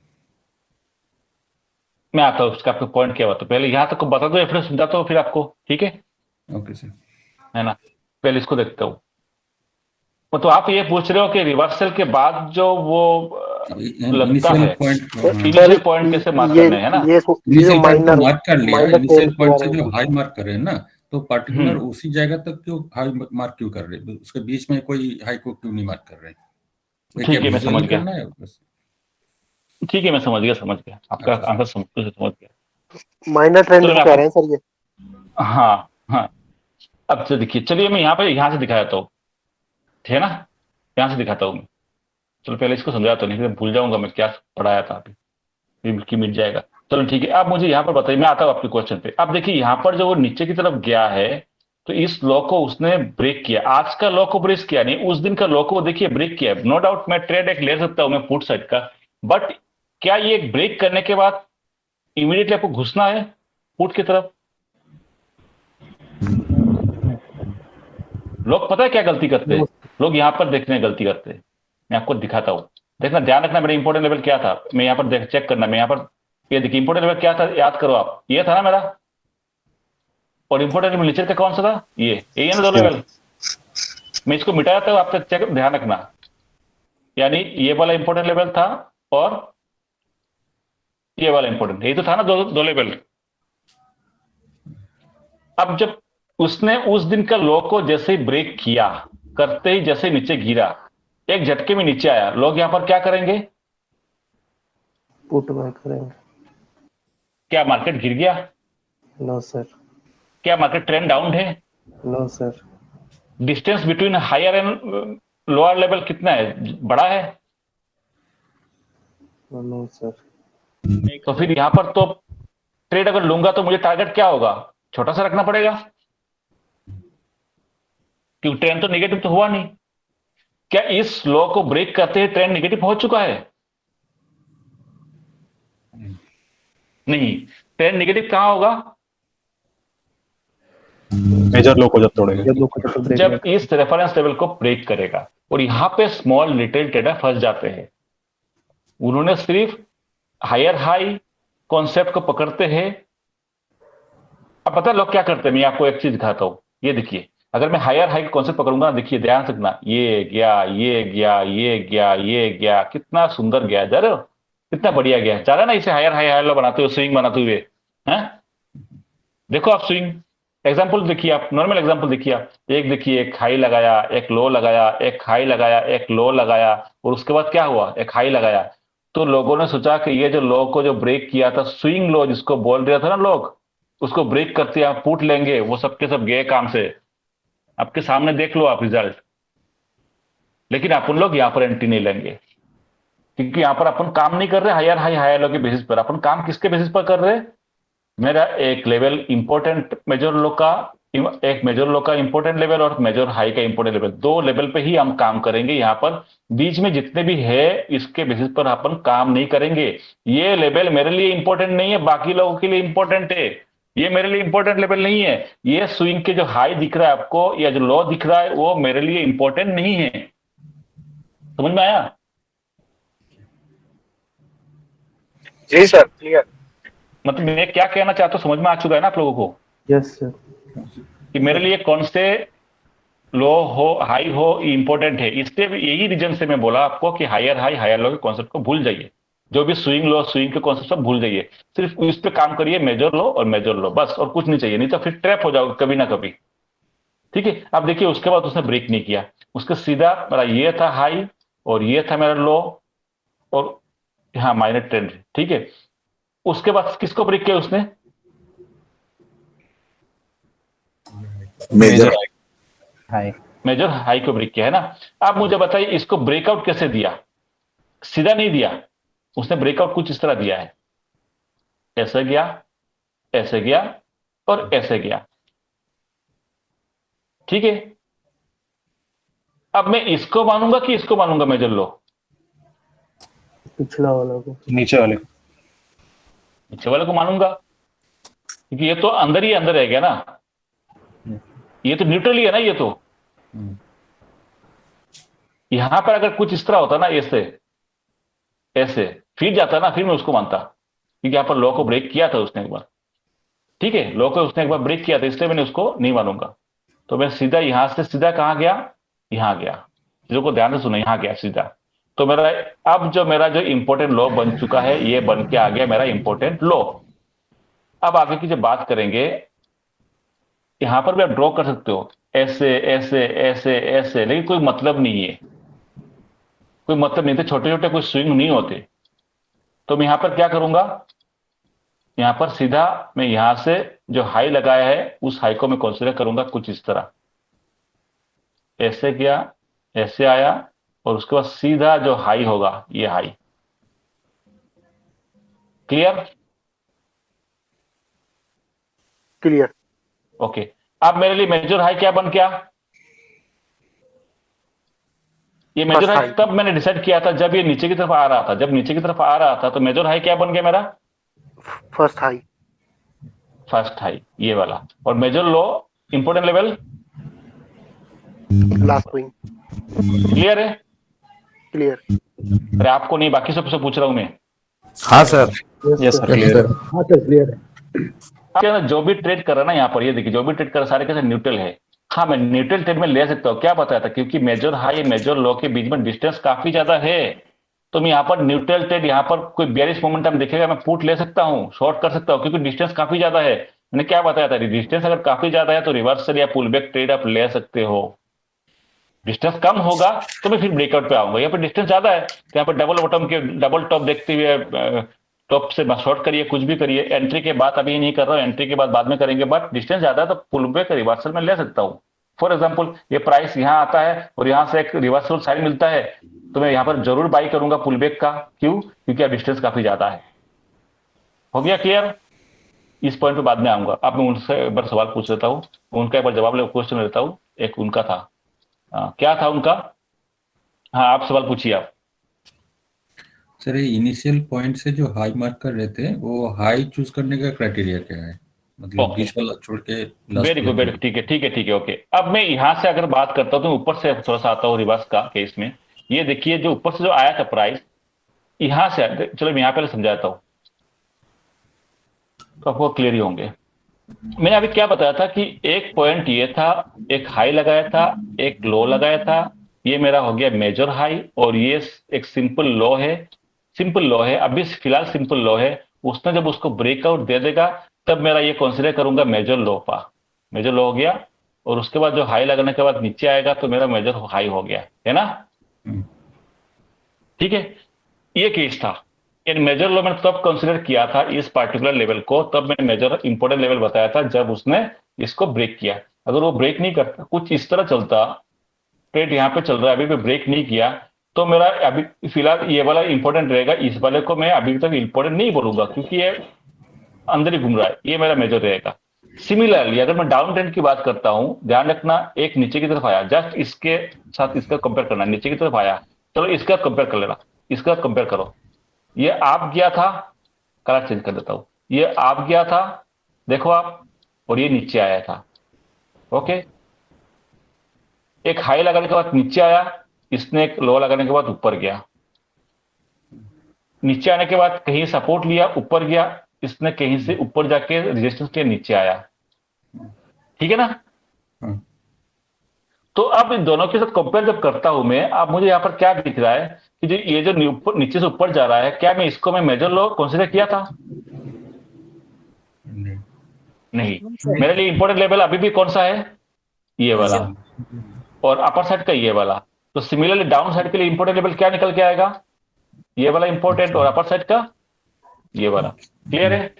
मैं आता हूँ, उसका आपका पॉइंट क्या हुआ। तो पहले यहां तक को बता दो या फिर समझाता हूँ फिर आपको, ठीक है? Okay sir. है ना? पहले इसको देखता हूँ। तो आप ये पूछ रहे हो कि रिवर्सल के बाद जो वो लगता है, इनिशियल पॉइंट कैसे मार्क करना है ना? इनिशियल पॉइंट को मार्क कर लिया, इनिशियल पॉइंट से जो हाई मार्क कर रहे हैं ना, तो पार्टिकुलर उसी जगह तक क्यों हाई मार्क क्यों कर रहे हैं? उसके बीच में कोई हाई को क्यों नहीं मार्क कर रहे हैं? ठीक है, मैं समझ गया। ठीक है, मैं समझ गया आपका आंसर समझ गया। माइनर ट्रेंड कह रहे हैं सर ये। हाँ हाँ, अब से देखिए, चलिए मैं यहाँ से दिखाता हूँ, ठीक है ना? यहाँ से दिखाता हूँ मैं। चलो पहले इसको समझाता हूँ, नहीं तो भूल जाऊंगा मैं क्या पढ़ाया था अभी, की मिट जाएगा। चलो ठीक है, अब मुझे यहाँ पर बताइए, मैं आता हूँ आपके क्वेश्चन पे। अब देखिए यहाँ पर जो वो नीचे की तरफ गया है, तो इस लॉ को उसने ब्रेक किया। आज का लॉ को ब्रेक किया नहीं, उस दिन का लॉ को देखिए ब्रेक किया। नो डाउट मैं ट्रेड एक ले सकता हूं मैं पुट साइड का, बट क्या ये ब्रेक करने के बाद इमीडिएटली आपको घुसना है पुट की तरफ? लोग पता है क्या गलती करते हैं? लोग यहाँ पर देखने गलती करते हैं। मैं आपको दिखाता हूं, देखना, ध्यान रखना मेरा इंपॉर्टेंट लेवल क्या था। मैं यहाँ पर चेक करना, मैं यहाँ पर ये देखिए इंपॉर्टेंट लेवल क्या था, याद करो आप, ये था ना मेरा। और इंपॉर्टेंट लेवल नीचे का कौन सा था? ये है ना दो लेवल। मैं इसको मिटाया था, आप तक चेक ध्यान रखना। यानी ये वाला इंपॉर्टेंट लेवल था और ये वाला इंपॉर्टेंट, यही तो था ना दो लेवल। अब जब उसने उस दिन का लो को जैसे ही ब्रेक किया, करते ही जैसे नीचे गिरा, एक झटके में नीचे आया, लोग यहां पर क्या करेंगे? पुट बाय करेंगे। क्या मार्केट गिर गया? No sir. क्या मार्केट ट्रेंड डाउन है? No sir. Distance between higher and lower level कितना है? बड़ा है? No sir. तो फिर यहाँ पर तो ट्रेड अगर लूंगा तो मुझे टारगेट क्या होगा, छोटा सा रखना पड़ेगा, क्योंकि ट्रेंड तो नेगेटिव तो हुआ नहीं। क्या इस लॉ को ब्रेक करते ही ट्रेंड नेगेटिव पहुंच चुका है? नहीं, ट्रेंड नेगेटिव कहां होगा? मेजर लो को जब तोड़ेगा, जब इस रेफरेंस लेवल को ब्रेक करेगा। और यहां पे स्मॉल रिटेल ट्रेडर फंस जाते हैं। उन्होंने सिर्फ हायर हाई कॉन्सेप्ट को पकड़ते हैं। अब पता है लोग क्या करते हैं, मैं आपको एक चीज दिखाता हूं। ये देखिए, अगर मैं हायर हाई कॉन्सेप्ट पकड़ूंगा, देखिए ध्यान से देखना, ये गया, ये गया, ये गया, ये गया, कितना सुंदर गया, जा रहे हो, कितना बढ़िया गया, जा रहा है ना इसे हायर हाई हायर लो बनाते हुए, स्विंग बनाते हुए हैं। देखो आप स्विंग एग्जांपल देखिए, आप नॉर्मल एग्जांपल देखिए, आप एक देखिए, एक हाई लगाया, एक लो लगाया, एक हाई लगाया, एक लो लगाया, और उसके बाद क्या हुआ, एक हाई लगाया। तो लोगों ने सोचा कि ये जो लो को जो ब्रेक किया था, स्विंग लो जिसको बोल रहे थे ना लोग, उसको ब्रेक करते आप पुट लेंगे, वो सबके सब गए काम से। आपके सामने देख लो आप रिजल्ट। लेकिन अपन लोग यहां पर एंट्री नहीं लेंगे, क्योंकि यहां पर अपन काम नहीं कर रहे हायर हाई हायर लो के बेसिस पर। अपन काम किसके बेसिस पर कर रहे हैं? मेरा एक लेवल इंपॉर्टेंट मेजर लो का, एक मेजर लो का इंपॉर्टेंट लेवल और मेजर हाई का इंपॉर्टेंट लेवल, दो लेवल पे ही हम काम करेंगे। यहां पर बीच में जितने भी है इसके बेसिस पर अपन काम नहीं करेंगे। ये लेवल मेरे लिए इंपॉर्टेंट नहीं है, बाकी लोगों के लिए इंपॉर्टेंट है। ये मेरे लिए इंपॉर्टेंट लेवल नहीं है। ये स्विंग के जो हाई दिख रहा है आपको या जो लो दिख रहा है, वो मेरे लिए इंपॉर्टेंट नहीं है। समझ में आया? जी सर, क्लियर। मतलब मैं क्या कहना चाहता हूं समझ में आ चुका है ना आप लोगों को? Yes sir. कि मेरे लिए कौन से लो हो हाई हो इंपॉर्टेंट है। इससे यही रीजन से मैं बोला आपको कि हायर हाई हायर लो के कॉन्सेप्ट को भूल जाइए। जो भी स्विंग लो स्विंग के कॉन्सेप्ट सब भूल जाइए, सिर्फ इस पे काम करिए, मेजर लो और मेजर लो, बस, और कुछ नहीं चाहिए। नहीं तो फिर ट्रैप हो जाओगे कभी ना कभी। ठीक है, अब देखिए उसके बाद उसने ब्रेक नहीं किया, उसके सीधा मेरा ये था हाई और ये था मेरा लो, और हाँ माइनर ट्रेंड। ठीक है, उसके बाद किसको ब्रेक किया उसने? मेजर मेजर हाई को ब्रेक किया है ना। अब मुझे बताइए इसको ब्रेकआउट कैसे दिया? सीधा नहीं दिया, उसने ब्रेकआउट कुछ इस तरह दिया है, ऐसे गया, ऐसे गया और ऐसे गया। ठीक है, अब मैं इसको मानूंगा कि इसको मानूंगा मेजर लो? पिछला वाला को, नीचे वाले नीचे वाले को मानूंगा, क्योंकि ये तो अंदर ही अंदर रह गया ना, ये तो न्यूट्रल ही है ना। ये तो यहां पर अगर कुछ इस तरह होता ना, ऐसे ऐसे फिर जाता ना, फिर मैं उसको मानता, क्योंकि यहां पर लॉ को ब्रेक किया था उसने एक बार। ठीक है, लॉ को उसने एक बार ब्रेक किया था, इसलिए मैंने उसको नहीं मानूंगा। तो मैं सीधा यहां से सीधा कहां गया, यहां गया। चीजों को ध्यान से सुना, यहां गया सीधा। तो मेरा अब जो मेरा जो इंपॉर्टेंट लॉ बन चुका है, ये बन के आ गया मेरा इंपॉर्टेंट लॉ। अब आगे की जब बात करेंगे, यहां पर भी आप ड्रॉ कर सकते हो ऐसे ऐसे ऐसे ऐसे, लेकिन कोई मतलब नहीं है, कोई मतलब नहीं थे, छोटे छोटे कोई स्विंग नहीं होते। तो मैं यहां पर क्या करूंगा, यहां पर सीधा मैं यहां से जो हाई लगाया है उस हाई को मैं कंसीडर करूंगा कुछ इस तरह, ऐसे गया, ऐसे आया, और उसके बाद सीधा जो हाई होगा ये हाई। क्लियर? क्लियर। ओके, अब मेरे लिए मेजर हाई क्या बन गया? ये मेजर हाई तब मैंने डिसाइड किया था जब ये नीचे की तरफ आ रहा था। जब नीचे की तरफ आ रहा था तो मेजर हाई क्या बन गया मेरा? First high. फर्स्ट हाई ये वाला। और major low important level last swing. Clear है? क्लियर। अरे आपको नहीं, बाकी सबसे पूछ रहा हूं मैं। हाँ सर। Yes sir, clear. हाँ सर, क्लियर है। क्या जो भी ट्रेड कर रहा है ना यहाँ पर, ये देखिए जो भी ट्रेड कर रहा है सारे कैसे न्यूट्रल है। हाँ मैं न्यूट्रल ट्रेड में ले सकता हूँ, क्या बताया था, क्योंकि मेजर हाई मेजर लो के बीच में डिस्टेंस काफी ज्यादा है। तो मैं यहाँ पर न्यूट्रल ट्रेड, यहाँ पर कोई बेयरिश मोमेंटम दिखेगा मैं पुट ले सकता हूँ, शॉर्ट कर सकता हूँ, क्योंकि डिस्टेंस काफी ज्यादा है। मैंने क्या बताया था, डिस्टेंस अगर काफी ज्यादा है तो रिवर्सल या पुल बैक ट्रेड आप ले सकते हो। डिस्टेंस कम होगा तो मैं फिर ब्रेकआउट पे आऊंगा। यहाँ पर डिस्टेंस ज्यादा है तो यहाँ पर डबल बॉटम के डबल टॉप देखते हुए टॉप से शॉर्ट करिए, कुछ भी करिए। एंट्री के बाद अभी नहीं कर रहा हूँ, एंट्री के बाद में करेंगे, बट डिस्टेंस ज्यादा है तो पुल बैक रिवर्सल में ले सकता हूँ। फॉर एग्जाम्पल ये प्राइस यहाँ आता है और यहाँ से एक रिवर्सल साइड मिलता है, तो मैं यहाँ पर जरूर बाई करूंगा पुल बैक का। क्यों? क्योंकि अब डिस्टेंस काफी ज्यादा है। हो गया क्लियर? इस पॉइंट पे बाद में आऊंगा। अब मैं उनसे एक बार सवाल पूछ लेता हूँ, उनका एक बार जवाब ले, क्वेश्चन लेता हूँ। एक उनका था, क्या था उनका? हाँ, आप सवाल पूछिए आप। सर ये इनिशियल पॉइंट से जो हाई मार्क कर रहे थे, वो हाई चूज करने का क्राइटेरिया क्या है? मतलब बीच वाला छोड़ के वेरी गुड, वेरी ठीक है, ठीक है, ठीक है, ओके। अब मैं यहाँ से अगर बात करता हूँ तो ऊपर से थोड़ा सा आता हूँ रिवर्स का केस में। ये देखिए जो ऊपर से जो आया था प्राइस, यहाँ से, चलो मैं यहाँ पहले समझाता हूँ तो आपको क्लियर ही होंगे। मैंने अभी क्या बताया था कि एक पॉइंट ये था, एक हाई लगाया था, एक लो लगाया था, ये मेरा हो गया मेजर हाई, और ये एक सिंपल लो है, सिंपल लो है, अभी फिलहाल सिंपल लो है। उसने जब उसको ब्रेकआउट दे देगा तब मेरा ये कंसीडर करूंगा मेजर लो पा, मेजर लो हो गया, और उसके बाद जो हाई लगाने के बाद नीचे आएगा तो मेरा मेजर हाई हो गया, है ना? ठीक है, ये केस था। इन मेजर लो मैंने तब कंसीडर किया था इस पार्टिकुलर लेवल को, तब मैंने मेजर इंपॉर्टेंट लेवल बताया था जब उसने इसको ब्रेक किया। अगर वो ब्रेक नहीं करता, कुछ इस तरह चलता, ट्रेड यहाँ पे चल रहा है, अभी भी ब्रेक नहीं किया, तो मेरा अभी फिलहाल ये वाला इंपॉर्टेंट रहेगा। इस वाले को मैं अभी तक इंपॉर्टेंट नहीं बोलूंगा क्योंकि ये अंदर ही घूम रहा है, ये मेरा मेजर रहेगा। सिमिलरली अगर मैं डाउन ट्रेंड की बात करता हूं, ध्यान रखना, एक नीचे की तरफ आया, जस्ट इसके साथ इसका कंपेयर करना, नीचे की तरफ आया, चलो इसका कंपेयर कर लेना, इसका कंपेयर करो। ये आप गया था, कलर चेंज कर देता हूं, ये आप गया था, देखो आप, और ये नीचे आया था, ओके। एक हाई लगाने के बाद नीचे आया, इसने एक लो लगाने के बाद ऊपर गया, नीचे आने के बाद कहीं सपोर्ट लिया, ऊपर गया, इसने कहीं से ऊपर जाके रेजिस्टेंस के नीचे आया, ठीक है ना? तो अब इन दोनों के साथ कंपेयर जब करता हूं मैं, अब मुझे यहां पर क्या दिख रहा है कि जो ये जो नीचे से ऊपर जा रहा है, क्या मैं इसको मैं मेजर लो कंसीडर किया था? नहीं। मेरे लिए इंपॉर्टेंट लेवल अभी भी कौन सा है? ये वाला, और अपर साइड का ये वाला। तो सिमिलरली डाउन साइड के लिए इंपॉर्टेंट लेवल क्या निकल के आएगा? ये वाला इंपॉर्टेंट, और अपर साइड का ये वाला। क्लियर है?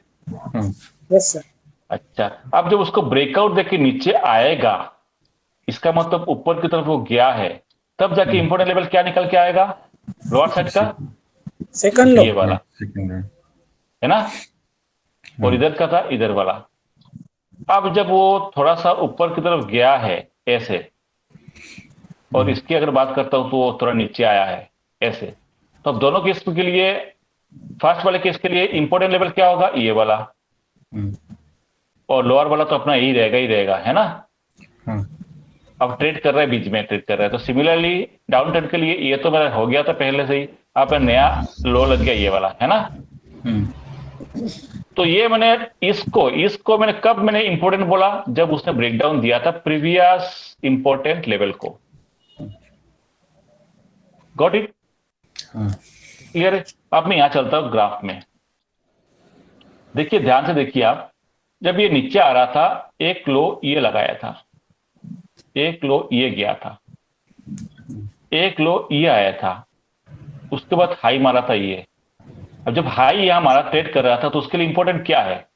Yes sir. अच्छा, अब जब उसको ब्रेकआउट देके नीचे आएगा, इसका मतलब ऊपर की तरफ वो गया है, तब जाके इंपॉर्टेंट लेवल क्या निकल के आएगा? लोअर साइड का सेकंड लो, ये वाला, है ना? और इधर का था इधर वाला। अब जब वो थोड़ा सा ऊपर की तरफ गया है ऐसे, और इसकी अगर बात करता हूं तो वो थोड़ा नीचे आया है ऐसे, तो अब दोनों केस के लिए, फर्स्ट वाले केस के लिए इंपॉर्टेंट लेवल क्या होगा? ये वाला, और लोअर वाला तो अपना यही रहेगा, ही रहेगा, है ना? अब ट्रेड कर रहा है, बीच में ट्रेड कर रहा है, तो सिमिलरली डाउन ट्रेंड के लिए ये तो मेरा हो गया था पहले से ही, अब नया लो लग गया ये वाला, है ना? तो ये मैंने इसको मैंने कब मैंने इंपॉर्टेंट बोला? जब उसने ब्रेकडाउन दिया था प्रीवियस इंपॉर्टेंट लेवल को। Got it? क्लियर है? अब मैं यहां चलता हूं ग्राफ में, देखिए ध्यान से देखिए आप, जब ये नीचे आ रहा था, एक लो ये लगाया था, एक लो ये गया था, एक लो ये आया था, उसके बाद हाई मारा था ये। अब जब हाई यहां मारा, ट्रेड कर रहा था, तो उसके लिए इंपॉर्टेंट क्या है?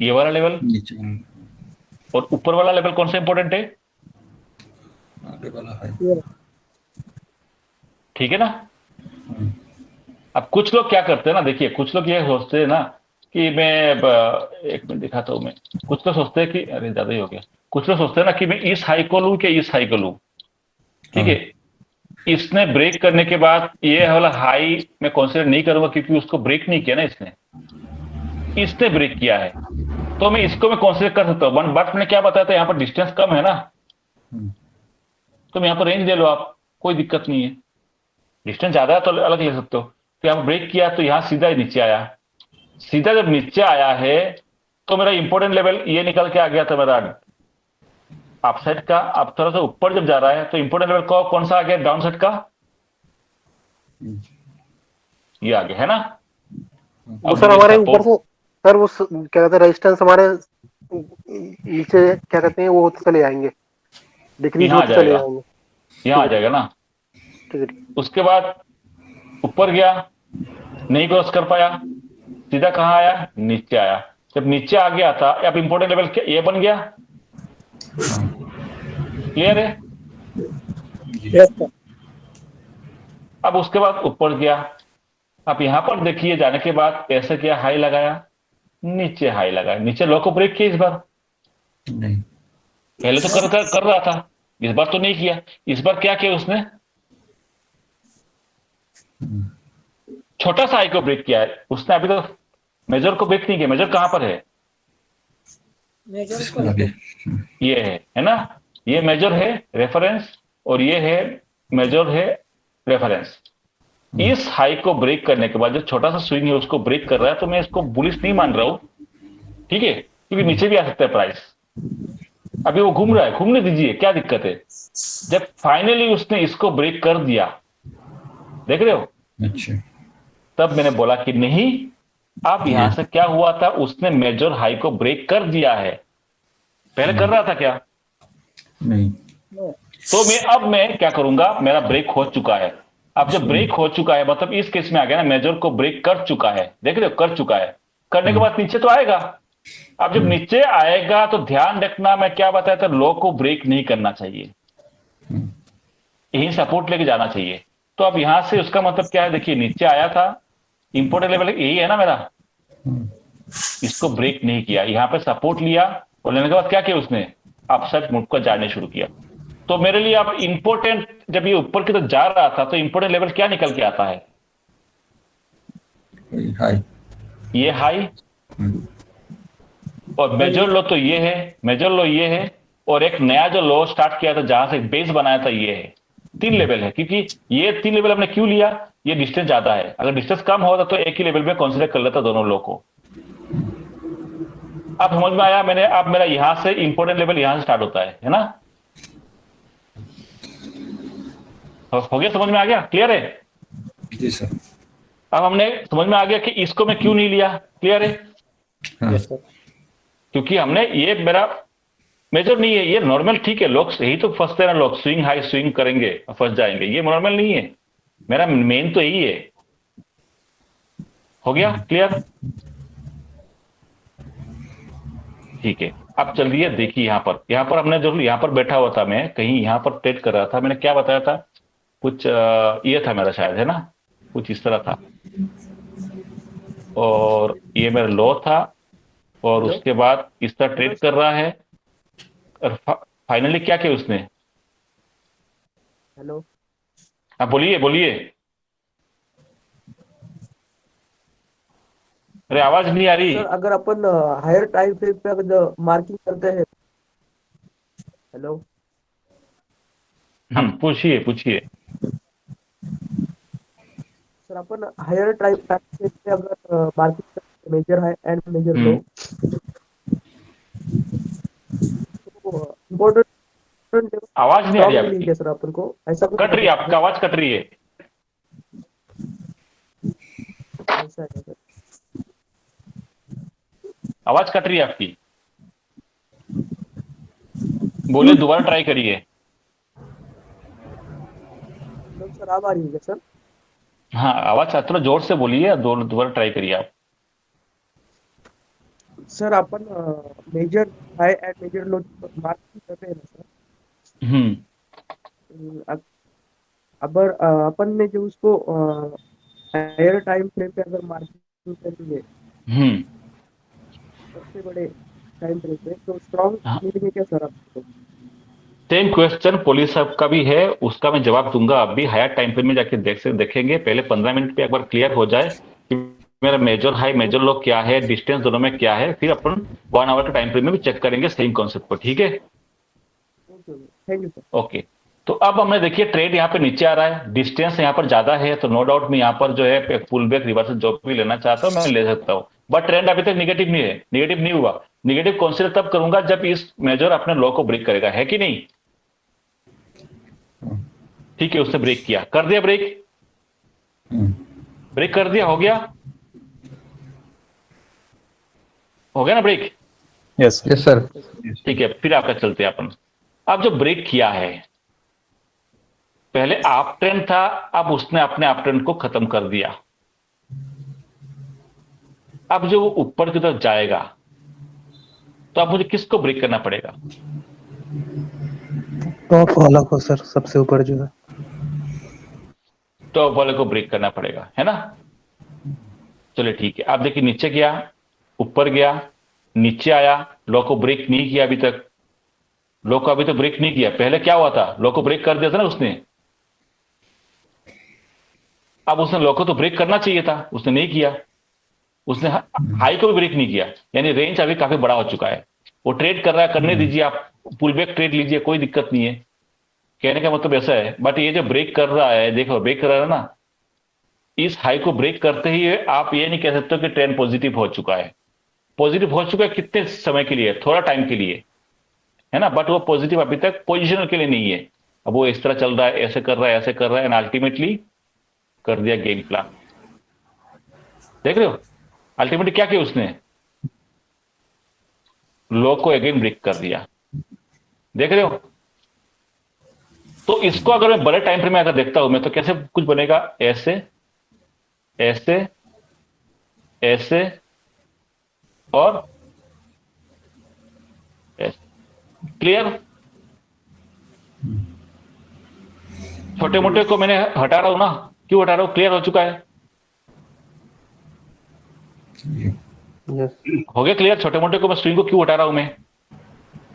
ये वाला लेवल, और ऊपर वाला लेवल कौन सा इंपॉर्टेंट है? ठीक है ना? अब कुछ लोग क्या करते हैं ना, देखिए कुछ लोग ये सोचते हैं ना कि मैं एक मिनट दिखाता हूं मैं, कुछ लोग सोचते हैं कि अरे ज्यादा ही हो गया, कुछ लोग सोचते हैं ना कि मैं इस हाई को लूं कि इस हाई को लूं, ठीक है? इसने ब्रेक करने के बाद ये वाला हाई मैं कंसीडर नहीं करूंगा क्योंकि उसको ब्रेक नहीं किया ना इसने ब्रेक किया है, तो मैं इसको मैं कंसीडर कर सकता हूं। बट मैंने क्या बताया था, यहां पर डिस्टेंस कम है ना, तो मैं यहां पर रेंज ले लो आप, कोई दिक्कत नहीं है। डिस्टेंस ज्यादा है तो अलग ले सकते हो। तो यहां ब्रेक किया तो यहां सीधा नीचे आया, सीधा जब नीचे आया है तो मेरा इंपॉर्टेंट लेवल ये निकल के आ गया था मेरा अपसाइड का। अब थोड़ा सा ऊपर जब जा रहा है तो इंपॉर्टेंट लेवल कौन सा आ गया? डाउन साइड का ये आ गया, है ना? वो सर हमारे ऊपर से सर वो क्या कहते हैं, रेजिस्टेंस हमारे नीचे क्या कहते हैं वो होते चले जाएंगे, डिक्रीज होते चले जाएंगे, यहाँ आ जाएगा ना। उसके बाद ऊपर गया, नहीं क्रॉस कर पाया, सीधा कहां आया? नीचे आया। जब नीचे आ गया था, अब इंपॉर्टेंट लेवल क्या ये बन गया? क्लियर है? Yes sir. अब उसके बाद ऊपर गया, आप यहां पर देखिए, जाने के बाद ऐसे किया, हाई लगाया, नीचे हाई लगाया, नीचे लो को ब्रेक किया इस बार। नहीं, पहले तो कर रहा था, इस बार तो नहीं किया। इस बार क्या किया उसने, छोटा सा हाई को ब्रेक किया है उसने, अभी तो मेजर को ब्रेक नहीं किया। मेजर कहां पर है, ये है ना, ये मेजर है रेफरेंस, और ये है मेजर है रेफरेंस। इस हाई को ब्रेक करने के बाद जो छोटा सा स्विंग है उसको ब्रेक कर रहा है, तो मैं इसको बुलिश नहीं मान रहा हूं, ठीक है, क्योंकि नीचे भी आ सकता है प्राइस। अभी वो घूम रहा है, घूमने दीजिए, क्या दिक्कत है। जब फाइनली उसने इसको ब्रेक कर दिया, देख रहे हो, अच्छा, तब मैंने बोला कि नहीं, अब यहां से क्या हुआ था, उसने मेजर हाई को ब्रेक कर दिया है। पहले कर रहा था क्या, नहीं, तो मैं क्या करूंगा, मेरा ब्रेक हो चुका है। अब जब ब्रेक हो चुका है, मतलब इस केस में आ गया ना, मेजर को ब्रेक कर चुका है, देख रहे हो, कर चुका है। करने के बाद नीचे तो आएगा। अब जब नीचे आएगा तो ध्यान रखना, मैं क्या बताया था, लो को ब्रेक नहीं करना चाहिए, यही सपोर्ट लेके जाना चाहिए। तो अब यहां से उसका मतलब क्या है, देखिए नीचे आया था, इंपोर्टेंट लेवल यही है ना मेरा, इसको ब्रेक नहीं किया, यहां पे सपोर्ट लिया, और लेने के बाद क्या किया उसने, अपसाइड मूव को जाने शुरू किया। तो मेरे लिए अब इंपोर्टेंट, जब ये ऊपर की तरफ जा रहा था, तो इंपोर्टेंट लेवल क्या निकल के आता है, हाई, ये हाई, और मेजर लो तो ये है, मेजर लो ये है, और एक नया जो लो स्टार्ट किया था, जहां से बेस बनाया था, ये है। 3 लेवल है, क्योंकि ये 3 लेवल हमने क्यों लिया, ये डिस्टेंस ज्यादा है। अगर डिस्टेंस कम होता तो एक ही लेवल में कंसीडर कर लेता दोनों लो को। अब समझ में आया मैंने, अब मेरा यहां से इंपोर्टेंट लेवल यहां से स्टार्ट होता है ना, हो गया, समझ में आ गया, क्लियर है। जी सर। अब हमने समझ में आ गया कि इसको मैं क्यों नहीं लिया, क्लियर है। हाँ। क्योंकि हमने, ये मेरा मेजर नहीं है, ये नॉर्मल, ठीक है, लोग यही तो फंसते हैं ना, लोग स्विंग हाई स्विंग करेंगे और फंस जाएंगे, ये नॉर्मल नहीं है, मेरा मेन तो यही है। हो गया क्लियर, ठीक है। अब चलिए देखिए, यहां पर हमने जो, यहां पर बैठा हुआ था मैं, कहीं यहां पर ट्रेड कर रहा था, मैंने क्या बताया था, कुछ ये था मेरा शायद, है ना, कुछ इस तरह था, और ये मेरा लो था, और उसके बाद इस तरह ट्रेड कर रहा है, और फाइनली क्या किया उसने, हेलो, हाँ बोलिए बोलिए, अरे आवाज नहीं आ रही। सर अगर अपन हायर टाइम फ्रेम पे अगर मार्किंग करते हैं, हेलो, पूछिए पूछिए। सर अपन हायर टाइम फ्रेम पे अगर मार्किंग करते हैं, major high and major low, तो इम्पोर्टेंट आवाज नहीं आ रही आपकी, सर अपन को ऐसा कट रही है, आपकी आवाज कट रही है। ऐसा है सर, आवाज कट रही है आपकी, बोले दोबारा ट्राई करिए। सर आप आ रही है सर, हाँ आवाज थोड़ा जोर से बोलिए, दोबारा ट्राई करिए आप। सर अपन major high and major low marking करते हैं ना सर, अगर अपन ने जो उसको हायर टाइम फ्रेम पे अगर मार्किंग करेंगे सबसे बड़े टाइम फ्रेम पे, तो स्ट्रॉन्ग मिलेंगे क्या सर आपको। सेम क्वेश्चन पुलिस साहब का भी है, उसका मैं जवाब दूंगा। आप भी हायर टाइम फ्रेम में जाके देखेंगे, पहले 15 मिनट पे एक बार क्लियर हो जाए कि मेरा मेजर हाई मेजर लो क्या है, डिस्टेंस दोनों में क्या है, फिर अपन 1 आवर के टाइम फ्रेम में भी चेक करेंगे सेम कॉन्सेप्ट को, ठीक है। Thank you sir. ओके, तो अब हमने देखिए ट्रेड यहाँ पे नीचे आ रहा है, डिस्टेंस यहाँ पर ज्यादा है, तो नो डाउट मैं यहाँ पर जो है पुल बैक रिवर्सल जो भी लेना चाहता हूँ मैं ले सकता हूँ, बट ट्रेंड अभी तक निगेटिव नहीं है, निगेटिव नहीं हुआ। निगेटिव कंसीडर तब करूंगा जब इस मेजर अपने लो को ब्रेक करेगा, है कि नहीं। ठीक है, उसने ब्रेक किया, कर दिया ब्रेक, ब्रेक कर दिया, हो गया, हो गया ना ब्रेक। Yes yes sir. ठीक है, फिर आपका चलते हैं अपन। अब जो ब्रेक किया है, पहले आप ट्रेंड था, अब उसने अपने आप ट्रेंड को खत्म कर दिया। अब जो वो ऊपर की तरफ जाएगा, तो अब मुझे किसको ब्रेक करना पड़ेगा, टॉप वाला को सर, सबसे ऊपर जो है टॉप वाले को ब्रेक करना पड़ेगा, है ना। चलिए ठीक है, आप देखिए नीचे गया, ऊपर गया, नीचे आया, लो को ब्रेक नहीं किया अभी तक, लो को अभी तक ब्रेक नहीं किया। पहले क्या हुआ था, लो को ब्रेक कर दिया था ना उसने, अब उसने लो को तो ब्रेक करना चाहिए था, उसने नहीं किया, उसने हाई को भी ब्रेक नहीं किया, यानी रेंज अभी काफी बड़ा हो चुका है। वो ट्रेड कर रहा है, करने दीजिए, आप पुल बैक ट्रेड लीजिए, कोई दिक्कत नहीं है, कहने का मतलब ऐसा है। बट ये जो ब्रेक कर रहा है, देखो ब्रेक कर रहा है ना, इस हाई को ब्रेक करते ही आप ये नहीं कह सकते कि ट्रेंड पॉजिटिव हो चुका है। पॉजिटिव हो चुका है कितने समय के लिए, थोड़ा टाइम के लिए, है ना, बट वो पॉजिटिव अभी तक पोजिशनल के लिए नहीं है। अब वो इस तरह चल रहा है, ऐसे कर रहा है, ऐसे कर रहा है, एंड अल्टीमेटली कर दिया गेम प्लान। देख रहे हो अल्टीमेटली क्या किया उसने, लो को अगेन ब्रेक कर दिया, देख रहे हो। तो इसको अगर मैं बड़े टाइम फ्रेम में अगर देखता हूं मैं, तो कैसे कुछ बनेगा, ऐसे ऐसे ऐसे और ऐसे, क्लियर। छोटे मोटे को मैंने हटा रहा हूं ना, क्यों हटा रहा हूं, क्लियर हो चुका है, हो गया क्लियर। छोटे मोटे को मैं स्विंग को क्यों हटा रहा हूं मैं,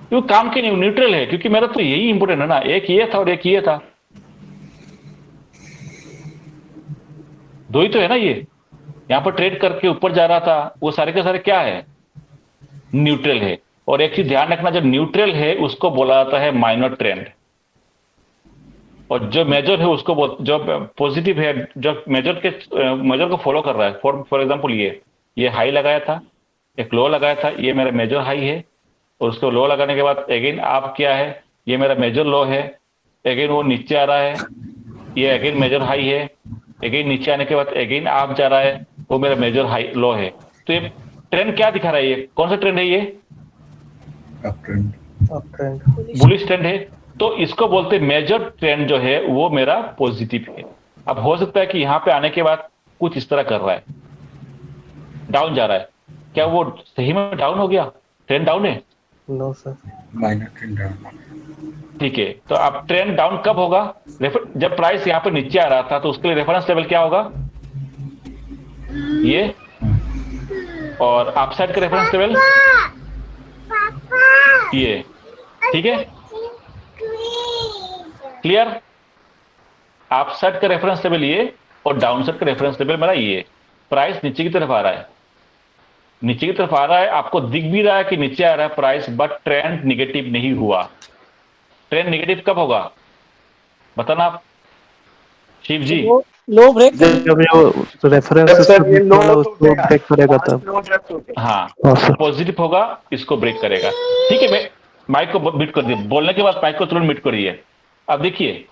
क्योंकि काम के नहीं, न्यूट्रल है, क्योंकि मेरा तो यही इंपोर्टेंट है ना, एक ये था और एक ये था, दो ही तो है ना। ये यहां पर ट्रेड करके ऊपर जा रहा था, वो सारे के सारे क्या है, न्यूट्रल है। और एक चीज ध्यान रखना, जब न्यूट्रल है उसको बोला जाता है माइनर ट्रेंड, और जो मेजर है उसको जो पॉजिटिव है, जो मेजर को फॉलो कर रहा है। फॉर एग्जांपल ये हाई लगाया था, एक लो लगाया था, ये मेरा मेजर हाई है, और उसको लो लगाने के बाद अगेन आप क्या है, ये मेरा मेजर लो है, अगेन वो नीचे आ रहा है, ये अगेन मेजर हाई है, अगेन नीचे आने के बाद अगेन आप जा रहा है, वो मेरा मेजर हाई लो है। तो ये ट्रेंड क्या दिखा रहा है, ये कौन सा ट्रेंड है, ये अप ट्रेंड, बुलिश ट्रेंड है। तो इसको बोलते मेजर ट्रेंड जो है वो मेरा पॉजिटिव है। अब हो सकता है कि यहां पे आने के बाद कुछ इस तरह कर रहा है, डाउन जा रहा है, क्या वो सही में डाउन हो गया, ट्रेंड डाउन है, no sir, minor trend down. ठीक है। तो अब ट्रेंड डाउन कब होगा, जब प्राइस यहां पर नीचे आ रहा था, तो उसके लिए रेफरेंस लेवल क्या होगा, ये, और अपसाइड का रेफरेंस लेवल ये, ठीक है, क्लियर। अपसाइड का रेफरेंस लेवल ये और डाउनसाइड का रेफरेंस लेवल मेरा ये। प्राइस नीचे की तरफ आ रहा है, नीचे की तरफ आ रहा है, आपको दिख भी रहा है कि नीचे आ रहा है प्राइस, बट ट्रेंड निगेटिव नहीं हुआ। ट्रेंड निगेटिव कब होगा बताना आप शिव जी, लो ब्रेक जब ये रेफरेंस उसको ब्रेक करेगा तब, हाँ पॉजिटिव होगा, इसको ब्रेक करेगा, ठीक है। मैं माइक को म्यूट कर दिया, बोलने के बाद माइक को तुरंत म्यूट करिए। अब देखिए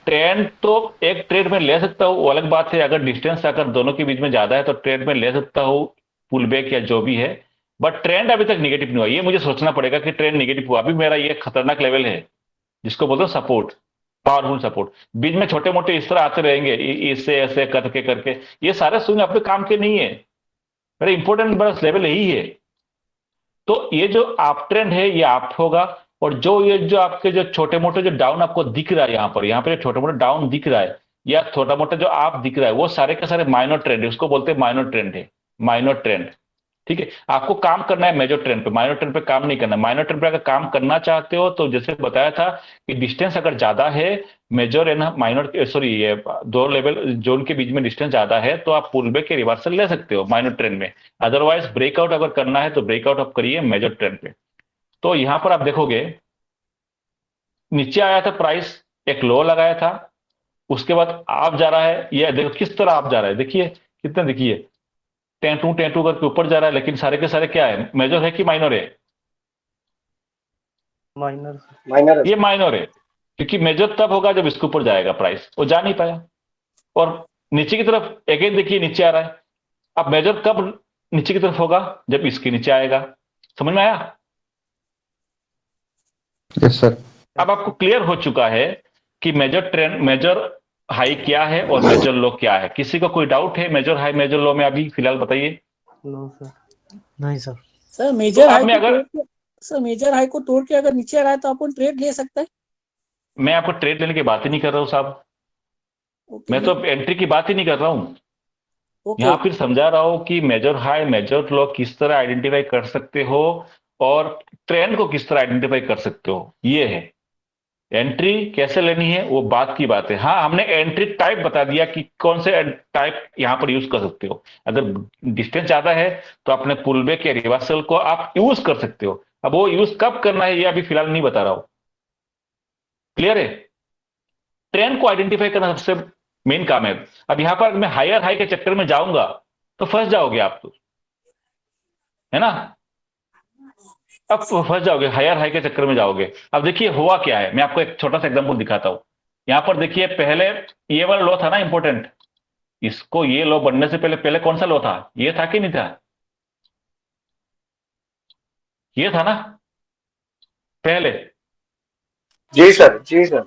ट्रेंड तो एक ट्रेड में ले सकता हूं, वो अलग बात है, अगर डिस्टेंस अगर दोनों के बीच में ज्यादा है तो ट्रेड में ले सकता हूं, पुल बैक या जो भी है, बट ट्रेंड अभी तक निगेटिव नहीं हुआ। ये मुझे सोचना पड़ेगा कि ट्रेंड निगेटिव हुआ, अभी मेरा ये खतरनाक लेवल है जिसको बोलते हैं सपोर्ट, पावरफुल सपोर्ट। बीच में छोटे मोटे इस तरह आते रहेंगे, इससे ऐसे करके करके, ये सारे स्विंग अपने काम के नहीं है, मेरा इंपॉर्टेंट बस लेवल यही है। तो ये जो आप ट्रेंड है ये आप होगा, और जो ये जो आपके जो छोटे मोटे जो डाउन आपको दिख रहा है यहाँ पर जो छोटे मोटे डाउन दिख रहा है, या छोटा मोटा जो आप दिख रहा है, वो सारे के सारे माइनर ट्रेंड है, उसको बोलते हैं माइनर ट्रेंड है, माइनर ट्रेंड, ठीक है। आपको काम करना है मेजर ट्रेंड पे, माइनर ट्रेंड पे काम नहीं करना। माइनर ट्रेंड पे अगर काम करना चाहते हो तो जैसे बताया था कि डिस्टेंस अगर ज्यादा है, मेजर एंड माइनर, सॉरी ये दो लेवल जोन के बीच में डिस्टेंस ज्यादा है, तो आप पुल बैक के रिवर्सल ले सकते हो माइनर ट्रेंड में। अदरवाइज ब्रेकआउट अगर करना है तो ब्रेकआउट आप करिए मेजर ट्रेंड पे। तो यहां पर आप देखोगे नीचे आया था प्राइस, एक लो लगाया था, उसके बाद आप जा रहा है, ये देखो किस तरह आप जा रहा है, देखिए कितने, देखिए टेंटू करके ऊपर जा रहा है, लेकिन सारे के सारे क्या है, मेजर है कि माइनर है, माइनर ये माइनर है, क्योंकि मेजर तब होगा जब इसके ऊपर जाएगा प्राइस, वो जा नहीं पाया। और नीचे की तरफ अगेन देखिए नीचे आ रहा है, अब मेजर कब नीचे की तरफ होगा, जब इसके नीचे आएगा। समझ में आया? Yes sir. अब आपको क्लियर हो चुका है कि मेजर ट्रेंड, मेजर हाई क्या है और मेजर लो क्या है। किसी को कोई डाउट है मेजर हाई मेजर लो में अभी फिलहाल बताइए। नो सर, नहीं सर। सर मेजर तो हाई में अगर सर मेजर हाई को तोड़ के अगर नीचे आ रहा है तो अपन ट्रेड ले सकते हैं। मैं आपको ट्रेड लेने की बात ही नहीं कर रहा हूं साहब, मैं तो एंट्री की बात ही नहीं कर रहा हूं। यहाँ फिर समझा रहा हूँ कि मेजर हाई मेजर लो किस तरह आइडेंटिफाई कर सकते हो और ट्रेंड को किस तरह आइडेंटिफाई कर सकते हो, ये है। एंट्री कैसे लेनी है वो बात की बात है। हाँ, हमने एंट्री टाइप बता दिया कि कौन से टाइप यहां पर यूज कर सकते हो। अगर डिस्टेंस ज्यादा है तो अपने पुल बैक या रिवर्सल को आप यूज कर सकते हो। अब वो यूज कब करना है ये अभी फिलहाल नहीं बता रहा हूं। क्लियर है? ट्रेंड को आइडेंटिफाई करना सबसे मेन काम है। अब यहां पर मैं हायर हाई के चक्कर में जाऊंगा तो फंस जाओगे आप, तो है ना, अब फंस जाओगे, हायर हाई के चक्कर में जाओगे। अब देखिए हुआ क्या है, मैं आपको एक छोटा सा एग्जांपल दिखाता हूं। यहां पर देखिए पहले ये वाला लो था ना इंपॉर्टेंट, इसको ये लो बनने से पहले पहले कौन सा लो था, ये था कि नहीं था, ये था ना पहले। जी सर, जी सर।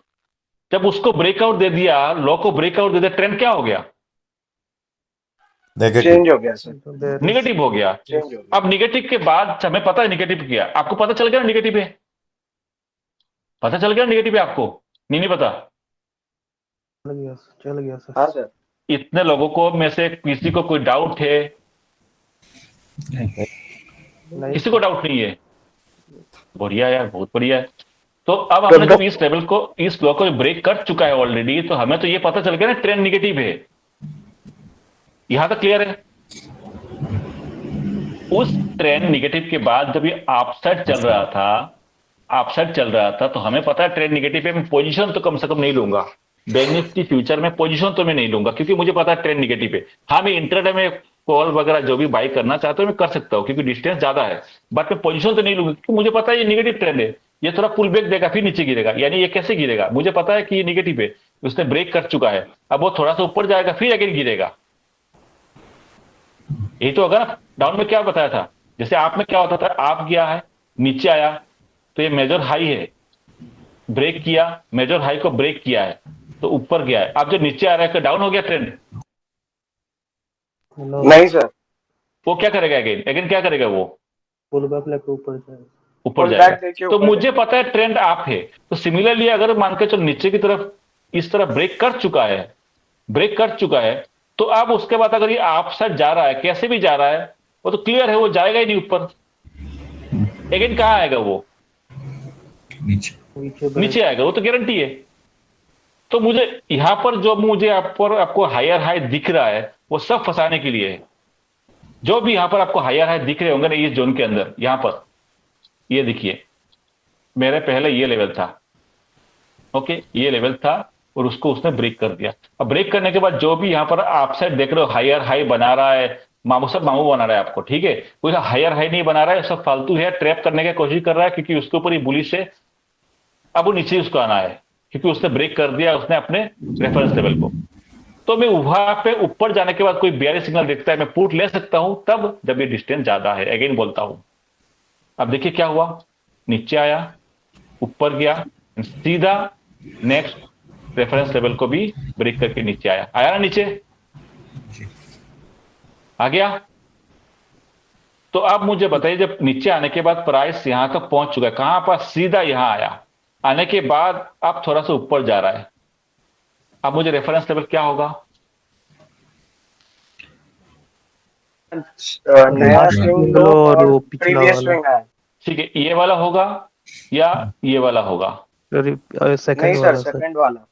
जब उसको ब्रेकआउट दे दिया, लो को ब्रेकआउट दे दिया, ट्रेंड क्या हो गया, चेंज हो गया सर, निगेटिव हो गया। चेंज हो गया। अब निगेटिव के बाद हमें पता है निगेटिव किया, आपको पता चल गया निगेटिव है, पता चल गया निगेटिव है आपको, नहीं पता? चल गया सर। हाँ सर। इतने लोगों को में से किसी को कोई डाउट है? किसी को डाउट नहीं है? बढ़िया यार, बहुत बढ़िया है। तो अब हमने जब इस लेवल को, इस लो को ब्रेक कर चुका है ऑलरेडी, तो हमें तो ये पता चल गया ना ट्रेंड निगेटिव है। यहां तक क्लियर है? उस ट्रेंड निगेटिव के बाद जब ये अपसाइड चल रहा था, अपसाइड चल रहा था, तो हमें पता है ट्रेंड निगेटिव है, मैं पोजीशन तो कम से कम नहीं लूंगा। बैंक निफ्टी फ्यूचर में पोजीशन तो मैं नहीं लूंगा क्योंकि मुझे पता है ट्रेंड निगेटिव है। हाँ, मैं इंट्राडे में कॉल वगैरह जो भी बाई करना चाहता हूं मैं कर सकता हूं क्योंकि डिस्टेंस ज्यादा है, बट मैं पोजीशन तो नहीं लूंगा क्योंकि मुझे पता है ये निगेटिव ट्रेंड है। ये थोड़ा पुल बैक देगा फिर नीचे गिरेगा, यानी ये कैसे गिरेगा, मुझे पता है कि ये निगेटिव है, उसने ब्रेक कर चुका है, अब वो थोड़ा सा ऊपर जाएगा फिर अगेन गिरेगा। यही तो होगा ना। डाउन में क्या बताया था, जैसे आप में क्या होता था, आप गया है नीचे आया तो ये मेजर हाई है, ब्रेक किया, मेजर हाई को ब्रेक किया है तो ऊपर गया है। अब जो नीचे आ रहा है तो डाउन हो गया ट्रेंड? नहीं सर। वो क्या करेगा अगेन, अगेन क्या करेगा, वो पुल बैक लेके ऊपर जाएगा, ऊपर जाएगा। तो मुझे पता है ट्रेंड आप है, तो सिमिलरली अगर मान के चलो नीचे की तरफ इस तरह ब्रेक कर चुका है, ब्रेक कर चुका है, तो अब उसके बाद अगर ये आप साइड जा रहा है, कैसे भी जा रहा है, वो तो क्लियर है वो जाएगा ही नहीं ऊपर। अगेन कहाँ आएगा वो, नीचे आएगा, वो तो गारंटी है। तो मुझे यहां पर जो मुझे आपको हायर हाई दिख रहा है वो सब फंसाने के लिए है। जो भी यहां पर आपको हायर हाई दिख रहे होंगे ना इस जोन के अंदर, यहां पर ये देखिए मेरे पहले ये लेवल था, ओके, ये लेवल था और उसको उसने ब्रेक कर दिया। अब ब्रेक करने के बाद जो भी यहां पर आप साइड देख रहे हो हायर हाई बना रहा है, सब मामू बना रहा है आपको, ठीक है, कोई हायर हाई नहीं बना रहा है, सब फालतू है, ट्रैप करने की कोशिश कर रहा है क्योंकि उसके ऊपर ही बुलिश है। अब वो नीचे उसको आना है क्योंकि उसने ब्रेक कर दिया उसने अपने रेफरेंस लेवल को। तो मैं वहां पे ऊपर जाने के बाद कोई बेयरिश सिग्नल देखता है, मैं पुट ले सकता हूं तब जब ये डिस्टेंस ज्यादा है। अगेन बोलता हूं, अब देखिए क्या हुआ, नीचे आया, ऊपर गया, सीधा नेक्स्ट रेफरेंस लेवल को भी ब्रेक करके नीचे आया। आया ना नीचे, आ गया। तो अब मुझे बताइए जब नीचे आने के बाद प्राइस यहां तक पहुंच चुका है, कहां पर, सीधा यहां आया, आने के बाद अब थोड़ा सा ऊपर जा रहा है। अब मुझे रेफरेंस लेवल क्या होगा, नया स्विंग लो और प्रीवियस स्विंग है, ठीक है, ये वाला होगा या ये वाला होगा? नहीं सर, सेकंड वाला।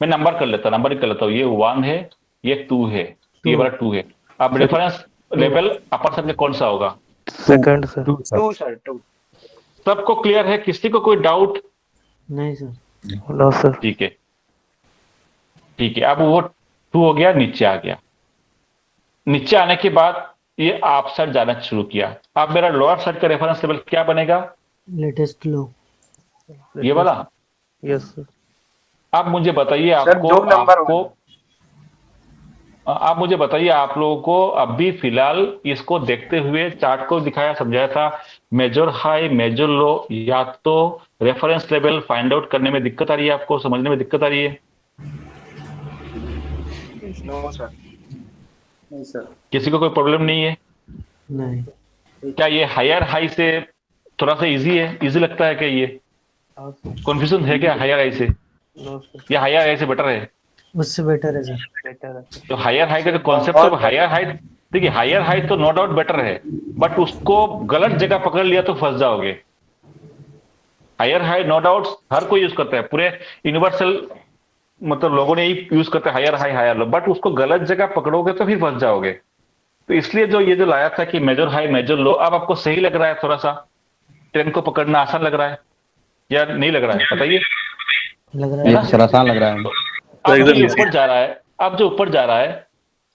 मैं नंबर कर लेता हूं, ये 1 है, ये 2 है, ये वाला 2 है। अब रेफरेंस लेवल अपर सबसे कौन सा होगा? Second sir. 2 सर, 2। सबको क्लियर है, किसी को कोई डाउट? नहीं सर। No sir. ठीक है, ठीक है। अब वो 2 हो गया, नीचे आ गया, नीचे आने के बाद ये आप साइड जाना शुरू किया। अब मेरा लोअर साइड का रेफरेंस लेवल क्या बनेगा? लेटेस्ट लो, ये वाला। Yes sir. अब मुझे बताइए सर, आपको, 2 नंबर आपको आप मुझे बताइए, आप लोगों को अभी फिलहाल इसको देखते हुए चार्ट को दिखाया समझाया था, मेजर हाई मेजर लो या तो रेफरेंस लेवल फाइंड आउट करने में दिक्कत आ रही है, आपको समझने में दिक्कत आ रही है? No sir. नहीं सर। किसी को कोई प्रॉब्लम नहीं है? नहीं। क्या ये हायर हाई से थोड़ा सा इजी है, इजी लगता है क्या? ये कंफ्यूजन है क्या हायर हाई से, या हायर हाई से बेटर है? उससे बेटर है सर। बेटर है। तो हायर हाई का जो कॉन्सेप्ट है, हायर हाई, देखिए हायर हाई तो नो डाउट बेटर है, बट उसको गलत जगह पकड़ लिया तो फंस जाओगे। हायर हाई नो डाउट हर कोई यूज करता है, पूरे यूनिवर्सल मतलब लोगों ने ही यूज करते हैं higher high higher low, but उसको गलत जगह पकड़ोगे तो फिर फंस जाओगे। तो इसलिए जो ये जो लाया था कि मेजर हाई मेजर लो, अब आपको सही लग रहा है? थोड़ा सा ट्रेन को पकड़ना आसान लग रहा है या नहीं लग रहा है, बताइए। लग रहा है ना? सर आसान लग रहा है। अब जो ये ऊपर जा रहा है, अब जो ऊपर जा रहा है,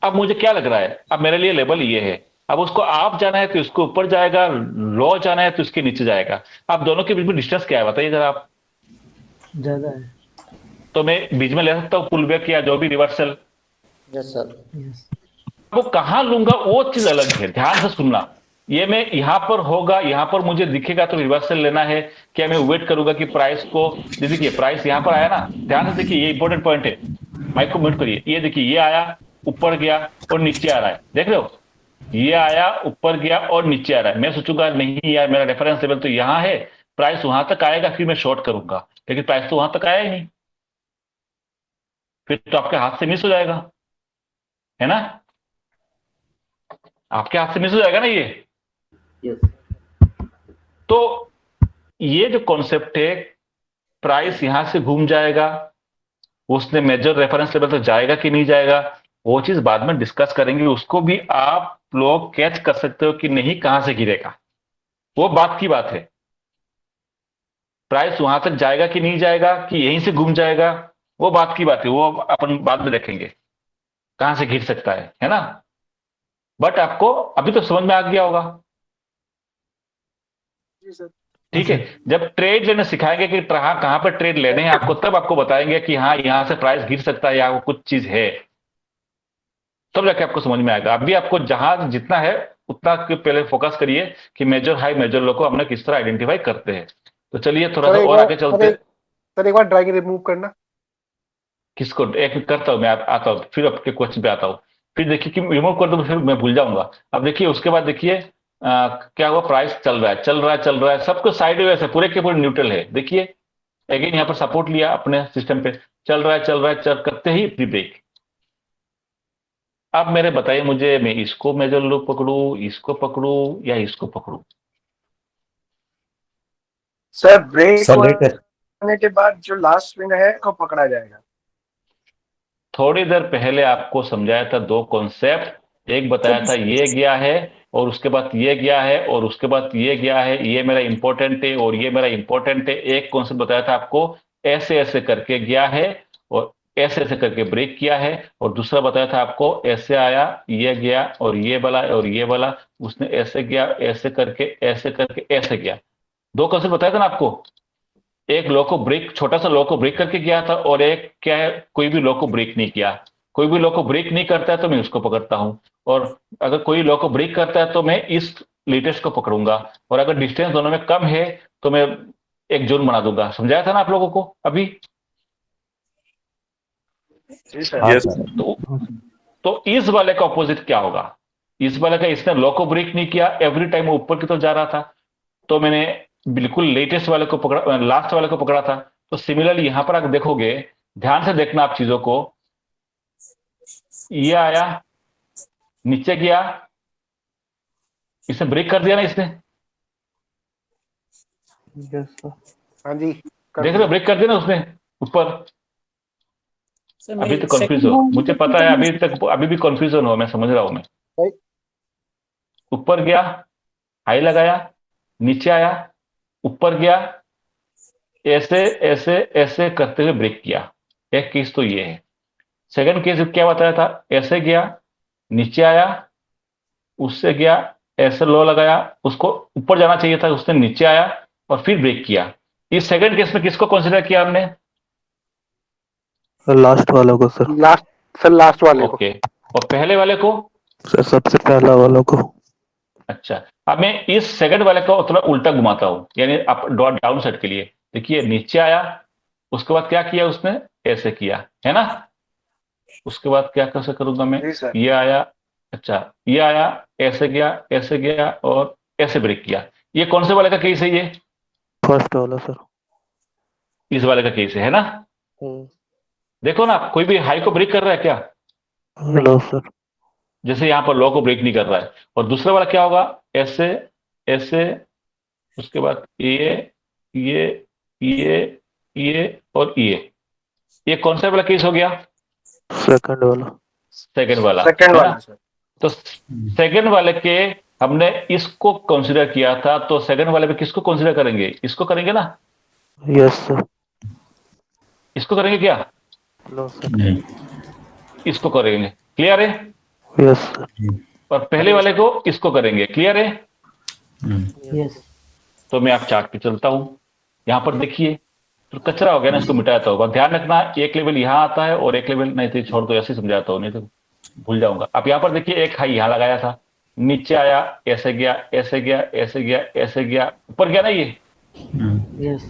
अब मुझे क्या लग रहा है, अब मेरे लिए लेवल ये है, अब उसको आप जाना है तो इसको ऊपर जाएगा, लो जाना है तो इसके नीचे जाएगा। अब दोनों के बीच में डिस्टेंस क्या है बताइए जरा आप। ज्यादा है। तो मैं बीच में ले सकता हूँ पुल बैक या जो भी रिवर्सल। Yes sir. यस। वो कहां लूंगा वो चीज अलग है, ध्यान से सुनना। ये मैं यहां पर होगा, यहां पर मुझे दिखेगा तो रिवर्सल लेना है, क्या मैं वेट करूंगा कि प्राइस को, देखिए प्राइस यहां पर आया ना, ध्यान से देखिए, ये इंपॉर्टेंट पॉइंट है, माइक को म्यूट करिए। ये देखिए ये आया, ऊपर गया और नीचे आ रहा है, देख रहे हो? ये आया, ऊपर गया और नीचे आ रहा है। मैं सोचूंगा नहीं यार मेरा रेफरेंस लेवल तो यहां है, प्राइस वहां तक आएगा फिर मैं शॉर्ट करूंगा, लेकिन प्राइस तो वहां तक आया ही नहीं, फिर तो आपके हाथ से मिस हो जाएगा, है ना? आपके हाथ से मिस हो जाएगा ना ये। तो ये जो कॉन्सेप्ट है, प्राइस यहां से घूम जाएगा, उसने मेजर रेफरेंस लेवल तक जाएगा कि नहीं जाएगा, वो चीज बाद में डिस्कस करेंगे। उसको भी आप लोग कैच कर सकते हो कि नहीं, कहां से गिरेगा, वो बात की बात है। प्राइस वहां तक जाएगा कि नहीं जाएगा, कि यहीं से घूम जाएगा, वो बात की बात है, वो अपन बाद में देखेंगे कहां से गिर सकता है ना? बट आपको अभी तो समझ में आ गया होगा, ठीक है? जब ट्रेड लेना सिखाएंगे कि कहां पर ट्रेड लेने हैं आपको, तब आपको बताएंगे कि हाँ यहां से प्राइस गिर सकता है या वो कुछ चीज है, तब जाके आपको समझ में आएगा। अभी आपको जहां जितना है उतना के पहले फोकस करिए कि मेजर हाई मेजर लो को हमने किस तरह आइडेंटिफाई करते हैं। तो चलिए थोड़ा सा और आगे चलते हैं। सर एक बार ड्रैग रिमूव करना। किसको? एक मिनट करता हूं, मैं आता हूं, फिर आपके क्वेश्चन पे आता हूं। फिर देखिए कि रिमूव कर दो फिर मैं भूल जाऊंगा। अब देखिए उसके बाद देखिए क्या हुआ, प्राइस चल रहा है चल रहा है चल रहा है, सब कुछ साइडवेज है, पूरे के पूरे न्यूट्रल है। देखिए अगेन यहाँ पर सपोर्ट लिया अपने सिस्टम पे, चल रहा है चल करते ही प्री ब्रेक। अब मेरे बताइए मुझे, मैं इसको मेजर लो पकड़ू, इसको पकड़ू या इसको पकड़ू? सर ब्रेक होने के बाद जो लास्ट स्विंग है को पकड़ा जाएगा। थोड़ी देर पहले आपको समझाया था दो कॉन्सेप्ट, एक बताया था ये गया है और उसके बाद ये गया है और उसके बाद ये गया है, ये मेरा इंपॉर्टेंट है और ये मेरा इंपॉर्टेंट है। एक कॉन्सेप्ट बताया था आपको ऐसे ऐसे करके गया है और ऐसे ऐसे करके ब्रेक किया है, और दूसरा बताया था आपको ऐसे आया, ये गया और ये वाला उसने ऐसे गया, ऐसे करके ऐसे गया। दो कॉन्सेप्ट बताया था ना आपको, एक लो को ब्रेक, छोटा सा लो को ब्रेक करके गया था, और एक क्या है, कोई भी लो को ब्रेक नहीं किया। कोई भी लो को ब्रेक नहीं करता है तो मैं उसको पकड़ता हूं, और अगर कोई लो को ब्रेक करता है तो मैं इस लेटेस्ट को पकड़ूंगा, और अगर डिस्टेंस दोनों में कम है तो मैं एक जोन बना दूंगा। समझाया था ना आप लोगों को अभी? तो इस वाले का ऑपोजिट क्या होगा? इस वाले का, इसने लो को ब्रेक नहीं किया, एवरी टाइम ऊपर की तरफ जा रहा था, तो मैंने बिल्कुल लेटेस्ट वाले को पकड़ा, लास्ट वाले को पकड़ा था। तो सिमिलरली यहां पर आप देखोगे, ध्यान से देखना आप चीजों को, ये आया, नीचे गया, इसने ब्रेक कर दिया ना, इसने हाँ जी देख रहे हो, ब्रेक कर दिया ना उसने ऊपर। अभी तो कंफ्यूज हो, मुझे पता है अभी भी कंफ्यूजन हो, मैं समझ रहा हूं। मैं ऊपर गया, हाई लगाया, नीचे आया, ऊपर गया, ऐसे ऐसे ऐसे करते हुए ब्रेक किया। एक केस तो ये है। सेकंड केस क्या बताया था, ऐसे गया, नीचे आया, उससे गया, ऐसे लो लगाया, उसको ऊपर जाना चाहिए था, उसने नीचे आया और फिर ब्रेक किया। इस सेकंड केस में किसको कंसीडर किया हमने? लास्ट वालों को सर। लास्ट वाले को। ओके, और पहले वाले को? सर सबसे पहला वालों को। अच्छा, अब मैं इस सेकंड वाले को थोड़ा उल्टा घुमाता हूं, यानी अप डाउन साइड के लिए। देखिए नीचे आया, उसके बाद क्या किया उसने, ऐसे किया, है ना? उसके बाद क्या कैसे करूंगा मैं, ये आया, अच्छा ये आया, ऐसे गया और ऐसे ब्रेक किया। ये कौन से वाले का केस है? ये फर्स्ट वाला सर। इस वाले का केस है ना? देखो ना, कोई भी हाई को ब्रेक कर रहा है क्या? लो सर। जैसे यहाँ पर लो को ब्रेक नहीं कर रहा है। और दूसरा वाला क्या होगा? ऐसे, ऐसे, उसके बाद ये और ये कौन सा वाला केस हो गया? सेकंड वाला। सेकंड वाला, सेकंड है वाला ना? सर। तो सेकंड वाले के हमने इसको कंसीडर किया था, तो सेकंड वाले में किसको कंसीडर करेंगे? इसको करेंगे ना? Yes sir. इसको करेंगे क्या? No sir. नहीं। इसको करेंगे। क्लियर है? Yes sir. और पहले वाले को इसको करेंगे। क्लियर है? यस। तो मैं आप चार्ट पे चलता हूं। यहां पर देखिए, तो कचरा हो गया ना, इसको मिटाता होगा। ध्यान रखना, एक लेवल यहां आता है और एक लेवल, नहीं तो छोड़ दो, ऐसे ही समझाता हूं, नहीं तो भूल जाऊंगा। अब यहां पर देखिए, एक हाई यहां लगाया था, नीचे आया, ऐसे गया, ऐसे गया, ऐसे गया, ऐसे गया, ऊपर गया ना ये। यस।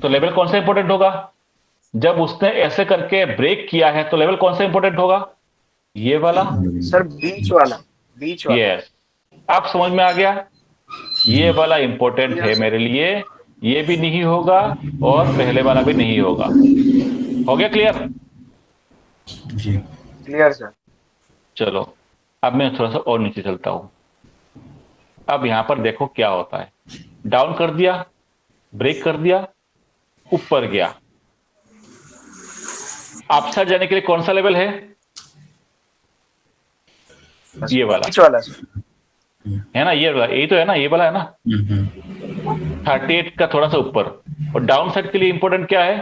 तो लेवल कौन सा इंपॉर्टेंट होगा? जब उसने ऐसे करके ब्रेक किया है, तो लेवल कौन सा इंपॉर्टेंट होगा? ये वाला। सर बीच वाला, बीच वाला। यस, आप समझ में आ गया? ये वाला इंपॉर्टेंट है मेरे लिए, ये भी नहीं होगा और पहले वाला भी नहीं होगा। हो गया क्लियर? जी क्लियर सर। चलो, अब मैं थोड़ा सा और नीचे चलता हूं। अब यहां पर देखो क्या होता है। डाउन कर दिया, ब्रेक कर दिया, ऊपर गया। अपसाइड जाने के लिए कौन सा लेवल है? ये वाला, बीच वाला सर। है ना? ये वाला, यही तो है ना, ये वाला है ना। 38 का थोड़ा सा ऊपर। और डाउन साइड के लिए इंपॉर्टेंट क्या है?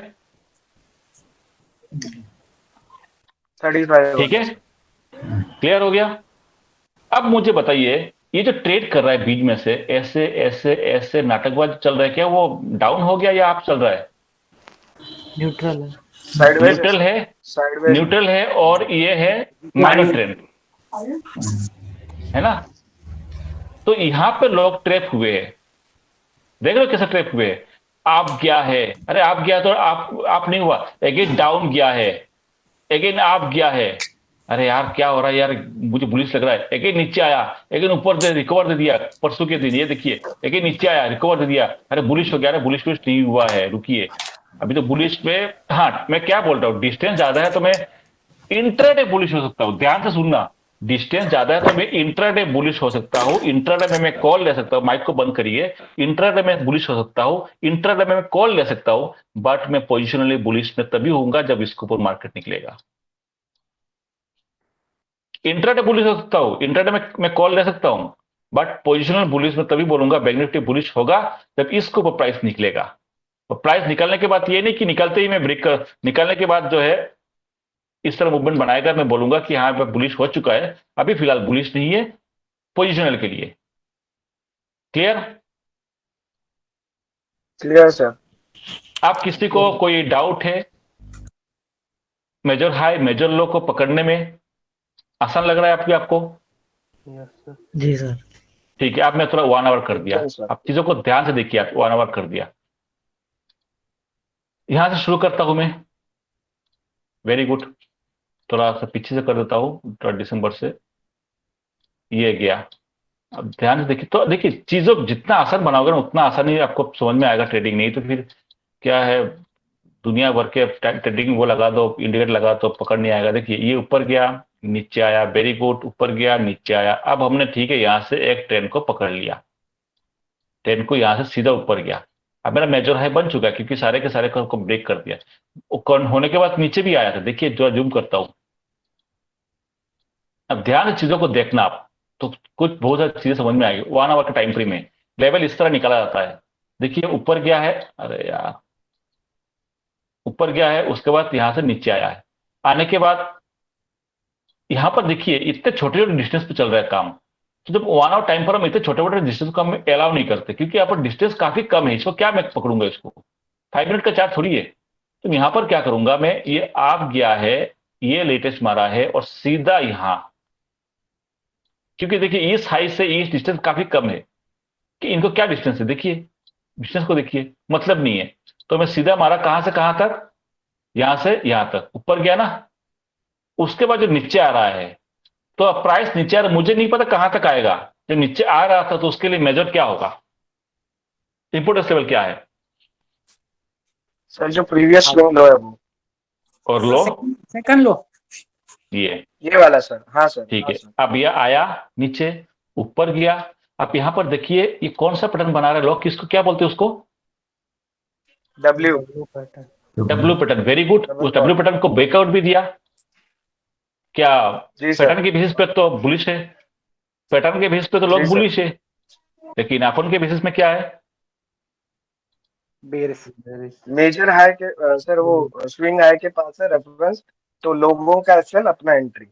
35। ठीक है, क्लियर हो गया? अब मुझे बताइए, ये जो ट्रेड कर रहा है बीच में से, ऐसे ऐसे ऐसे नाटकबाज चल रहा है, क्या वो डाउन हो गया या आप चल रहा है? न्यूट्रल है। साइडवेज न्यूट्रल है, साइडवेज न्यूट्रल है, और ये है माइनर ट्रेंड, है ना? तो यहां पे लोग ट्रैप हुए हैं। देख रहे हो कैसे ट्रैप हुए हैं? आप गया है, अरे आप गया तो आप नहीं हुआ, अगेन डाउन गया है, अगेन आप गया है, अरे यार क्या हो रहा है यार, मुझे बुलिश लग रहा है, अगेन नीचे आया, अगेन ऊपर दे रिकवर दे दिया परसों के दिन, ये देखिए, अगेन नीचे आया, रिकवर दे दिया, अरे बुलिश हो गया, अरे बुलिश नहीं हुआ है, रुकिए अभी तो बुलिश में। हाँ, मैं क्या बोल रहा हूँ, डिस्टेंस ज्यादा है तो मैं इंट्राडे बुलिश हो सकता हूं। ध्यान से सुनना, डिस्टेंस ज्यादा है तो मैं इंट्राडे बुलिश हो सकता हूं। इंट्राडे में मैं कॉल ले सकता हूं, माइक को बंद करिए। इंट्राडे में बुलिश हो सकता हूं, इंट्राडे में मैं कॉल ले सकता हूं, बट मैं पोजिशनली बुलिश में तभी होऊंगा जब इसके ऊपर मार्केट निकलेगा। इंट्राडे बुलिश हो सकता हूं, इंट्राडे में मैं कॉल ले सकता हूं, बट पोजिशनल बुलिश में तभी बोलूंगा, बैंक निफ्टी बुलिश होगा जब इसके ऊपर प्राइस निकलेगा। और प्राइस निकलने के बाद ये नहीं कि निकलते ही मैं ब्रेक कर, निकलने के बाद जो है इस तरह मूवमेंट बनाएगा, मैं बोलूंगा कि हाँ बुलिश हो चुका है। अभी फिलहाल बुलिश नहीं है, पोजिशनल के लिए। क्लियर? Clear sir. आप किसी को कोई डाउट है मेजर हाई मेजर लो को पकड़ने में? आसान लग रहा है आपको? जी सर। ठीक है, अब मैं थोड़ा 1 आवर कर दिया। अब चीजों को ध्यान से देखिए, आप 1 आवर कर दिया। यहां से शुरू करता हूं मैं। वेरी गुड, थोड़ा सा पीछे से कर देता हूं, थोड़ा दिसंबर से ये गया। अब ध्यान से देखिए, तो देखिए चीजों जितना आसान बनाओगे ना, उतना आसान ही आपको समझ में आएगा ट्रेडिंग। नहीं तो फिर क्या है, दुनिया भर के ट्रेडिंग वो लगा दो, इंडिकेटर लगा दो, पकड़ नहीं आएगा। देखिए ये ऊपर गया, नीचे आया, वेरी गुड, ऊपर गया, नीचे आया। अब हमने ठीक है यहां से एक ट्रेंड को पकड़ लिया, ट्रेंड को यहां से सीधा ऊपर गया। अब मेरा मेजर हाई बन चुका है क्योंकि सारे के सारे को ब्रेक कर दिया। होने के बाद नीचे भी आया था, देखिए जो जूम करता हूं। अब ध्यान से चीजों को देखना आप, तो कुछ बहुत सारी चीजें समझ में आएगी। 1 आवर के टाइम फ्रेम में लेवल इस तरह निकाला जाता है। देखिए ऊपर गया है, अरे यार ऊपर गया है, उसके बाद यहां से नीचे आया है। आने के बाद यहां पर देखिए इतने छोटे छोटे डिस्टेंस पे चल रहा है काम। तो जब 1 आवर टाइम पर हम इतने छोटे छोटे डिस्टेंस को हम अलाउ नहीं करते, क्योंकि यहाँ पर डिस्टेंस काफी कम है। इसको क्या मैं पकड़ूंगा, इसको 5 मिनट का चार्ट थोड़ी है। तो यहां पर क्या करूंगा मैं, ये आप गया है, ये लेटेस्ट मारा है और सीधा यहां, क्योंकि देखिए इस हाई से इस डिस्टेंस काफी कम है, कि इनको क्या डिस्टेंस है, देखिए डिस्टेंस को देखिए, मतलब नहीं है। तो मैं सीधा मारा कहां से कहां तक, यहां से यहां तक, ऊपर गया ना। उसके बाद जो नीचे आ रहा है, तो अब प्राइस नीचे आ रहा है, मुझे नहीं पता कहां तक आएगा। जब नीचे आ रहा था तो उसके लिए मेजर क्या होगा, इंपोर्टेंस लेवल क्या है? सर जो प्रीवियस लो है वो और लो सेकंड लो ये वाला सर। हाँ सर। ठीक हाँ है। सर। अब ये आया नीचे, ऊपर गया। अब यहाँ पर देखिए ये कौन सा पैटर्न बना रहा है, लोग किसको क्या बोलते हैं उसको? W W pattern. Very good. उस डब्ल्यू पैटर्न को ब्रेकआउट भी दिया क्या? जी सर। पैटर्न के बेसिस पे तो बुलिश है, पैटर्न के बेसिस पे तो जी लोग सर। बुलिश है, लेकिन अपन के बेसिस में क्या है? बेरिस मेजर हाई के सर वो स्विंग हाई के पास है रेफरेंस, तो लोगों का सेल अपना एंट्री।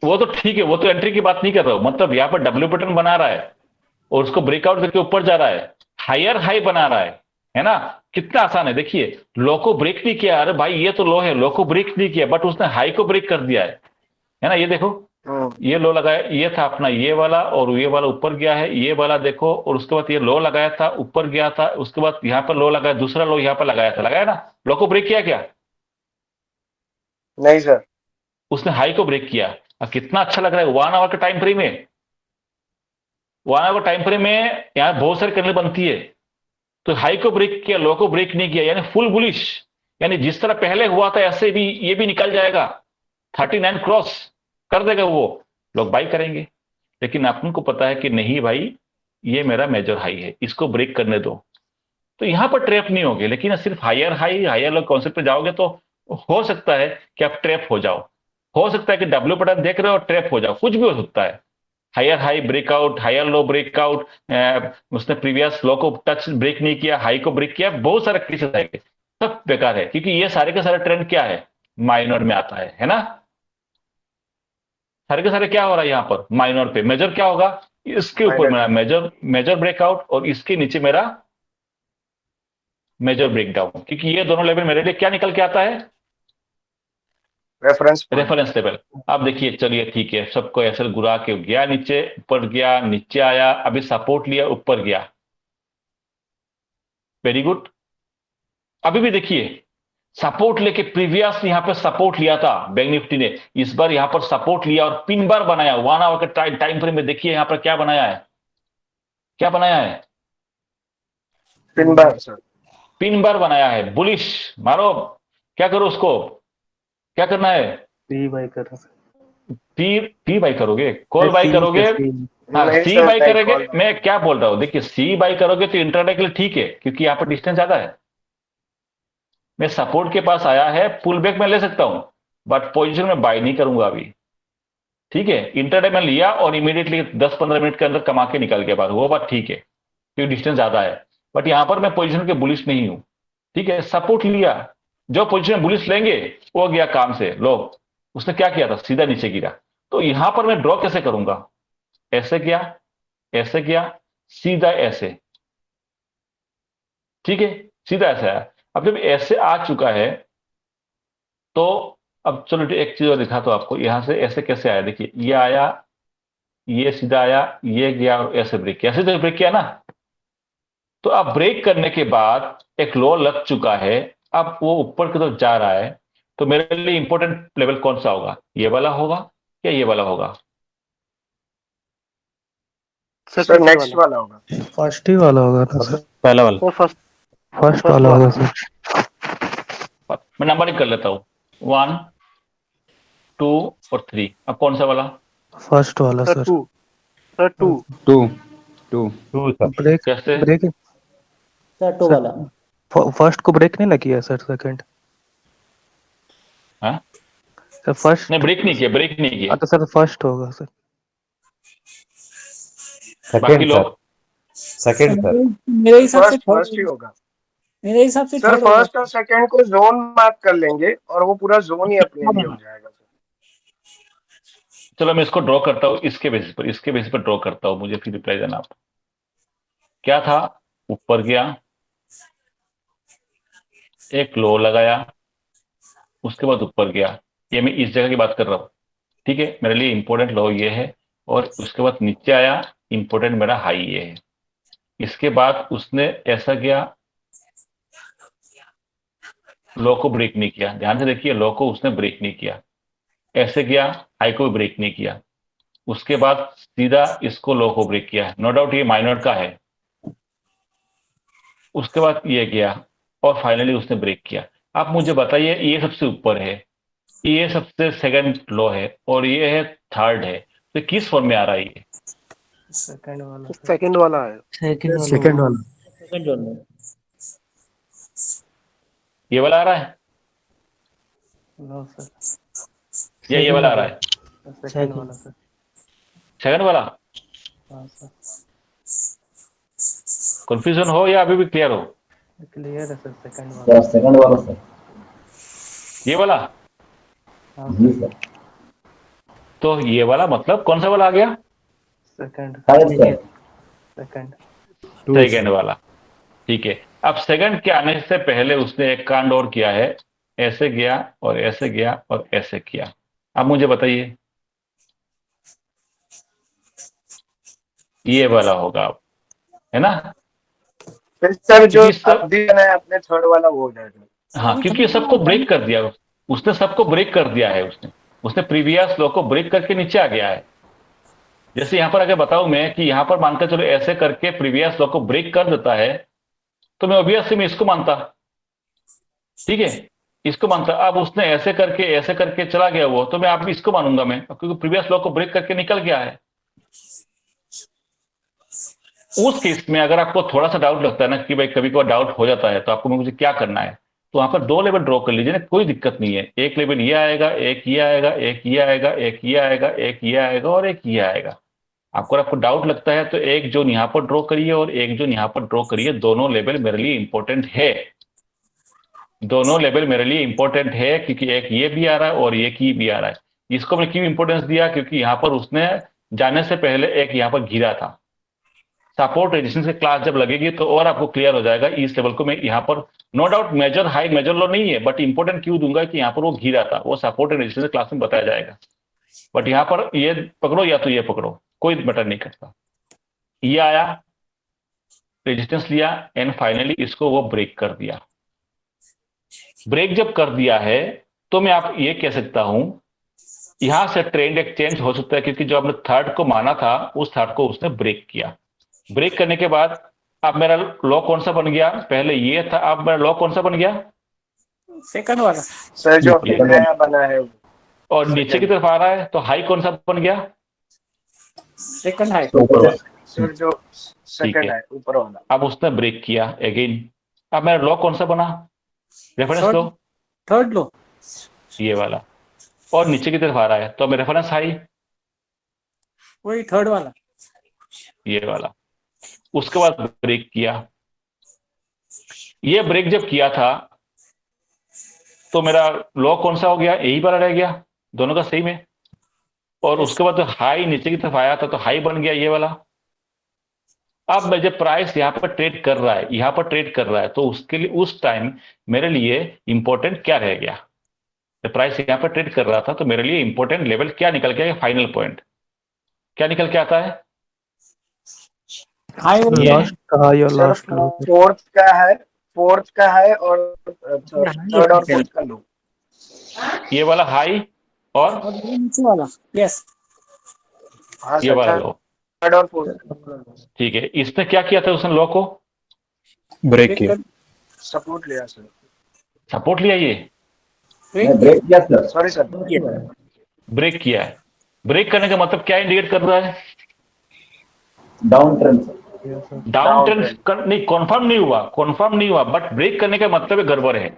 वो तो ठीक है, वो तो एंट्री की बात नहीं कर रहा हूं। मतलब यहाँ पर डब्ल्यू पैटर्न बना रहा है और उसको ब्रेकआउट करके ऊपर जा रहा है, हायर हाई बना रहा है ना? कितना आसान है। देखिए लो को ब्रेक नहीं किया, अरे भाई ये तो लो है, लो को ब्रेक नहीं किया, बट उसने हाई को ब्रेक कर दिया है ना? ये देखो ये लो लगाया, ये था अपना ये वाला, और ये वाला ऊपर गया है, ये वाला देखो, और उसके बाद ये लो लगाया था, ऊपर गया था, उसके बाद यहाँ पर लो लगाया, दूसरा लो यहाँ पर लगाया था, लगाया ना? लो को ब्रेक किया क्या? नहीं सर। उसने हाई को ब्रेक किया। अब कितना अच्छा लग रहा है 1 आवर के टाइम फ्रेम में। 1 आवर टाइम फ्रेम में यहाँ बहुत सारी कैंडल बनती है, तो हाई को ब्रेक किया, लो को ब्रेक नहीं किया, यानी फुल बुलिश। यानी जिस तरह पहले हुआ था ऐसे भी ये भी निकल जाएगा, 39 क्रॉस कर देगा वो, लोग बाई करेंगे। लेकिन अपन को पता है कि नहीं भाई, ये मेरा मेजर हाई है, इसको ब्रेक करने दो, तो यहां पर ट्रैप नहीं होगे। लेकिन सिर्फ higher high higher low concept पे जाओगे तो हो सकता है कि आप ट्रैप हो जाओ, हो सकता है कि डब्ल्यू पैटर्न देख रहे हो और ट्रैप हो जाओ, कुछ भी हो सकता है। Higher high breakout, higher low breakout, उसने प्रीवियस लो को टच ब्रेक नहीं किया, हाई को ब्रेक किया, बहुत सारे केसेस आएंगे, सब बेकार है, क्योंकि ये सारे के सारे ट्रेंड क्या है, माइनर में आता है ना? सारे के सारे क्या हो रहा है यहाँ पर माइनर पे? मेजर क्या होगा? इसके ऊपर मेरा मेजर ब्रेकआउट और इसके नीचे मेरा मेजर ब्रेकडाउन, क्योंकि ये दोनों लेवल मेरे लिए क्या निकल के आता है? Reference level. अब देखिए, चलिए ठीक है, सबको ऐसे घुरा के गया नीचे, ऊपर गया, नीचे आया, अभी सपोर्ट लिया, ऊपर गया, वेरी गुड। अभी भी देखिए सपोर्ट लेके प्रीवियस यहां पे सपोर्ट लिया था बैंक निफ्टी ने, इस बार यहां पर सपोर्ट लिया और पिन बार बनाया 1 आवर के टाइम फ्रेम में। देखिए यहां पर क्या बनाया है, क्या बनाया है? Pin bar sir. Pin bar बनाया है, बुलिश। मारो, क्या करो उसको, क्या करना है? पी बाई कर पी बाई करोगे, कॉल बाई करोगे? हाँ, सी बाई करोगे। मैं क्या बोल रहा हूं, देखिए सी बाई करोगे तो इंट्राडे के लिए ठीक है, क्योंकि यहां पर डिस्टेंस ज्यादा है। मैं सपोर्ट के पास आया है, पुल बैक में ले सकता हूं, बट पोजीशन में बाई नहीं करूंगा अभी, ठीक है? इंट्राडे में लिया और इमीडिएटली 10-15 मिनट के अंदर कमा के निकल गया बाहर, वो बात ठीक है, क्योंकि डिस्टेंस ज्यादा है। बट यहां पर मैं पोजीशन के बुलिश नहीं हूं, ठीक है? सपोर्ट लिया, जो पोजीशन बुलिश लेंगे वो गया काम से। लो उसने क्या किया था, सीधा नीचे गिरा। तो यहां पर मैं ड्रॉ कैसे करूंगा? ऐसे किया, ऐसे किया, सीधा ऐसे, ठीक है? सीधा ऐसे आया। अब जब ऐसे आ चुका है तो अब चलो एक चीज और दिखाता हूं आपको, यहां से ऐसे कैसे आया। देखिए ये आया, ये सीधा आया, ये गया और ऐसे ब्रेक किया, ऐसे तो ब्रेक किया ना। तो अब ब्रेक करने के बाद एक लो लग चुका है, अब वो ऊपर की तरफ जा रहा है, तो मेरे लिए इंपॉर्टेंट लेवल कौन सा होगा? ये वाला होगा या ये वाला होगा? सर नेक्स्ट वाला होगा। फर्स्ट ही वाला होगा ना सर? पहला वाला। फर्स्ट वाला होगा सर। मैं नंबरिंग कर लेता हूँ, 1, 2 और 3। अब कौन सा वाला? फर्स्ट वाला सर। सर 2 ब्रेक कैसे? ब्रेक सर 2 वाला। फर्स्ट को ब्रेक नहीं ना किया सर, सेकंड? हाँ सर फर्स्ट नहीं, ब्रेक नहीं किया, ब्रेक नहीं किया। तो सर फर्स्ट होगा सर। बाकी लोग सेकंड सर। मेरे हिसाब से फर्स्ट ही होगा मेरे हिसाब से सर। फर्स्ट और सेकंड को जोन मार्क कर लेंगे और वो पूरा जोन ही अपने लिए हो जाएगा सर। चलो मैं इसको ड्रॉ करता हूँ, इसके बेसिस पर ड्रॉ करता हूँ, मुझे फिर रिप्लाई देना आप। क्या था, ऊपर गया, एक लो लगाया, उसके बाद ऊपर गया, ये मैं इस जगह की बात कर रहा हूँ, ठीक है? मेरे लिए इंपॉर्टेंट लो ये है, और उसके बाद नीचे आया, इंपॉर्टेंट मेरा हाई ये है। इसके बाद उसने ऐसा किया, लो को ब्रेक नहीं किया, ध्यान से देखिए, लो को उसने ब्रेक नहीं किया, ऐसे किया, हाई को भी ब्रेक नहीं किया, उसके बाद सीधा इसको लो को ब्रेक किया, नो डाउट ये माइनर का है, उसके बाद ये किया और फाइनली उसने ब्रेक किया। आप मुझे बताइए, ये सबसे ऊपर है, ये सबसे सेकंड लो है और ये है थर्ड है, तो किस फॉर्म में आ रहा है ये? सेकंड वाला सेकंड वाला है। सेकंड वाला सेकंड जोन में ये वाला आ रहा है नो सर, या ये वाला आ रहा है? सेकंड वाला सर। सेकंड वाला। हाँ सर, कंफ्यूजन हो या अभी भी क्लियर हो? क्लियर है सर, सेकंड वाला। सेकंड वाला सर। ये वाला? हाँ जी सर, सर। तो ये वाला मतलब कौन सा वाला आ गया? Second sir. सेकंड सेकंड वाला। ठीक है, अब सेकंड के आने से पहले उसने एक कांड और किया है, ऐसे गया और ऐसे गया और ऐसे किया। अब मुझे बताइए, ये वाला होगा अब, है ना? फिर सर जो क्योंकि सब, अभी बनाया आपने थर्ड वाला वो हो जाएगा। हाँ, क्योंकि सबको ब्रेक कर दिया उसने, सबको ब्रेक कर दिया है उसने उसने प्रीवियस लॉ को ब्रेक करके नीचे आ गया है। जैसे यहां पर आगे बताऊं मैं कि यहां पर मानकर चलो ऐसे करके प्रीवियस लॉ को ब्रेक कर देता है, तो मैं ऑब्वियसली मैं इसको मानता, ठीक है, इसको मानता। अब उसने ऐसे करके चला गया वो, तो मैं आप भी इसको मानूंगा मैं, क्योंकि प्रीवियस लॉ को ब्रेक करके निकल गया है। उस केस में अगर आपको थोड़ा सा डाउट लगता है ना कि भाई कभी कभार डाउट हो जाता है, तो आपको मुझे क्या करना है, तो वहां पर 2 लेवल ड्रॉ कर लीजिए ना, कोई दिक्कत नहीं है। एक लेवल ये आएगा, एक ये आएगा, एक ये आएगा, एक ये आएगा, एक ये आएगा और एक ये आएगा। आपको डाउट लगता है तो एक जोन यहां पर ड्रॉ करिए और एक जोन यहां पर ड्रॉ करिए। दोनों लेवल मेरे लिए इंपॉर्टेंट है, दोनों लेवल मेरे लिए इंपॉर्टेंट है, क्योंकि एक ये भी आ रहा है और एक ये भी आ रहा है। इसको मैंने क्यों इंपॉर्टेंस दिया, क्योंकि यहां पर उसने जाने से पहले एक यहां पर गिरा था। सपोर्ट रेजिस्टेंस की क्लास जब लगेगी तो और आपको क्लियर हो जाएगा। इस लेवल को मैं यहाँ पर, no doubt major high major low नहीं है, बट इंपॉर्टेंट क्यों दूंगा कि यहाँ पर वो घिरा था, वो सपोर्ट एंड रेजिस्टेंस क्लास में बताया जाएगा। बट यहाँ पर ये पकड़ो या तो ये पकड़ो, कोई मैटर नहीं करता। ये आया, रेजिस्टेंस लिया एंड फाइनली इसको वो ब्रेक कर दिया। ब्रेक जब कर दिया है तो मैं आप ये कह सकता हूं यहां से ट्रेंड एक चेंज हो सकता है, क्योंकि जो आपने थर्ड को माना था उस थर्ड को उसने ब्रेक किया। ब्रेक करने के बाद अब मेरा लॉ कौन सा बन गया, पहले ये था, अब मेरा लॉ कौन सा बन गया? सेकंड वाला सर जो अभी नया बना है और नीचे की तरफ आ रहा है, तो हाई कौन सा बन गया? Second high. सर जो सेकंड है ऊपर वाला। अब उसने ब्रेक किया अगेन। अब मेरा लॉ कौन सा बना, रेफरेंस लो? थर्ड लो, ये वाला। और नीचे की तरफ आ रहा है तो अब रेफरेंस हाई, वही थर्ड वाला, ये वाला। उसके बाद ब्रेक किया। ये ब्रेक जब किया था तो मेरा लॉ कौन सा हो गया, यही वाला रह गया, दोनों का सेम है। और उसके बाद तो हाई नीचे की तरफ आया था तो हाई बन गया ये वाला। अब मैं जब प्राइस यहां पर ट्रेड कर रहा है, यहां पर ट्रेड कर रहा है, तो उसके लिए उस टाइम मेरे लिए इंपॉर्टेंट क्या रह गया? जब प्राइस यहां पर ट्रेड कर रहा था तो मेरे लिए इंपॉर्टेंट लेवल क्या निकल के आया, फाइनल पॉइंट क्या निकल के आता है? फोर्थ का है और थर्ड और फोर्थ का लो। ये वाला हाई और नीचे वाला, यस, हाँ ये वाला लो, थर्ड और फोर्थ। ठीक है। इसने क्या किया था, उसने लॉ को ब्रेक किया, सपोर्ट लिया सर, सपोर्ट लिया, ये ब्रेक किया सर। सॉरी सर, ब्रेक किया है। ब्रेक करने का मतलब क्या इंडिकेट कर रहा है? डाउन ट्रेंड डाउन ट्रेंड नहीं, कॉन्फर्म नहीं हुआ, बट ब्रेक करने का मतलब है गड़बड़ है,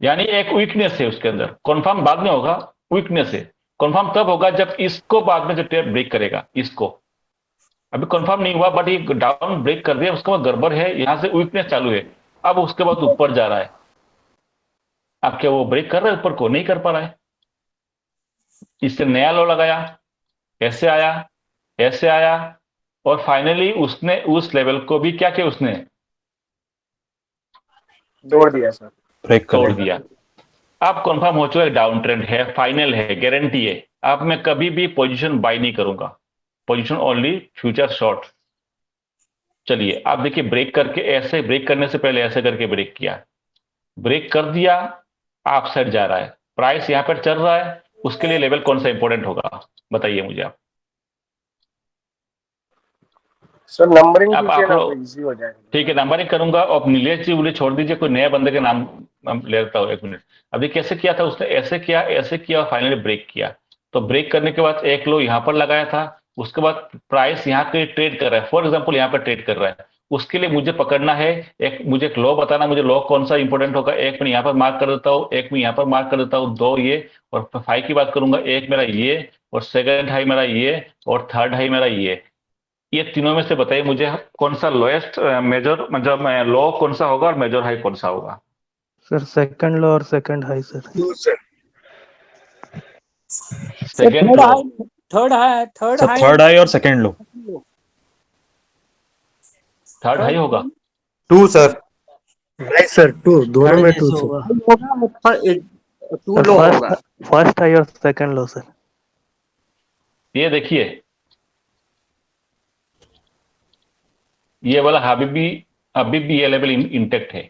यानी एक वीकनेस है उसके अंदर। कॉन्फर्म बाद में होगा, वीकनेस है। कॉन्फर्म तब होगा जब इसको बाद में जब ब्रेक करेगा, इसको अभी कॉन्फर्म नहीं हुआ, बट ये डाउन ब्रेक कर दिया, उसके बाद गड़बड़ है, यहां से वीकनेस चालू है। अब उसके बाद ऊपर जा रहा है। अब क्या वो ब्रेक कर रहा है ऊपर को? नहीं कर पा रहा है। इससे नया लो लगाया, ऐसे आया, ऐसे आया, और फाइनली उसने उस लेवल को भी क्या किया, उसने तोड़ दिया सर, ब्रेक कर तोड़ दिया। अब कंफर्म हो चुका है, डाउन ट्रेंड है, फाइनल है, गारंटी है। अब मैं कभी भी पोजीशन बाय नहीं करूंगा, पोजीशन ओनली फ्यूचर शॉर्ट। चलिए आप देखिए, ब्रेक करके ऐसे, ब्रेक करने से पहले ऐसे करके ब्रेक किया, ब्रेक कर दिया, आप साइड जा रहा है, प्राइस यहां पर चल रहा है, उसके लिए लेवल कौन सा इंपॉर्टेंट होगा, बताइए मुझे आप। सर नंबरिंग अब कीजिए आप ना, लोग तो इजी हो जाएगा। ठीक है, नंबरिंग करूंगा। और नीलेश जी बोले छोड़ दीजिए, कोई नए बंदे के नाम हम ले लेता हूँ, 1 मिनट। अभी कैसे किया था उसने, ऐसे किया और फाइनली ब्रेक किया। तो ब्रेक करने के बाद एक लो यहाँ पर लगाया था, उसके बाद प्राइस यहाँ के ट्रेड कर रहा है, फॉर एग्जाम्पल यहाँ पर ट्रेड कर रहा है। उसके लिए मुझे पकड़ना है, मुझे एक लो बताना, मुझे लो कौन सा इंपॉर्टेंट होगा। एक मैं यहाँ पर मार्क कर देता हूँ, एक मैं यहाँ पर मार्क कर देता हूँ, 2 ये। और 5 की बात करूंगा, एक मेरा ये, और सेकंड हाई मेरा ये, और थर्ड हाई मेरा ये तीनों में से बताइए मुझे कौन सा लोएस्ट मेजर, मतलब लो कौन सा होगा और मेजर हाई कौन सा होगा। सर सेकंड लो और सेकंड हाई सर। सेकंड लो, थर्ड सर थर्ड हाई और सेकंड लो। थर्ड हाई होगा। 2 सर। नहीं सर, 2 दोनों में 2 सर। होगा 2 लो होगा। फर्स्ट हाई और सेकंड लो सर। ये देखिए, ये वाला अभी भी ये लेवल इंटेक्ट है।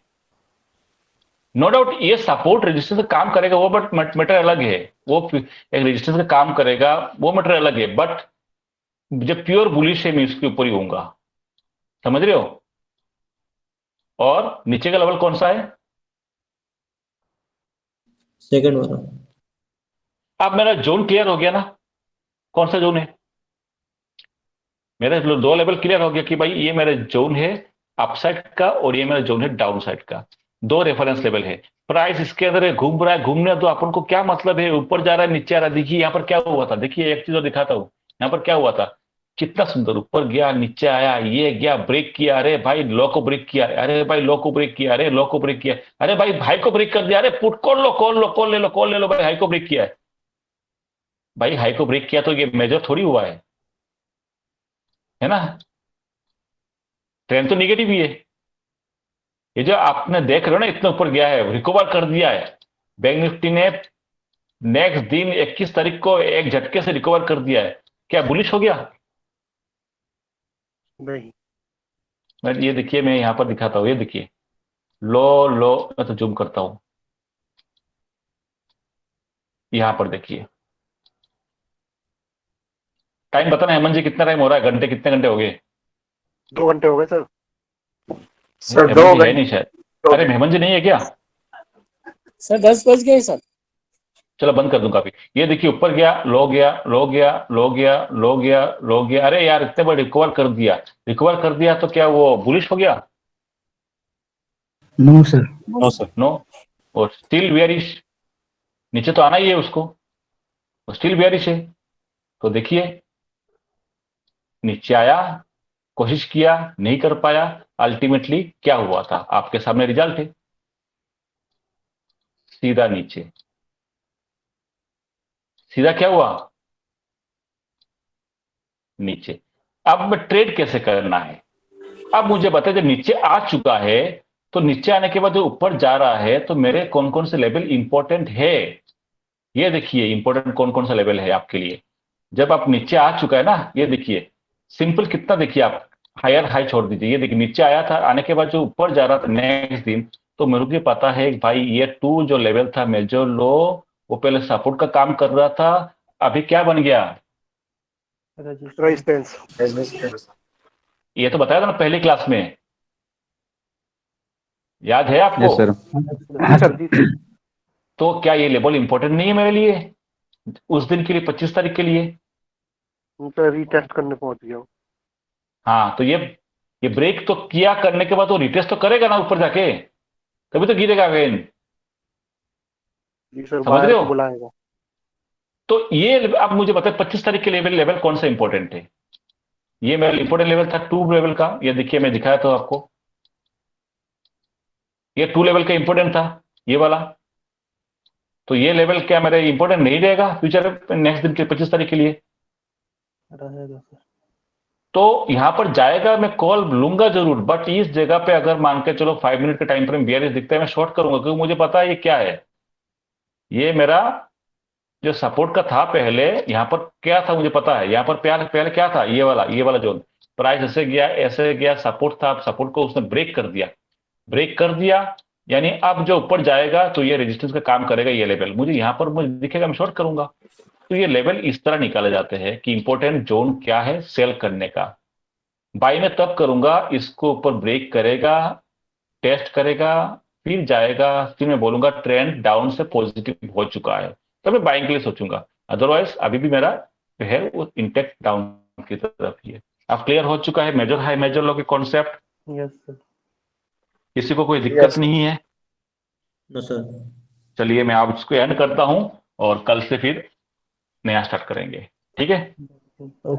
नो डाउट ये सपोर्ट रेजिस्टेंस का काम करेगा वो, बट मैटर अलग है। वो एक रेजिस्टेंस का काम करेगा, वो मैटर अलग है। बट जब प्योर बुलिश है मैं इसके ऊपर ही होऊंगा, समझ रहे हो। और नीचे का लेवल कौन सा है, सेकंड वाला। अब मेरा जोन क्लियर हो गया ना, कौन सा जोन है। मेरे 2 लेवल क्लियर हो गया कि भाई ये मेरा जोन है अपसाइड का, और ये मेरा जोन है डाउन साइड का। 2 रेफरेंस लेवल है। प्राइस इसके अंदर घूम रहा है, घूमने तो अपन को क्या मतलब है, ऊपर जा रहा है नीचे आ रहा है। देखिए यहाँ पर क्या हुआ था, देखिए एक चीज और दिखाता हूं। यहाँ पर क्या हुआ था, कितना सुंदर ऊपर गया, नीचे आया, ये गया, ब्रेक किया, अरे भाई लो को ब्रेक किया, अरे भाई लो को ब्रेक किया, अरे लो को ब्रेक किया, अरे भाई भाई को ब्रेक कर दिया, अरे पुट कॉल लो, कॉल ले लो भाई, हाई को ब्रेक किया है। भाई हाई को ब्रेक किया तो ये मेजर थोड़ी हुआ है ना। ट्रेंड तो निगेटिव ही है। ये जो आपने देख रहे हो ना, इतना ऊपर गया है, रिकवर कर दिया है। बैंक निफ्टी ने नेक्स्ट दिन 21 तारीख को एक झटके से रिकवर कर दिया है। क्या बुलिश हो गया। नहीं, ये देखिए, मैं यहां पर दिखाता हूं, ये देखिए लो लो, मैं तो जूम करता हूं, यहां पर देखिए। टाइम बताना हेमंत जी, कितना टाइम हो रहा है, घंटे, कितने घंटे हो गए। 2 घंटे हो गए सर। सर हेमंत 2 जी है घंटे नहीं शायद, अरे हेमंत जी नहीं है क्या। सर 10 बज गए सर। चलो बंद कर दूं काफी। ये देखिए ऊपर गया, लो गया, लो गया, लो गया, लो गया, लो गया, अरे यार इतने बड़े रिकवर कर दिया। रिकवर कर दिया तो क्या वो बुलिश हो गया। No sir, no sir, no, और स्टिल बेयरिश। नीचे तो आना ही है उसको, स्टिल बेयरिश है। तो देखिए नीचे आया, कोशिश किया, नहीं कर पाया। अल्टीमेटली क्या हुआ था, आपके सामने रिजल्ट है, सीधा नीचे। सीधा क्या हुआ, नीचे। अब ट्रेड कैसे करना है, अब मुझे बताइए। जब नीचे आ चुका है तो नीचे आने के बाद जो ऊपर जा रहा है, तो मेरे कौन कौन से लेवल इंपॉर्टेंट है, ये देखिए इंपॉर्टेंट कौन कौन सा लेवल है आपके लिए। जब आप नीचे आ चुका है ना, ये देखिए सिंपल कितना, देखिए आप हायर हाई छोड़ दीजिए। ये देखिए नीचे आया था, आने के बाद जो ऊपर जा रहा था नेक्स्ट दिन, तो मेरे को पता है भाई ये 2 जो लेवल था मेजर लो, वो पहले सपोर्ट का काम कर रहा था, अभी क्या बन गया, रेजिस्टेंस। ये तो बताया था ना पहली क्लास में, याद है आपको। Yes sir. तो क्या ये लेवल इंपॉर्टेंट नहीं है मेरे लिए उस दिन के लिए, 25 तारीख के लिए। तो रीटेस्ट करने पहुंच गया हूँ। हाँ, तो ये ब्रेक तो किया, करने के बाद वो रिटेस्ट तो करेगा ना ऊपर जाके, तभी तो गिरेगा अगेन। जी सर, समझ रहे बाहर हो। को बुलाएगा। तो ये अब मुझे बताए 25 तारीख के लेवल कौन सा इंपॉर्टेंट है। ये मेरा इंपॉर्टेंट लेवल था 2 लेवल का, ये देखिए मैं दिखाया था आपको, ये 2 लेवल का इंपॉर्टेंट था, ये वाला। तो ये लेवल क्या मेरे इंपॉर्टेंट नहीं रहेगा फ्यूचर नेक्स्ट दिन के 25 तारीख के लिए। रहेगा सर। तो यहां पर जाएगा, मैं कॉल लूंगा जरूर, बट इस जगह पे अगर मान के चलो 5 मिनट के टाइम फ्रेम बियरिश दिखता है, मैं शॉर्ट करूंगा, क्योंकि मुझे पता है ये क्या है। ये मेरा जो सपोर्ट का था पहले, यहां पर क्या था मुझे पता है। यहां पर पहले क्या था, ये वाला जोन, प्राइस ऐसे गया, सपोर्ट था, सपोर्ट को उसने ब्रेक कर दिया। यानी अब जो ऊपर जाएगा तो ये रेजिस्टेंस का काम करेगा, ये लेवल मुझे यहां पर मुझे दिखेगा, मैं शॉर्ट करूंगा। तो ये लेवल इस तरह निकाले जाते हैं कि इंपॉर्टेंट जोन क्या है सेल करने का। बाई में तब करूंगा इसको ऊपर ब्रेक करेगा, टेस्ट करेगा, फिर जाएगा, फिर मैं बोलूंगा ट्रेंड डाउन से पॉजिटिव हो चुका है, तब मैं बाइंग के लिए सोचूंगा। अदरवाइज अभी भी मेरा जो है वो इंटेक्ट डाउन की तरफ ही है। अब क्लियर हो चुका है मेजर हाई मेजर लो के कॉन्सेप्ट? Yes sir. किसी को कोई दिक्कत नहीं है? No sir. चलिए मैं आप इसको एंड करता हूं और कल से फिर नया स्टार्ट करेंगे, ठीक है? ओके।